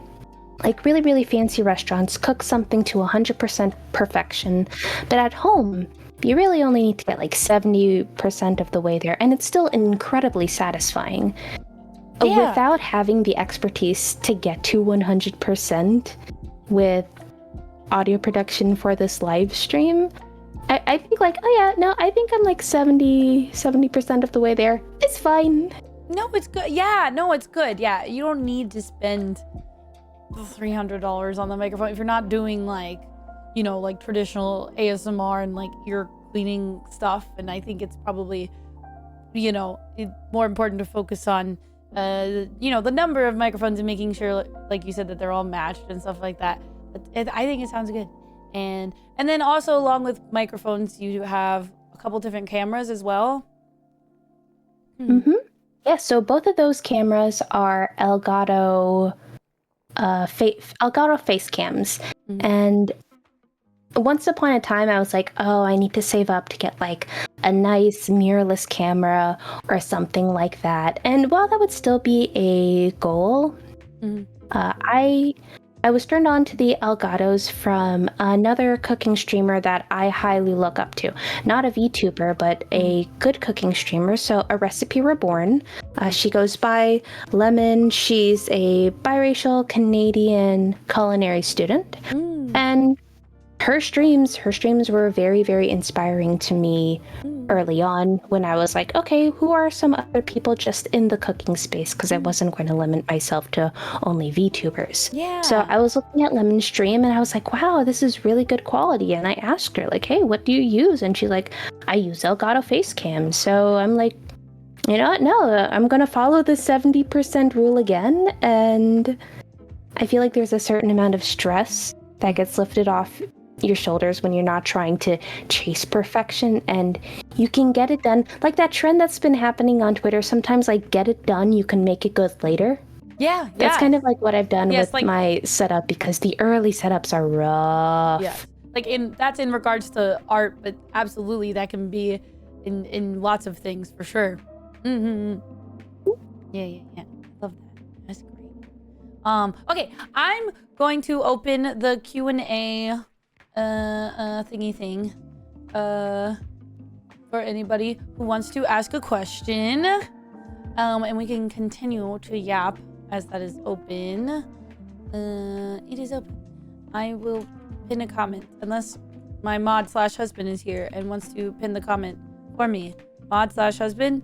like really, really fancy restaurants, cook something to 100% perfection, but at home, you really only need to get like 70% of the way there, and it's still incredibly satisfying. Yeah. Without having the expertise to get to 100% with audio production for this live stream, I think like, oh yeah, no, I think I'm like 70% of the way there. It's fine. No, it's good. Yeah, no, it's good. Yeah, you don't need to spend $300 on the microphone if you're not doing like traditional ASMR and like ear cleaning stuff. And I think it's probably more important to focus on the number of microphones and making sure, like you said, that they're all matched and stuff like that. I think it sounds good. And then also, along with microphones, you have a couple different cameras as well. Yeah, so both of those cameras are Elgato Elgato face cams. And once upon a time, I was like, oh, I need to save up to get like a nice mirrorless camera or something like that. And while that would still be a goal, I was turned on to the Elgatos from another cooking streamer that I highly look up to. Not a VTuber, but a good cooking streamer. So A Recipe Reborn. She goes by Lemon. She's a biracial Canadian culinary student. And her streams were very, very inspiring to me early on when I was like, okay, who are some other people just in the cooking space? Because I wasn't going to limit myself to only VTubers. Yeah. So I was looking at Lemon's stream and I was like, wow, this is really good quality. And I asked her like, hey, what do you use? And she's like, I use Elgato Facecam. So I'm like, you know what? No, I'm going to follow the 70% rule again. And I feel like there's a certain amount of stress that gets lifted off your shoulders when you're not trying to chase perfection, and you can get it done. Like that trend that's been happening on Twitter, sometimes like get it done, you can make it good later. Yeah. That's kind of like what I've done with like, my setup, because the early setups are rough. Yeah. Like that's in regards to art, but absolutely that can be in lots of things for sure. Yeah. Love that. That's great. Okay, I'm going to open the Q&A thingy thing. For anybody who wants to ask a question. And we can continue to yap as that is open. It is open. I will pin a comment unless my mod/husband is here and wants to pin the comment for me. Mod/husband?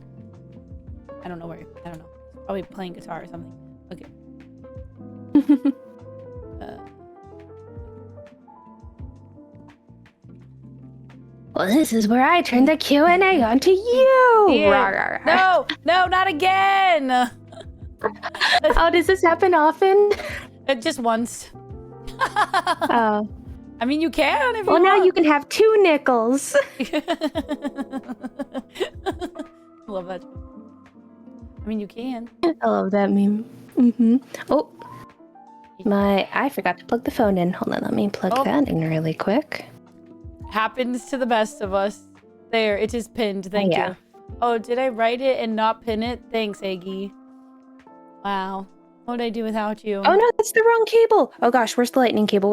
I don't know where. I don't know. Probably playing guitar or something. Okay. Well, this is where I turn the Q&A onto you. Ian. Rah, rah, rah. No, not again. Oh, does this happen often? Just once. Oh. I mean, you can if you Well, now want. you can have 2 nickels. Love that. I mean, you can. I love that meme. Oh, I forgot to plug the phone in. Hold on, let me plug that in really quick. Happens to the best of us. There, it is pinned. Thank you. Oh, did I write it and not pin it? Thanks, Eggy. Wow. What would I do without you? Oh no, that's the wrong cable. Oh gosh, where's the lightning cable?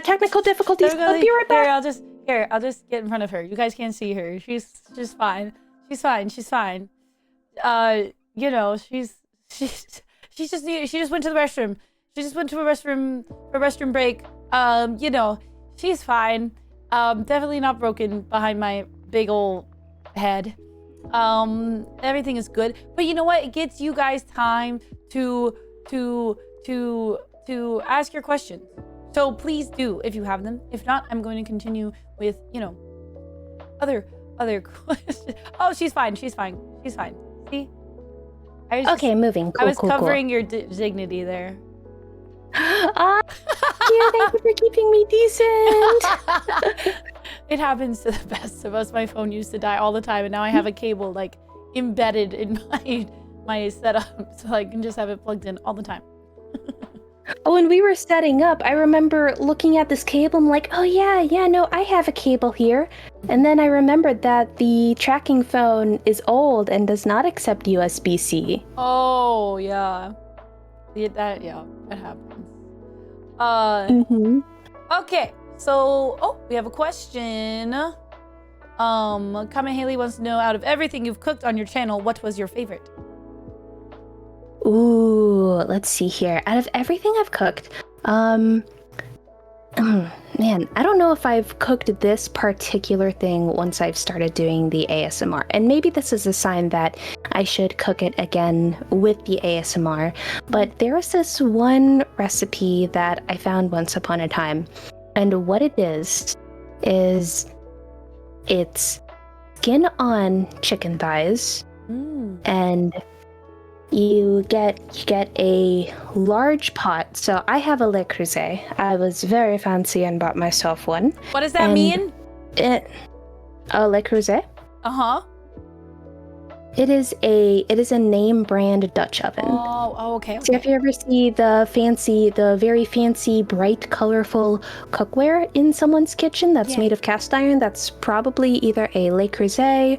Technical difficulties. I'll be right back. I'll just get in front of her. You guys can't see her. She's fine. She's fine. You know, she just went to the restroom. She just went to a restroom break. You know, she's fine. Definitely not broken behind my big old head. Everything is good. But you know what? It gets you guys time to ask your questions. So please do if you have them. If not, I'm going to continue with, you know, other questions. Oh, she's fine. See? Okay, moving. Cool, I was cool, covering your dignity there. Yeah, thank you for keeping me decent. It happens to the best of us. My phone used to die all the time, and now I have a cable like embedded in my setup, so I can just have it plugged in all the time. Oh, when we were setting up, I remember looking at this cable. I'm like, oh yeah, no, I have a cable here. And then I remembered that the tracking phone is old and does not accept USB-C. Oh yeah, that happens. Okay, so we have a question. Kame Haley wants to know, out of everything you've cooked on your channel, what was your favorite? Ooh, let's see here. Out of everything I've cooked, man, I don't know if I've cooked this particular thing once I've started doing the ASMR. And maybe this is a sign that I should cook it again with the ASMR. But there was this one recipe that I found once upon a time. And what it is it's skin on chicken thighs. And you get a large pot. So I have a Le Creuset. I was very fancy and bought myself one. What does that mean? A Le Creuset? Uh-huh. It is a name brand Dutch oven. Oh, okay. So if you ever see the very fancy, bright, colorful cookware in someone's kitchen that's made of cast iron, that's probably either a Le Creuset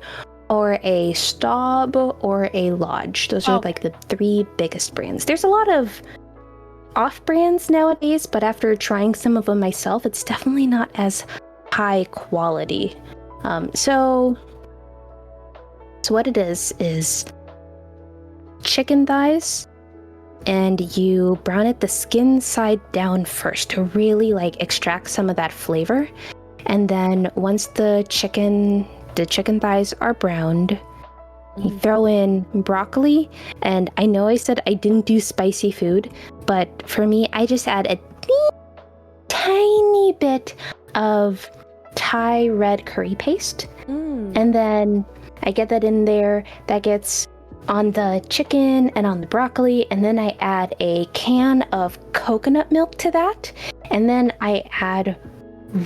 or a Staub or a Lodge. Those are like the 3 biggest brands. There's a lot of off-brands nowadays, but after trying some of them myself, it's definitely not as high quality. So what it is chicken thighs, and you brown it the skin side down first to really like extract some of that flavor. And then once the chicken thighs are browned, you throw in broccoli. And I know I said I didn't do spicy food, but for me, I just add a tiny bit of Thai red curry paste. And then I get that in there. That gets on the chicken and on the broccoli. And then I add a can of coconut milk to that. And then I add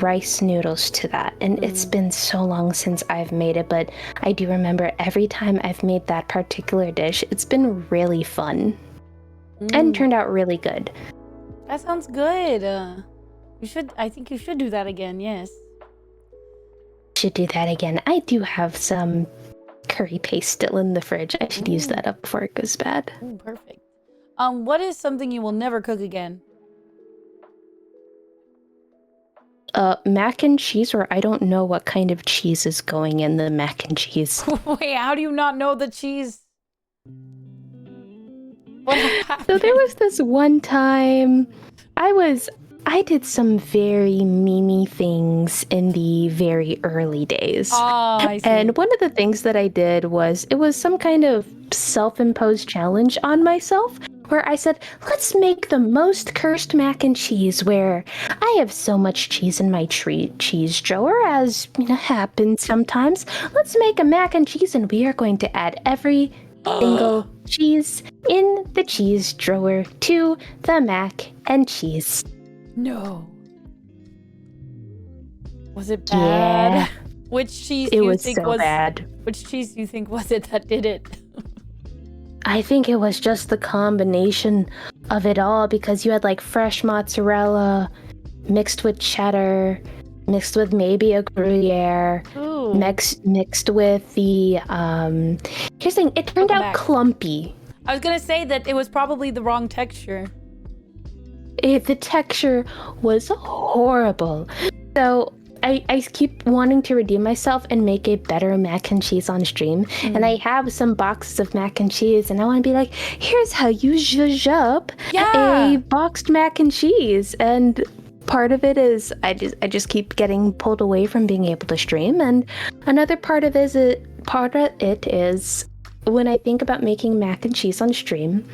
rice noodles to that. And it's been so long since I've made it, but I do remember every time I've made that particular dish, it's been really fun and turned out really good. That sounds good. I think you should do that again. Yes. Should do that again. I do have some curry paste still in the fridge. I should use that up before it goes bad. Ooh, perfect. What is something you will never cook again? Mac and cheese, or I don't know what kind of cheese is going in the mac and cheese. Wait, how do you not know the cheese? What happened? So there was this one time I did some very memey things in the very early days. Oh, I see. And one of the things that I did was, it was some kind of self-imposed challenge on myself where I said, let's make the most cursed mac and cheese, where I have so much cheese in my cheese drawer, as happens sometimes. Let's make a mac and cheese, and we are going to add every single cheese in the cheese drawer to the mac and cheese. No. Was it bad? Yeah. Which cheese It do you was think so was bad. Which cheese do you think was it that did it? I think it was just the combination of it all, because you had like fresh mozzarella mixed with cheddar, mixed with maybe a Gruyere, Ooh. mixed with the here's the thing, it turned Welcome out back. clumpy. I was gonna say that it was probably the wrong texture. The texture was horrible. So I keep wanting to redeem myself and make a better mac and cheese on stream. And I have some boxes of mac and cheese, and I want to be like, here's how you zhuzh up Yeah. a boxed mac and cheese. And part of it is I just keep getting pulled away from being able to stream. And another part of it is when I think about making mac and cheese on stream,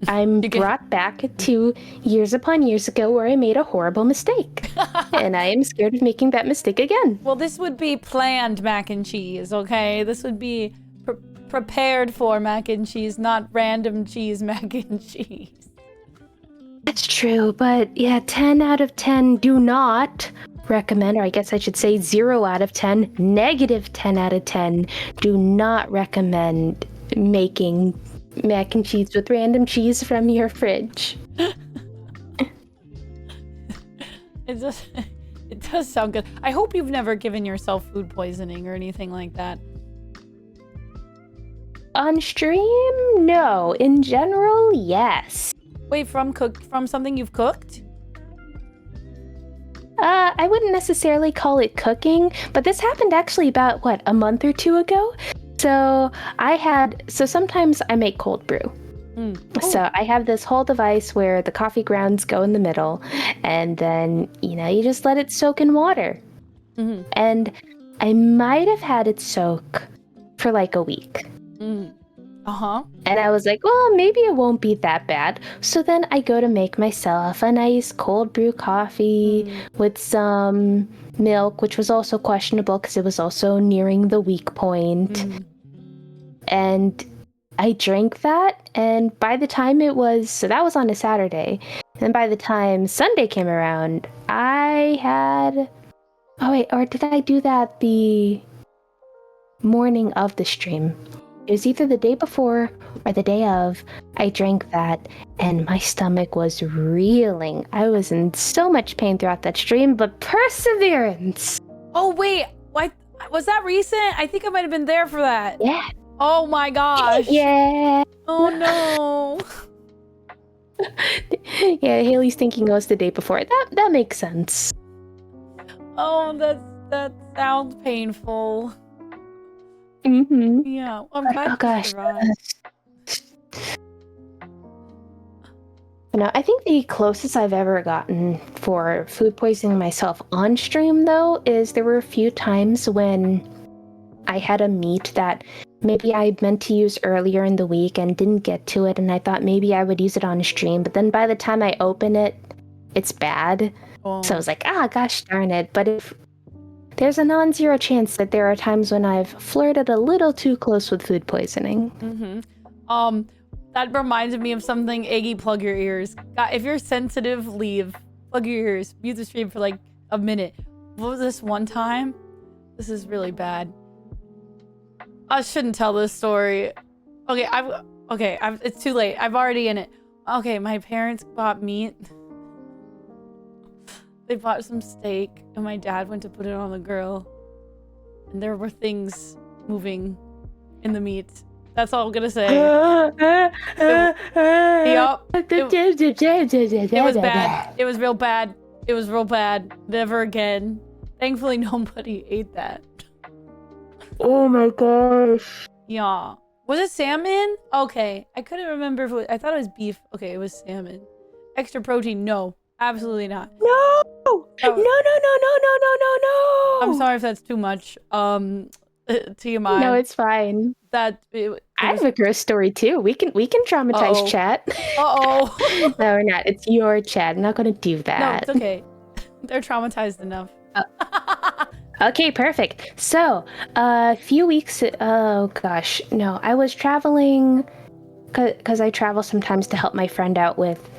I'm brought back to years upon years ago where I made a horrible mistake. And I am scared of making that mistake again. Well, this would be planned mac and cheese, okay? This would be prepared for mac and cheese, not random cheese mac and cheese. That's true, but yeah, 10 out of 10 do not recommend, or I guess I should say 0 out of 10, negative 10 out of 10 do not recommend making mac and cheese with random cheese from your fridge. It does sound good. I hope you've never given yourself food poisoning or anything like that. On stream, no. In general, yes. Wait, from something you've cooked? I wouldn't necessarily call it cooking, but this happened actually about, a month or 2 ago? So sometimes I make cold brew. So I have this whole device where the coffee grounds go in the middle, and then, you just let it soak in water. Mm-hmm. And I might have had it soak for like a week. Uh-huh. And I was like, well, maybe it won't be that bad. So then I go to make myself a nice cold brew coffee with some milk, which was also questionable because it was also nearing the weak point. And I drank that, and by the time so that was on a Saturday. And by the time Sunday came around, I had... Oh wait, or did I do that the morning of the stream? It was either the day before or the day of. I drank that, and my stomach was reeling. I was in so much pain throughout that stream, but perseverance! Oh, wait. What? Was that recent? I think I might have been there for that. Yeah. Oh my gosh. Yeah. Oh no. Yeah, Haley's thinking it was the day before. That makes sense. Oh, that sounds painful. Mm-hmm. Yeah. I'm glad Oh you gosh. survived. No, I think the closest I've ever gotten for food poisoning myself on stream, though, is there were a few times when I had a meat that maybe I meant to use earlier in the week and didn't get to it, and I thought maybe I would use it on stream, but then by the time I open it, it's bad. Oh. So I was like, gosh darn it. But if there's a non-zero chance that there are times when I've flirted a little too close with food poisoning. Mm-hmm. That reminds me of something. Iggy, plug your ears. God, if you're sensitive, leave. Plug your ears. Mute the stream for like a minute. What was this one time? This is really bad. I shouldn't tell this story. Okay, it's too late. I'm already in it. Okay, my parents bought meat. They bought some steak, and my dad went to put it on the grill. And there were things moving in the meat. That's all I'm gonna say. Yup. It was bad. It was real bad. It was real bad. Never again. Thankfully, nobody ate that. Oh my gosh. Yeah. Was it salmon? Okay. I couldn't remember if it was... I thought it was beef. Okay, it was salmon. Extra protein? No. Absolutely not. No! Oh. No, no, no, no, no, no, no, no! I'm sorry if that's too much. TMI. No, it's fine. I have a gross story too. We can traumatize Uh-oh. chat. Uh-oh. No, we're not. It's your chat. I'm not gonna do No, that. it's okay. They're traumatized enough. Okay, perfect. So, a few weeks. Oh gosh, no. I was traveling because I travel sometimes to help my friend out with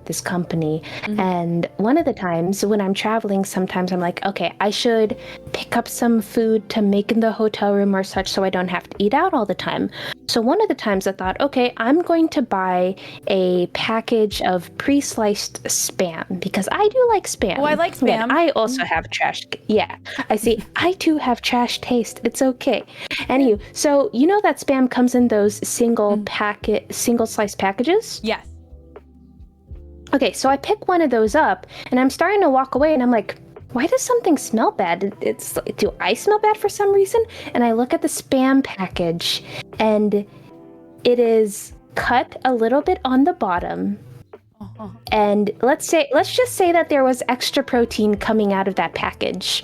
this company. Mhm. And one of the times when I'm traveling, sometimes I'm like, okay, I should pick up some food to make in the hotel room or such so I don't have to eat out all the time. So one of the times I thought, okay, I'm going to buy a package of pre-sliced Spam because I do like Spam. Oh, I like Again, Spam. I also have trash. Yeah, I see. I too have trash taste. It's okay. Anywho, so you know that Spam comes in those single slice packages? Yes. Okay, so I pick one of those up, and I'm starting to walk away, and I'm like, why does something smell bad? Do I smell bad for some reason? And I look at the Spam package, and it is cut a little bit on the bottom. Uh-huh. And let's just say that there was extra protein coming out of that package.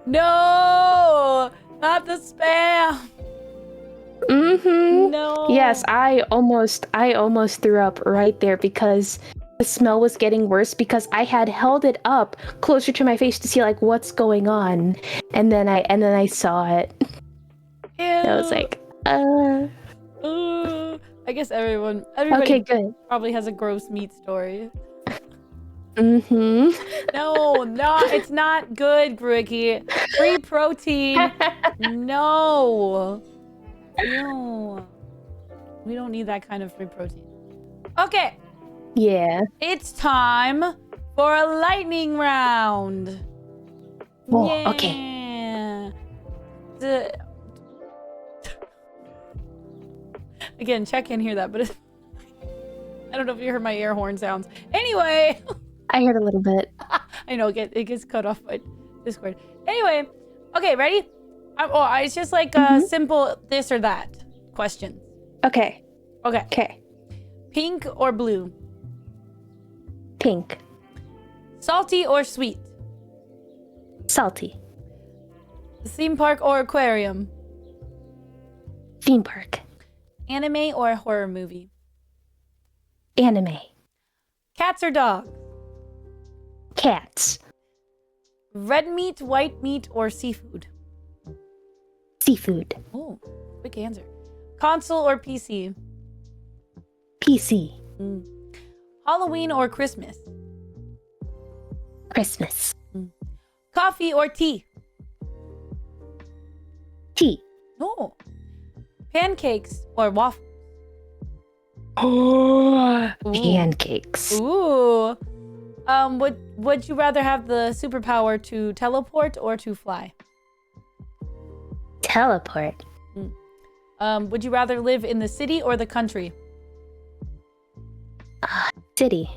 No! Not the Spam! Mm-hmm. No. Yes, I almost threw up right there because the smell was getting worse because I had held it up closer to my face to see like what's going on, and then I saw it. Ew. I was like, I guess everybody okay, good. probably has a gross meat story. Mm-hmm. No, it's not good, Gruicky. Free protein. No. No. We don't need that kind of free protein. Okay. Yeah. It's time for a lightning round. Oh, yeah. okay. Again, check in, hear that, but I don't know if you heard my air horn sounds. Anyway. I heard a little bit. I know, it gets cut off by Discord. Anyway. Okay, ready? It's just like a simple this or that question. Okay. Okay. Okay. Pink or blue? Pink. Salty or sweet? Salty. Theme park or aquarium? Theme park. Anime or horror movie? Anime. Cats or dogs? Cats. Red meat, white meat, or seafood? Seafood. Oh, quick answer. Console or PC? PC. Halloween or Christmas? Christmas. Coffee or tea? Tea. No. Pancakes or waffles? Oh, Ooh. pancakes. Ooh. Would you rather have the superpower to teleport or to fly? Teleport. Would you rather live in the city or the country? City.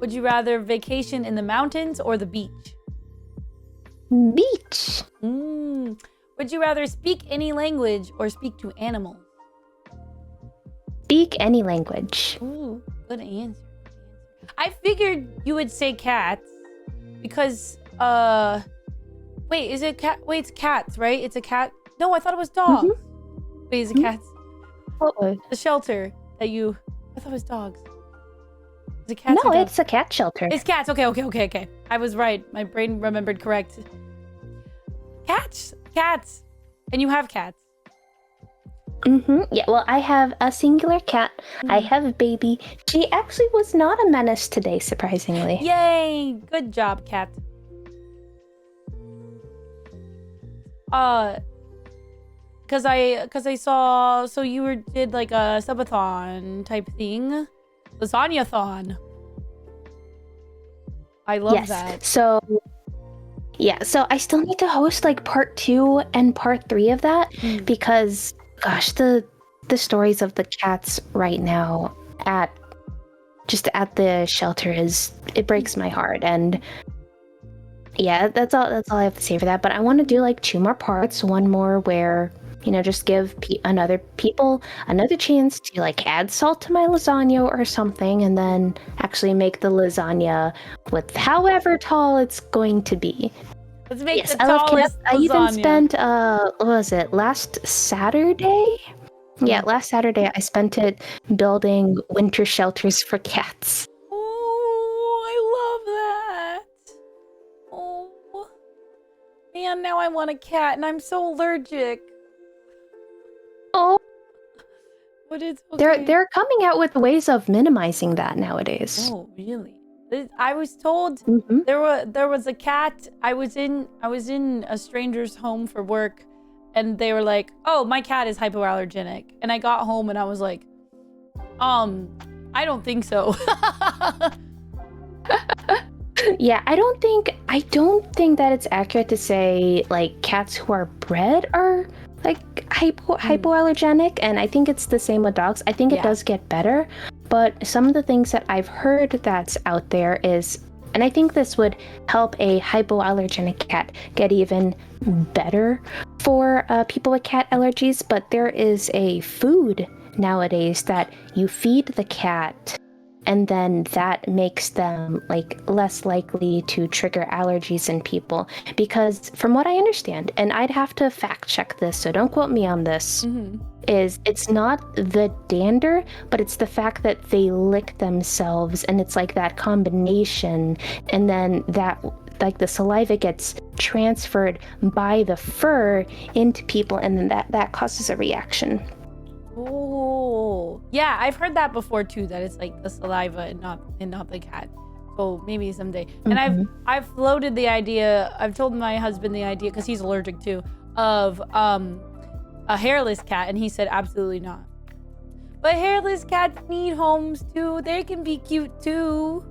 Would you rather vacation in the mountains or the beach? Beach. Would you rather speak any language or speak to animals? Speak any language. Ooh, good answer. I figured you would say cats because wait, is it cat? Wait, it's cats, right? It's a cat. No, I thought it was dogs. Wait, is it cats? What was? The shelter that you. I thought it was dogs. Is it cats? No, or dogs? it's a cat shelter. It's cats. Okay. I was right. My brain remembered correct. Cats. And you have cats. Yeah, well, I have a singular cat. I have a baby. She actually was not a menace today, surprisingly. Yay! Good job, cat. Cause I saw, so you did like a subathon type thing, lasagna-thon. I love that. So I still need to host like part 2 and part 3 of that because, gosh, the stories of the cats right now at just at the shelter it breaks my heart. And yeah, that's all I have to say for that. But I want to do like 2 more parts, one more where, just give people another chance to like add salt to my lasagna or something, and then actually make the lasagna with however tall it's going to be. Let's make Yes, the I love tallest cats. I even lasagna. spent what was it, last Saturday? Yeah, last Saturday I spent it building winter shelters for cats. Oh, I love that. Oh, man, now I want a cat, and I'm so allergic. Oh, But it's okay. they're coming out with ways of minimizing that nowadays. Oh, really? I was told Mm-hmm. there was a cat. I was in a stranger's home for work, and they were like, "Oh, my cat is hypoallergenic." And I got home and I was like, I don't think so. Yeah, I don't think that it's accurate to say like cats who are bred are like hypoallergenic, and I think it's the same with dogs. I think it does get better, but some of the things that I've heard that's out there is, and I think this would help a hypoallergenic cat get even better for people with cat allergies, but there is a food nowadays that you feed the cat, and then that makes them like less likely to trigger allergies in people. Because from what I understand, and I'd have to fact check this, so don't quote me on this, is it's not the dander, but it's the fact that they lick themselves, and it's like that combination, and then that like the saliva gets transferred by the fur into people, and then that causes a reaction. Oh, yeah, I've heard that before too. That it's like the saliva and not the cat. So maybe someday. And I've floated the idea. I've told my husband the idea because he's allergic too of a hairless cat, and he said absolutely not. But hairless cats need homes too. They can be cute too.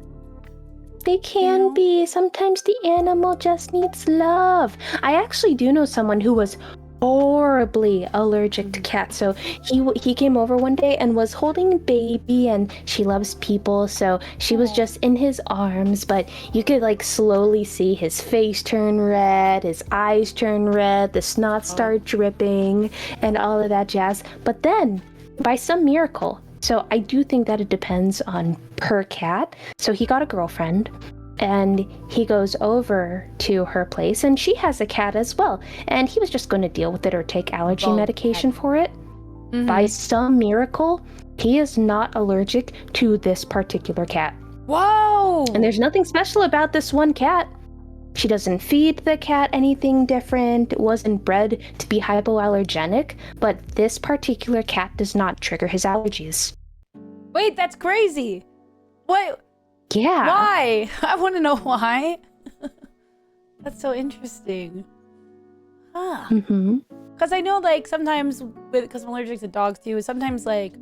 They can be. Sometimes the animal just needs love. I actually do know someone who was horribly allergic to cats. So he came over one day and was holding a baby, and she loves people, so she was just in his arms, but you could like slowly see his face turn red, his eyes turn red, the snot start dripping, and all of that jazz. But then, by some miracle, so I do think that it depends on per cat. So he got a girlfriend, and he goes over to her place, and she has a cat as well. And he was just going to deal with it or take allergy medication for it. By some miracle, he is not allergic to this particular cat. Whoa! And there's nothing special about this one cat. She doesn't feed the cat anything different. It wasn't bred to be hypoallergenic, but this particular cat does not trigger his allergies. Wait, that's crazy. What? Yeah. Why? I want to know why. That's so interesting. Huh. Because I know, like, sometimes, because I'm allergic to dogs too, sometimes, like,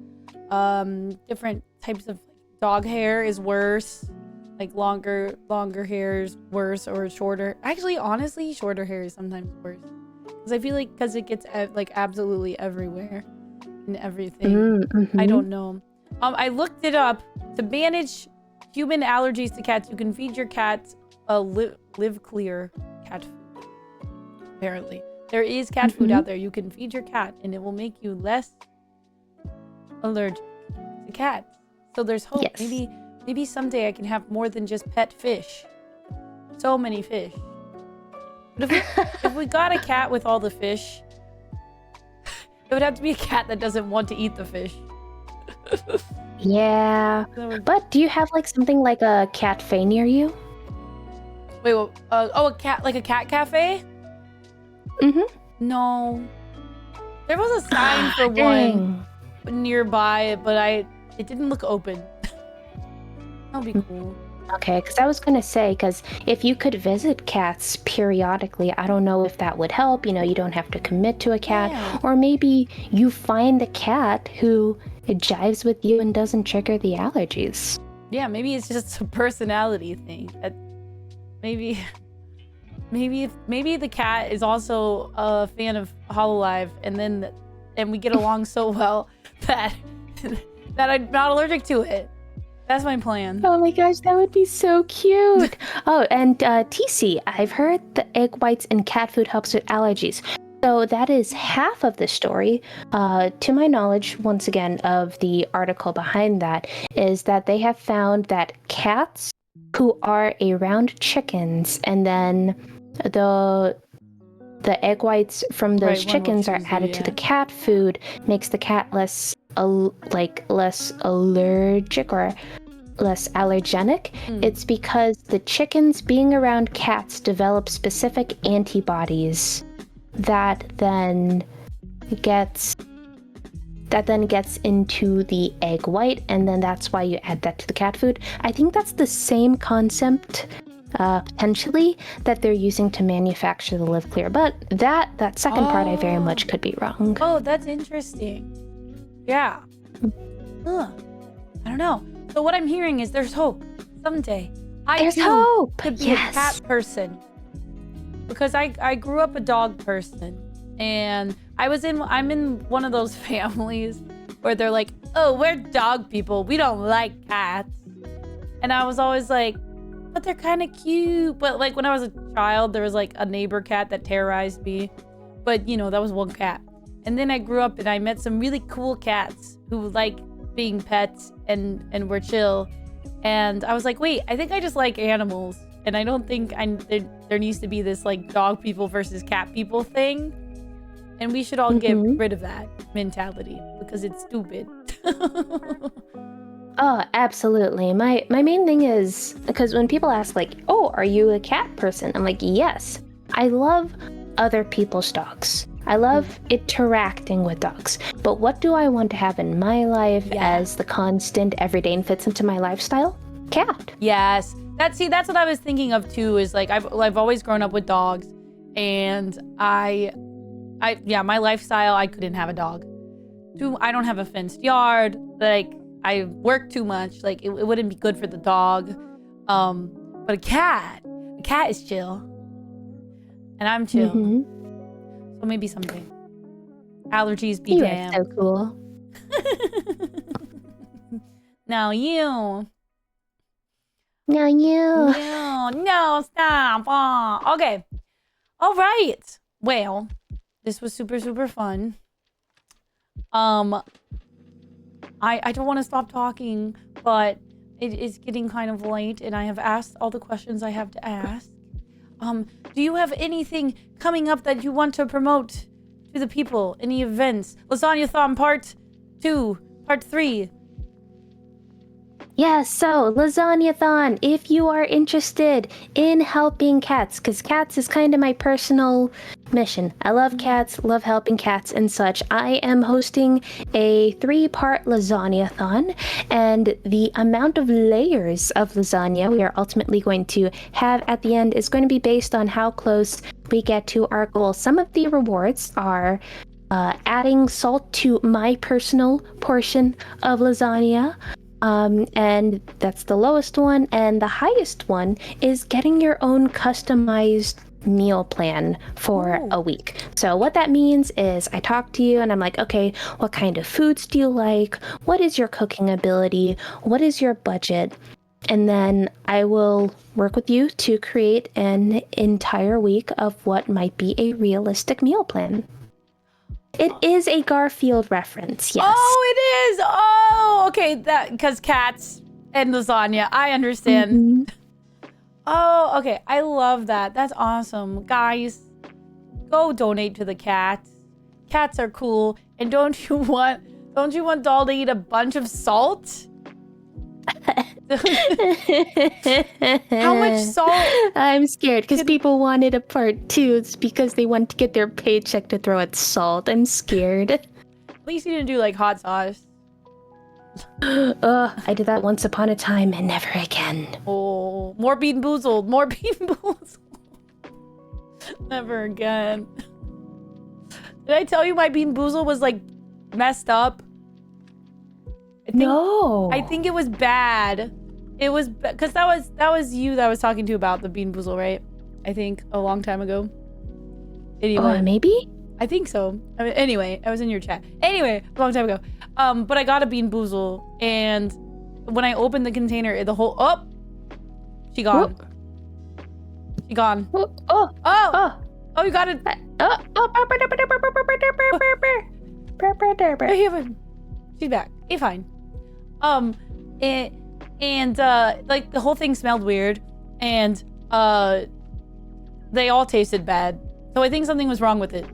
different types of dog hair is worse. Like, longer hair is worse, or shorter. Actually, honestly, shorter hair is sometimes worse. Because I feel like, because it gets, like, absolutely everywhere. And everything. I don't know. I looked it up. To manage human allergies to cats, you can feed your cat a live clear cat food. Apparently. There is cat food out there. You can feed your cat, and it will make you less allergic to cats. So there's hope. Yes. Maybe someday I can have more than just pet fish. So many fish. But if we got a cat with all the fish, it would have to be a cat that doesn't want to eat the fish. Yeah. But do you have like something like a cafe near you? Wait, a cat, like a cat cafe? No. There was a sign for one nearby, but it didn't look open. That'd be cool. Okay, because I was going to say, because if you could visit cats periodically, I don't know if that would help. You know, you don't have to commit to a cat. Or maybe you find a cat who jives with you and doesn't trigger the allergies. Yeah, maybe it's just a personality thing. Maybe the cat is also a fan of Hololive, and we get along so well that I'm not allergic to it. That's my plan. Oh my gosh, that would be so cute. Oh, and TC, I've heard the egg whites in cat food helps with allergies. So that is half of the story. To my knowledge, once again, of the article behind that, is that they have found that cats who are around chickens, and then the egg whites from those Right, one will chickens are choose you, added to the yeah. cat food, makes the cat less allergic or less allergenic. It's because the chickens being around cats develop specific antibodies that then gets into the egg white, and then that's why you add that to the cat food. I think that's the same concept potentially that they're using to manufacture the Live Clear, but that second part I very much could be wrong. Oh, that's interesting. Yeah. I don't know. So what I'm hearing is there's hope. Someday, There's too hope. could be Yes. a cat person, because I grew up a dog person, and I'm in one of those families where they're like, oh, we're dog people, we don't like cats, and I was always like, but they're kind of cute. But like when I was a child, there was like a neighbor cat that terrorized me, but you know, that was one cat. And then I grew up and I met some really cool cats who like being pets and were chill. And I was like, wait, I think I just like animals. And I don't think there needs to be this like dog people versus cat people thing. And we should all get rid of that mentality because it's stupid. Oh, absolutely. My main thing is, because when people ask like, oh, are you a cat person? I'm like, yes. I love other people's dogs. I love interacting with dogs. But what do I want to have in my life as the constant everyday and fits into my lifestyle? Cat. Yes. That's what I was thinking of too, is like I've always grown up with dogs, and my lifestyle, I couldn't have a dog. I don't have a fenced yard. Like I work too much. Like it wouldn't be good for the dog. But a cat is chill. And I'm chill. So maybe someday. Allergies be You damned. are so cool. Now you. Now you. No, stop. Aw. Okay. All right. Well, this was super, super fun. I don't want to stop talking, but it is getting kind of late, and I have asked all the questions I have to ask. Do you have anything coming up that you want to promote to the people? Any events? Lasagna-thon Part 2, Part 3. Yeah, so Lasagna-thon, if you are interested in helping cats, because cats is kind of my personal mission. I love cats, love helping cats and such. I am hosting a 3-part Lasagna-thon, and the amount of layers of lasagna we are ultimately going to have at the end is going to be based on how close we get to our goal. Some of the rewards are adding salt to my personal portion of lasagna. And that's the lowest one, and the highest one is getting your own customized meal plan for a week. So what that means is I talk to you and I'm like, okay, what kind of foods do you like? What is your cooking ability? What is your budget? And then I will work with you to create an entire week of what might be a realistic meal plan. It is a Garfield reference, yes. Oh, it is. Oh, okay. That because cats and lasagna. I understand. Oh, okay. I love that. That's awesome, guys. Go donate to the cats. Cats are cool. And don't you want Doll to eat a bunch of salt? How much salt? I'm scared because people wanted a part 2. It's because they want to get their paycheck to throw at salt. I'm scared. At least you didn't do like hot sauce. I did that once upon a time and never again. Oh, more Bean Boozled. More Bean Boozled. Never again. Did I tell you my Bean Boozled was like messed up? I think it was bad. It was because that was you that I was talking to about the Bean Boozle, right? I think a long time ago. Anyway, Maybe? I think so. I mean, anyway, I was in your chat. Anyway, a long time ago. But I got a Bean Boozle, and when I opened the container, the whole she gone. Whoop. She gone. Oh, Oh, you got it. She's back. Hey, fine. And like the whole thing smelled weird, and they all tasted bad. So I think something was wrong with it.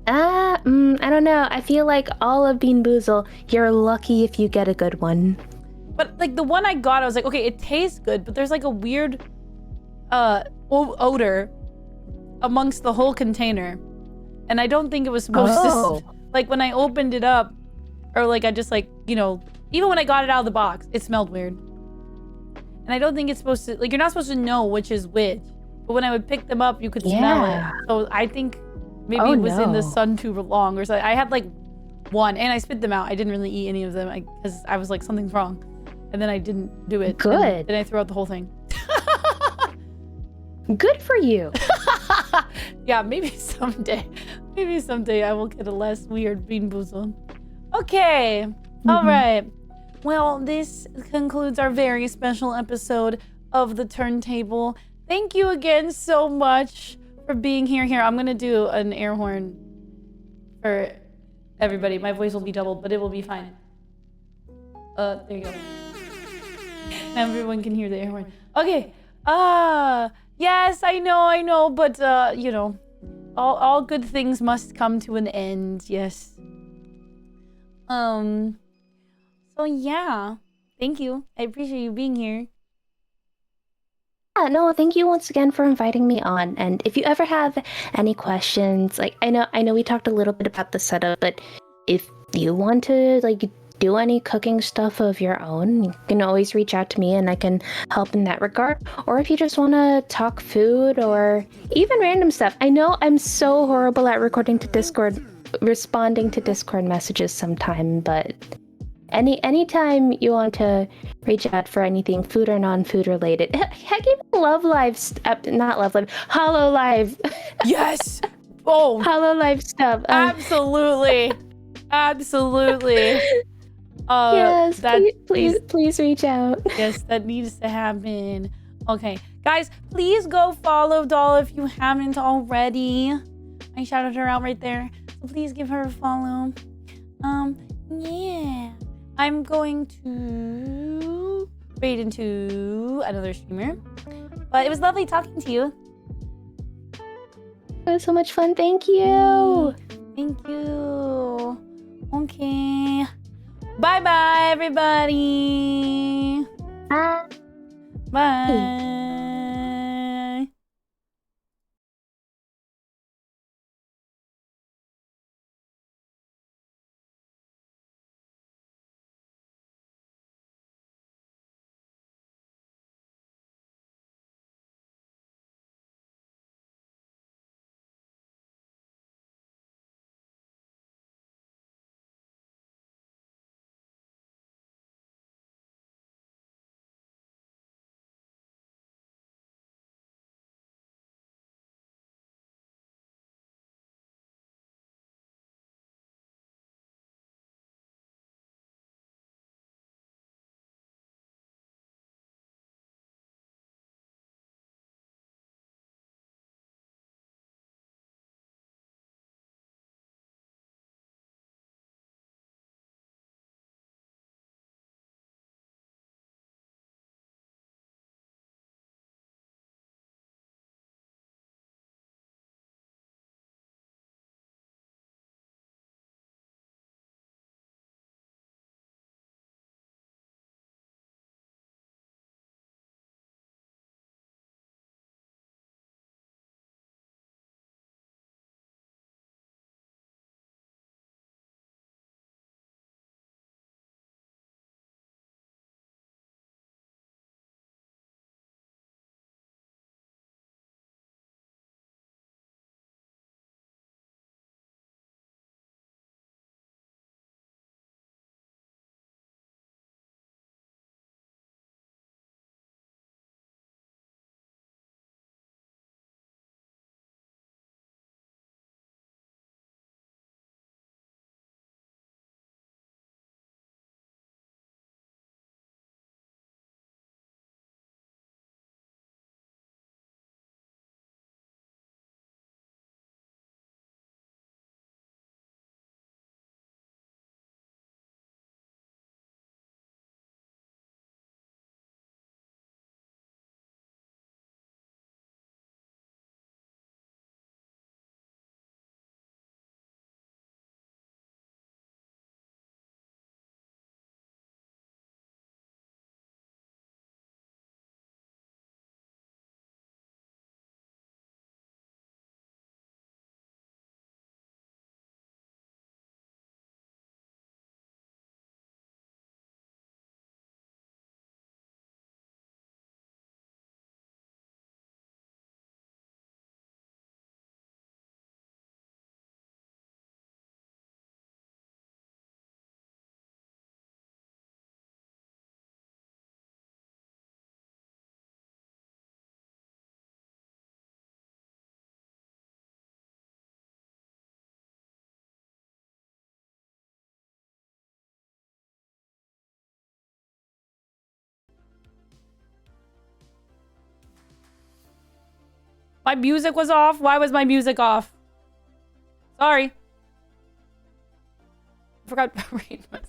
I don't know. I feel like all of Bean Boozle, you're lucky if you get a good one. But like the one I got, I was like, okay, it tastes good, but there's like a weird odor amongst the whole container, and I don't think it was supposed to. Like when I opened it up, or like I just like, you know, even when I got it out of the box, it smelled weird. And I don't think it's supposed to, like, you're not supposed to know which is which. But when I would pick them up, you could smell it. So I think maybe it was in the sun too long or something. I had like one, and I spit them out. I didn't really eat any of them because I was like, something's wrong. And then I didn't do it. Good. Then I threw out the whole thing. Good for you. Yeah, maybe someday. Maybe someday I will get a less weird Bean Boozle. Okay. All right. Well, this concludes our very special episode of The Turntable. Thank you again so much for being here. Here, I'm going to do an air horn for everybody. My voice will be doubled, but it will be fine. There you go. Now everyone can hear the air horn. Okay. Yes, I know, but, you know, all good things must come to an end. Yes. So yeah, thank you. I appreciate you being here. Yeah, no, thank you once again for inviting me on. And if you ever have any questions, like I know we talked a little bit about the setup, but if you want to like do any cooking stuff of your own, you can always reach out to me and I can help in that regard. Or if you just want to talk food or even random stuff. I know I'm so horrible at responding to Discord messages sometime, but anytime you want to reach out for anything food or non-food related, heck, even Hollow Live. Yes. Oh, Hollow Live stuff. absolutely. Yes, that please reach out. Yes, that needs to happen. Okay, guys, please go follow Doll if you haven't already. I shouted her out right there, so please give her a follow. Yeah. I'm going to raid into another streamer. But it was lovely talking to you. It was so much fun. Thank you. Thank you. Okay. Bye-bye, everybody. Bye. Bye. My music was off. Why was my music off? Sorry. I forgot to read my